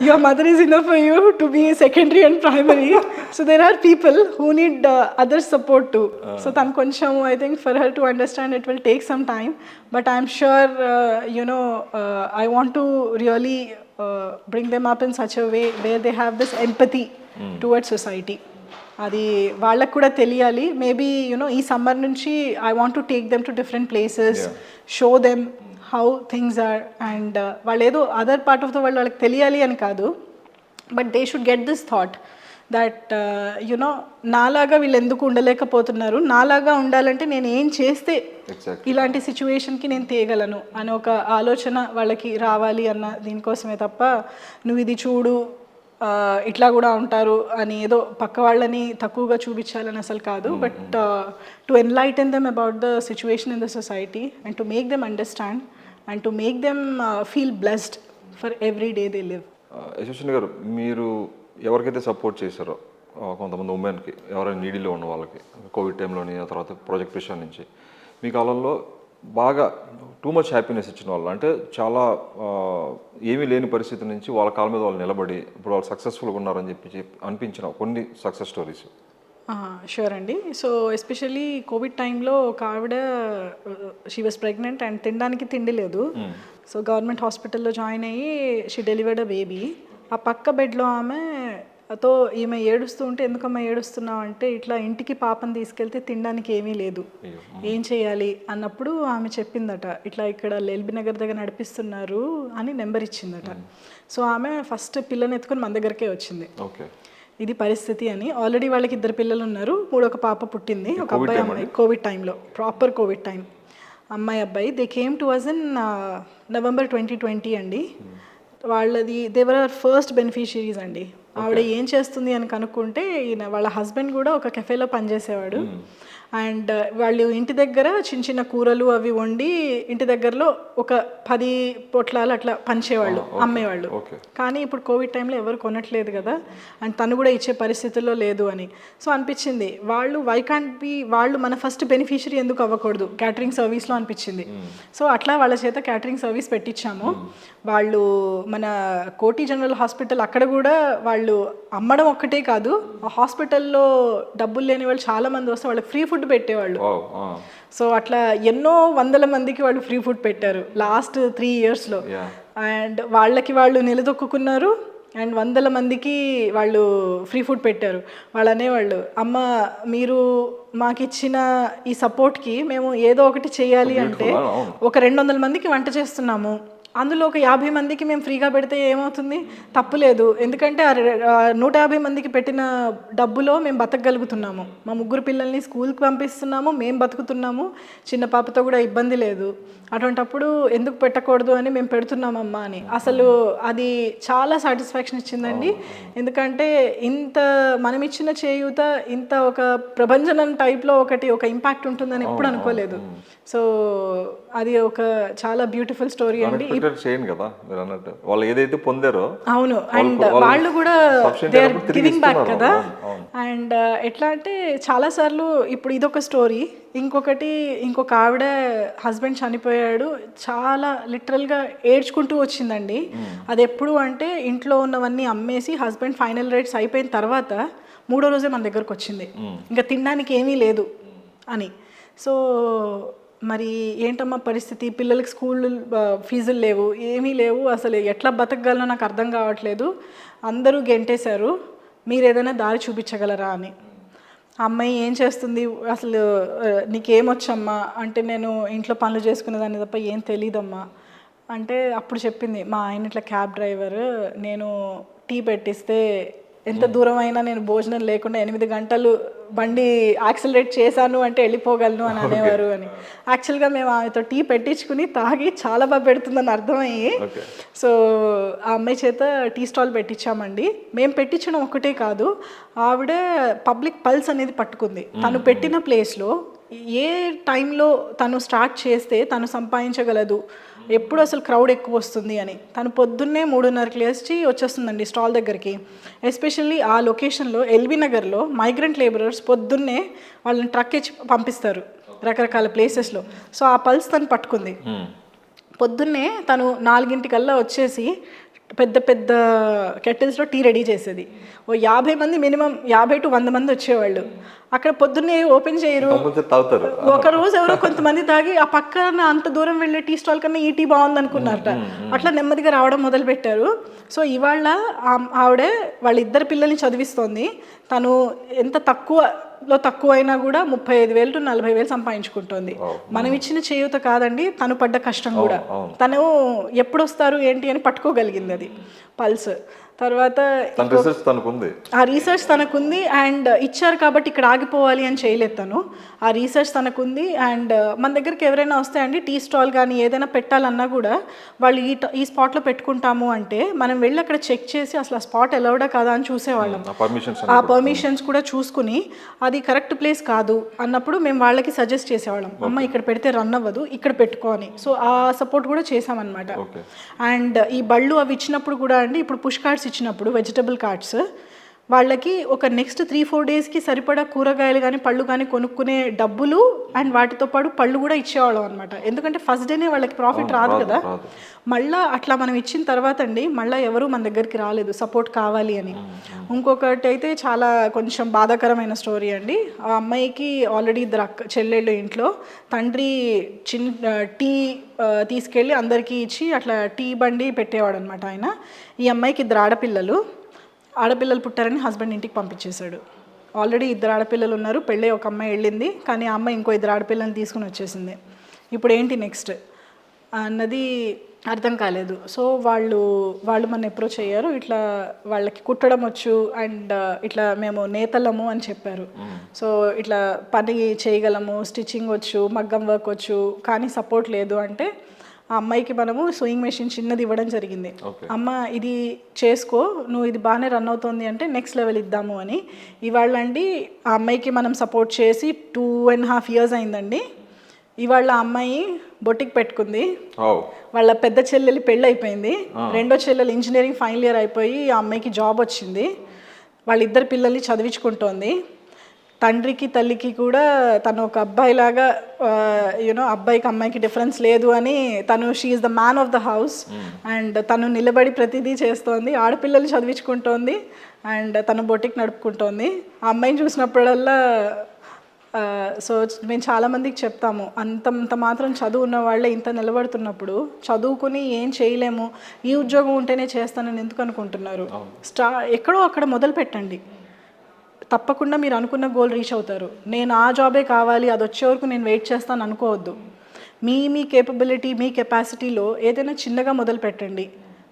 your mother is enough for you to be secondary and primary. So there are people who need other support too. So తను కొంచెం, I think for her to understand it will take some time, but I'm sure I want to really bring them up in such a way where they have this empathy towards society. అది వాళ్ళకు కూడా తెలియాలి. Maybe ఈ summer నుంచి I want to take them to different places, show them how things are, and వాళ్ళు ఏదో other part of the world వాళ్ళకి తెలియాలి అని కాదు, but they should get this thought that నాలాగా వీళ్ళు ఎందుకు ఉండలేకపోతున్నారు, నాలాగా ఉండాలంటే నేను ఏం చేస్తే ఇలాంటి సిచ్యువేషన్కి నేను తేగలను అని ఒక ఆలోచన వాళ్ళకి రావాలి అన్న దీనికోసమే తప్ప, నువ్వు ఇది చూడు ఇట్లా కూడా ఉంటారు అని ఏదో పక్క వాళ్ళని తక్కువగా చూపించాలని అసలు కాదు, but to enlighten them about the situation in the society and to make them understand and to make them feel blessed for every day they live. Yashaswini గారు, మీరు ఎవరికైతే సపోర్ట్ చేశారో కొంతమంది ఉమెన్కి, ఎవరైనా నీడీలో ఉన్న వాళ్ళకి కోవిడ్ టైంలోని, ఆ తర్వాత ప్రాజెక్ట్ విషయం నుంచి మీ కాలంలో బాగా టూ మచ్ హ్యాపీనెస్ ఇచ్చిన వాళ్ళు, అంటే చాలా ఏమీ లేని పరిస్థితి నుంచి వాళ్ళ కాళ్ళ మీద వాళ్ళు నిలబడి ఇప్పుడు వాళ్ళు సక్సెస్ఫుల్గా ఉన్నారని చెప్పి అనిపించిన కొన్ని సక్సెస్ స్టోరీస్. షూర్ అండి. సో ఎస్పెషల్లీ కోవిడ్ టైంలో ఒక ఆవిడ, షీ వాజ్ ప్రెగ్నెంట్ అండ్ తినడానికి తిండి లేదు. సో గవర్నమెంట్ హాస్పిటల్లో జాయిన్ అయ్యి షీ డెలివర్డ్ అ బేబీ. ఆ పక్క బెడ్లో ఈమె ఏడుస్తూ ఉంటే, ఎందుకమ్మా ఏడుస్తున్నావు అంటే, ఇట్లా ఇంటికి పాపను తీసుకెళ్తే తినడానికి ఏమీ లేదు, ఏం చేయాలి అన్నప్పుడు ఆమె చెప్పిందట, ఇట్లా ఇక్కడ ఎల్బీ నగర్ దగ్గర నడిపిస్తున్నారు అని నెంబర్ ఇచ్చిందట. సో ఆమె ఫస్ట్ పిల్లని ఎత్తుకొని మన దగ్గరకే వచ్చింది, ఇది పరిస్థితి అని. ఆల్రెడీ వాళ్ళకి 2 పిల్లలు ఉన్నారు, 3వ పాప పుట్టింది, ఒక అబ్బాయి అమ్మాయి. కోవిడ్ టైంలో, ప్రాపర్ కోవిడ్ టైం, అమ్మాయి అబ్బాయి. They came to us in November 2020 అండి. వాళ్ళది దేవర్ ఫస్ట్ బెనిఫిషియరీస్ అండి. ఆవిడ ఏం చేస్తుంది అని కనుక్కుంటే ఈయన వాళ్ళ హస్బెండ్ కూడా ఒక కెఫేలో పనిచేసేవాడు. అండ్ వాళ్ళు ఇంటి దగ్గర చిన్న చిన్న కూరలు అవి వండి ఇంటి దగ్గరలో ఒక 10 పొట్లాలు అట్లా పంచేవాళ్ళు, అమ్మేవాళ్ళు. కానీ ఇప్పుడు కోవిడ్ టైంలో ఎవరు కొనట్లేదు కదా, అండ్ తను కూడా ఇచ్చే పరిస్థితుల్లో లేదు అని. సో అనిపించింది వాళ్ళు వై కాంట్ బి, వాళ్ళు మన ఫస్ట్ బెనిఫిషియరీ ఎందుకు అవ్వకూడదు క్యాటరింగ్ సర్వీస్లో అనిపించింది. సో అట్లా వాళ్ళ చేత క్యాటరింగ్ సర్వీస్ పెట్టించాము. వాళ్ళు మన కోటి జనరల్ హాస్పిటల్ అక్కడ కూడా వాళ్ళు అమ్మడం ఒక్కటే కాదు, ఆ హాస్పిటల్లో డబ్బులు లేని వాళ్ళు చాలా మంది వస్తే వాళ్ళకి ఫ్రీ ఫుడ్ పెట్టేవాళ్ళు. సో అట్లా ఎన్నో వందల మందికి వాళ్ళు ఫ్రీ ఫుడ్ పెట్టారు లాస్ట్ 3 yearsలో. అండ్ వాళ్ళకి వాళ్ళు నిలదొక్కున్నారు అండ్ వందల మందికి వాళ్ళు ఫ్రీ ఫుడ్ పెట్టారు. వాళ్ళు అనేవాళ్ళు, అమ్మ మీరు మాకు ఇచ్చిన ఈ సపోర్ట్కి మేము ఏదో ఒకటి చేయాలి అంటే ఒక 200 మందికి వంట చేస్తున్నాము, అందులో ఒక 50 మందికి మేము ఫ్రీగా పెడితే ఏమవుతుంది, తప్పులేదు. ఎందుకంటే 150 మందికి పెట్టిన డబ్బులో మేము బతకగలుగుతున్నాము, మా 3 పిల్లల్ని స్కూల్కి పంపిస్తున్నాము, మేము బతుకుతున్నాము, చిన్న పాపతో కూడా ఇబ్బంది లేదు, అటువంటప్పుడు ఎందుకు పెట్టకూడదు అని మేము పెడుతున్నామమ్మా అని. అసలు అది చాలా సాటిస్ఫాక్షన్ ఇచ్చిందండి. ఎందుకంటే ఇంత మనం ఇచ్చిన చేయూత ఇంత ఒక ప్రభంజనం టైప్లో ఒక ఇంపాక్ట్ ఉంటుందని ఎప్పుడు అనుకోలేదు. సో అది ఒక చాలా బ్యూటిఫుల్ స్టోరీ అండి. కదా మీరు అన్నట్టు వాళ్ళు ఏదైతే పొందారో, అవును, అండ్ వాళ్ళు కూడా దే ఆర్ గివింగ్ బ్యాక్ కదా. అండ్ ఎట్లా అంటే చాలాసార్లు ఇప్పుడు ఇదొక స్టోరీ, ఇంకొక ఆవిడ హస్బెండ్ చనిపోయాడు, చాలా లిటరల్గా ఏడ్చుకుంటూ వచ్చిందండి. అది ఎప్పుడు అంటే ఇంట్లో ఉన్నవన్నీ అమ్మేసి హస్బెండ్ ఫైనల్ రేట్స్ అయిపోయిన తర్వాత 3వ రోజే మన దగ్గరకు వచ్చింది, ఇంకా తినడానికి ఏమీ లేదు అని. సో మరి ఏంటమ్మా పరిస్థితి, పిల్లలకి స్కూల్ ఫీజులు లేవు, ఏమీ లేవు, అసలు ఎట్లా బతకగలనో నాకు అర్థం కావట్లేదు, అందరూ గెంటేశారు, మీరు ఏదైనా దారి చూపించగలరా అని. అమ్మాయి ఏం చేస్తుంది, అసలు నీకేమొచ్చమ్మా అంటే, నేను ఇంట్లో పనులు చేసుకునేదాన్ని తప్ప ఏం తెలీదమ్మా అంటే, అప్పుడు చెప్పింది, మా ఆయన ఇట్లా క్యాబ్ డ్రైవర్, నేను టీ పెట్టిస్తే ఎంత దూరం అయినా నేను భోజనం లేకుండా 8 గంటలు బండి యాక్సిలరేట్ చేశాను అంటే వెళ్ళిపోగలను అని అనేవారు అని. యాక్చువల్గా మేము ఆమెతో టీ పెట్టించుకుని తాగి చాలా బాగా పెడుతుందని అర్థమయ్యి, సో ఆ అమ్మాయి చేత టీ స్టాల్ పెట్టించామండి. మేము పెట్టించడం ఒకటే కాదు, ఆవిడ పబ్లిక్ పల్స్ అనేది పట్టుకుంది. తను పెట్టిన ప్లేస్లో ఏ టైంలో తను స్టార్ట్ చేస్తే తను సంపాదించగలదు, ఎప్పుడు అసలు క్రౌడ్ ఎక్కువ వస్తుంది అని. తను పొద్దున్నే 3:30కి లేచి వచ్చేస్తుందండి స్టాల్ దగ్గరికి. ఎస్పెషల్లీ ఆ లొకేషన్లో ఎల్బీ నగర్లో మైగ్రెంట్ లేబరర్స్ పొద్దున్నే వాళ్ళని ట్రక్ ఇచ్చి పంపిస్తారు రకరకాల ప్లేసెస్లో. సో ఆ పల్స్ తను పట్టుకుంది. పొద్దున్నే తను 4 వచ్చేసి పెద్ద పెద్ద కెటిల్స్లో టీ రెడీ చేసేది. ఓ 50 మంది మినిమం, 50 to 100 మంది వచ్చేవాళ్ళు. అక్కడ పొద్దున్నే ఓపెన్ చేయరు, ఒకరోజు ఎవరో కొంతమంది తాగి ఆ పక్కన అంత దూరం వెళ్ళే టీ స్టాల్ కన్నా ఈ టీ బాగుంది అనుకున్నారట. అట్లా నెమ్మదిగా రావడం మొదలుపెట్టారు. సో ఇవాళ ఆవిడ వాళ్ళ 2 పిల్లల్ని చదివిస్తోంది. తను ఎంత తక్కువ అయినా కూడా 35,000 to 40,000 సంపాదించుకుంటుంది. మనం ఇచ్చిన చేయూత కాదండి, తను పడ్డ కష్టం కూడా. తను ఎప్పుడు వస్తారు ఏంటి అని పట్టుకోగలిగింది అది పల్స్. తర్వాత ఆ రీసెర్చ్ తనకుంది అండ్ ఇచ్చారు కాబట్టి ఇక్కడ ఆగిపోవాలి అని చేయలేదు తను. ఆ రీసెర్చ్ తనకుంది. అండ్ మన దగ్గరికి ఎవరైనా వస్తే అండి టీ స్టాల్ కానీ ఏదైనా పెట్టాలన్నా కూడా వాళ్ళు ఈ స్పాట్లో పెట్టుకుంటాము అంటే మనం వెళ్ళి అక్కడ చెక్ చేసి అసలు ఆ స్పాట్ అలౌడా కాదా అని చూసేవాళ్ళం. ఆ పర్మిషన్స్ కూడా చూసుకుని అది కరెక్ట్ ప్లేస్ కాదు అన్నప్పుడు మేము వాళ్ళకి సజెస్ట్ చేసేవాళ్ళం, అమ్మ ఇక్కడ పెడితే రన్ అవ్వదు, ఇక్కడ పెట్టుకో అని. సో ఆ సపోర్ట్ కూడా చేసామన్నమాట. అండ్ ఈ బళ్ళు అవి ఇచ్చినప్పుడు కూడా అండి, ఇప్పుడు పుష్ కార్డ్స్ ఇచ్చినప్పుడు వెజిటబుల్ కార్డ్స్ వాళ్ళకి ఒక నెక్స్ట్ 3-4 డేస్కి సరిపడా కూరగాయలు కానీ పళ్ళు కానీ కొనుక్కునే డబ్బులు అండ్ వాటితో పాటు పళ్ళు కూడా ఇచ్చేవాళ్ళం అనమాట. ఎందుకంటే ఫస్ట్ డేనే వాళ్ళకి ప్రాఫిట్ రాదు కదా. మళ్ళీ అట్లా మనం ఇచ్చిన తర్వాత అండి మళ్ళీ ఎవరు మన దగ్గరికి రాలేదు సపోర్ట్ కావాలి అని. ఇంకొకటి అయితే చాలా కొంచెం బాధాకరమైన స్టోరీ అండి. ఆ అమ్మాయికి ఆల్రెడీ 2 చెల్లెళ్ళు ఇంట్లో, తండ్రి టీ తీసుకెళ్ళి అందరికీ ఇచ్చి అట్లా టీ బండి పెట్టేవాడు అనమాట ఆయన. ఈ అమ్మాయికి 2 ఆడపిల్లలు పుట్టారని హస్బెండ్ ఇంటికి పంపించేశాడు. ఆల్రెడీ 2 ఆడపిల్లలు ఉన్నారు, పెళ్ళి ఒక అమ్మాయి వెళ్ళింది, కానీ ఆ అమ్మాయి ఇంకో 2 ఆడపిల్లల్ని తీసుకుని వచ్చేసింది. ఇప్పుడు ఏంటి నెక్స్ట్ అన్నది అర్థం కాలేదు. సో వాళ్ళు మన అప్రోచ్ అయ్యారు, ఇట్లా వాళ్ళకి కుట్టడం వచ్చు అండ్ ఇట్లా మేము నేతలము అని చెప్పారు. సో ఇట్లా పని చేయగలము, స్టిచ్చింగ్ వచ్చు, మగ్గం వర్క్ వచ్చు, కానీ సపోర్ట్ లేదు అంటే ఆ అమ్మాయికి మనము సూయింగ్ మెషిన్ చిన్నది ఇవ్వడం జరిగింది. Okay. అమ్మ ఇది చేసుకో, నువ్వు ఇది బాగానే రన్ అవుతుంది అంటే నెక్స్ట్ లెవెల్ ఇద్దాము అని. ఇవాళ అండి ఆ అమ్మాయికి మనం సపోర్ట్ చేసి 2.5 years అయిందండి. ఇవాళ ఆ అమ్మాయి బొటిక్ పెట్టుకుంది. వాళ్ళ పెద్ద చెల్లెలి పెళ్ళి అయిపోయింది. రెండో చెల్లెలు ఇంజనీరింగ్ ఫైనల్ ఇయర్ అయిపోయి ఆ అమ్మాయికి జాబ్ వచ్చింది. వాళ్ళిద్దరు పిల్లల్ని చదివించుకుంటోంది. తండ్రికి తల్లికి కూడా తను ఒక అబ్బాయిలాగా యూనో అబ్బాయికి అమ్మాయికి డిఫరెన్స్ లేదు అని తను she is the man of the house and తను నిలబడి ప్రతిదీ చేస్తోంది. ఆడపిల్లలు చదివించుకుంటోంది అండ్ తను బొటిక్ నడుపుకుంటోంది. ఆ అమ్మాయిని చూసినప్పుడల్లా సో మేము చాలామందికి చెప్తాము, అంతంత మాత్రం చదువు ఉన్న వాళ్ళే ఇంత నిలబడుతున్నప్పుడు చదువుకుని ఏం చేయలేము, ఈ ఉద్యోగం ఉంటేనే చేస్తానని ఎందుకు అనుకుంటున్నారు? ఎక్కడో అక్కడ మొదలు పెట్టండి, తప్పకుండా మీరు అనుకున్న గోల్ రీచ్ అవుతారు. నేను ఆ జాబే కావాలి, అది వచ్చే వరకు నేను వెయిట్ చేస్తాను అనుకోవద్దు. మీ కేపబిలిటీ, మీ కెపాసిటీలో ఏదైనా చిన్నగా మొదలు పెట్టండి.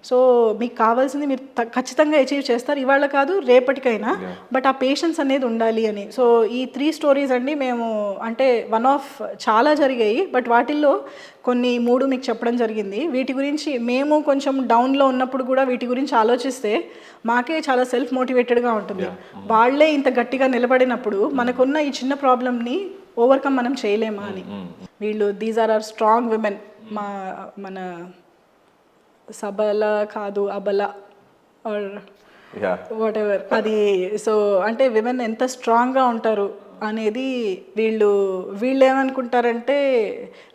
సో మీకు కావాల్సింది మీరు ఖచ్చితంగా అచీవ్ చేస్తారు, ఇవాళ కాదు రేపటికైనా. బట్ ఆ పేషెన్స్ అనేది ఉండాలి అని. సో ఈ 3 stories అండి మేము అంటే వన్ ఆఫ్ చాలా జరిగాయి, బట్ వాటిల్లో కొన్ని 3 మీకు చెప్పడం జరిగింది. వీటి గురించి మేము కొంచెం డౌన్లో ఉన్నప్పుడు కూడా వీటి గురించి ఆలోచిస్తే మాకే చాలా సెల్ఫ్ మోటివేటెడ్గా ఉంటుంది. వాళ్ళే ఇంత గట్టిగా నిలబడినప్పుడు మనకున్న ఈ చిన్న ప్రాబ్లమ్ని ఓవర్కమ్ మనం చేయలేమా అని. వీళ్ళు దీస్ ఆర్ స్ట్రాంగ్ విమెన్. మన సబల కాదు అబల ఆర్ వాట్ ఎవర్ అది. సో అంటే విమెన్ ఎంత స్ట్రాంగ్గా ఉంటారు అనేది వీళ్ళు ఏమనుకుంటారంటే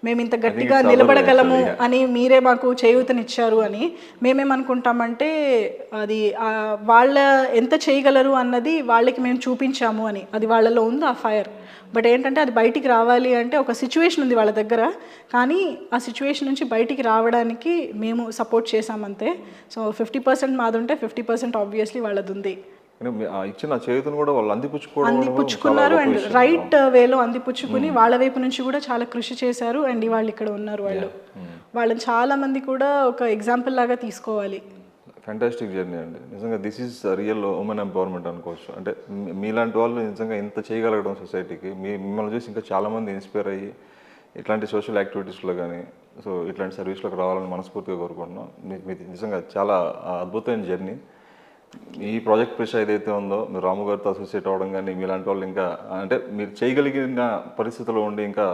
మేము ఇంత గట్టిగా నిలబడగలము అని, మీరే మాకు చేయూతనిచ్చారు అని. మేమేమనుకుంటామంటే అది వాళ్ళ ఎంత చేయగలరు అన్నది వాళ్ళకి మేము చూపించాము అని. అది వాళ్ళలో ఉంది ఆ ఫైర్. బట్ ఏంటంటే అది బయటికి రావాలి అంటే ఒక సిచ్యువేషన్ ఉంది వాళ్ళ దగ్గర, కానీ ఆ సిచ్యువేషన్ నుంచి బయటికి రావడానికి మేము సపోర్ట్ చేసామంతే. సో 50% మాది ఉంటే 50% ఆబ్వియస్లీ వాళ్ళది ఉంది. ఇచ్చిన చేతును కూడా వాళ్ళు అందిపుచ్చుకున్నారు అండ్ రైట్ వేలో అందిపుచ్చుకుని వాళ్ళ వైపు నుంచి కూడా చాలా కృషి చేశారు. అండ్ వాళ్ళు ఇక్కడ ఉన్నారు. వాళ్ళని చాలా మంది కూడా ఒక ఎగ్జాంపుల్ లాగా తీసుకోవాలి. ఫ్యాంటాస్టిక్ జర్నీ అండి నిజంగా. This is real women empowerment అనుకోవచ్చు. అంటే మీలాంటి వాళ్ళు నిజంగా ఇంత చేయగలగడం సొసైటీకి, మిమ్మల్ని చూసి ఇంకా చాలామంది ఇన్స్పైర్ అయ్యి ఇట్లాంటి సోషల్ యాక్టివిటీస్లో కానీ సో ఇట్లాంటి సర్వీస్లోకి రావాలని మనస్ఫూర్తిగా కోరుకుంటున్నాం. మీకు నిజంగా చాలా అద్భుతమైన జర్నీ. ఈ ప్రాజెక్ట్ ప్రెషర్ ఏదైతే ఉందో మీరు రాము గారితో అసోసియేట్ అవ్వడం కానీ, మీలాంటి వాళ్ళు ఇంకా అంటే మీరు చేయగలిగిన పరిస్థితుల్లో ఉండి ఇంకా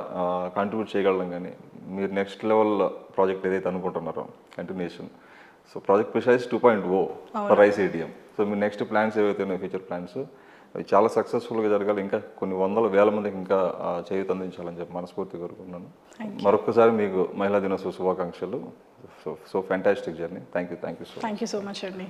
కాంట్రిబ్యూట్ చేయగలడం కానీ, మీరు నెక్స్ట్ లెవెల్ ప్రాజెక్ట్ ఏదైతే అనుకుంటున్నారో continuation, so project pressurise 2.0 for ICATM. So me next plans ఏవైతే ఉన్నాయో ఫ్యూచర్ ప్లాన్స్ అవి చాలా సక్సెస్ఫుల్గా జరగాలి, ఇంకా కొన్ని వందల వేల మందికి ఇంకా చేయూత అందించాలని చెప్పి మనస్ఫూర్తిగా కోరుకుంటున్నాను. మరొకసారి మీకు మహిళా దినోత్సవ శుభాకాంక్షలు. So fantastic journey. Thank you so much. Thank you so much అండి.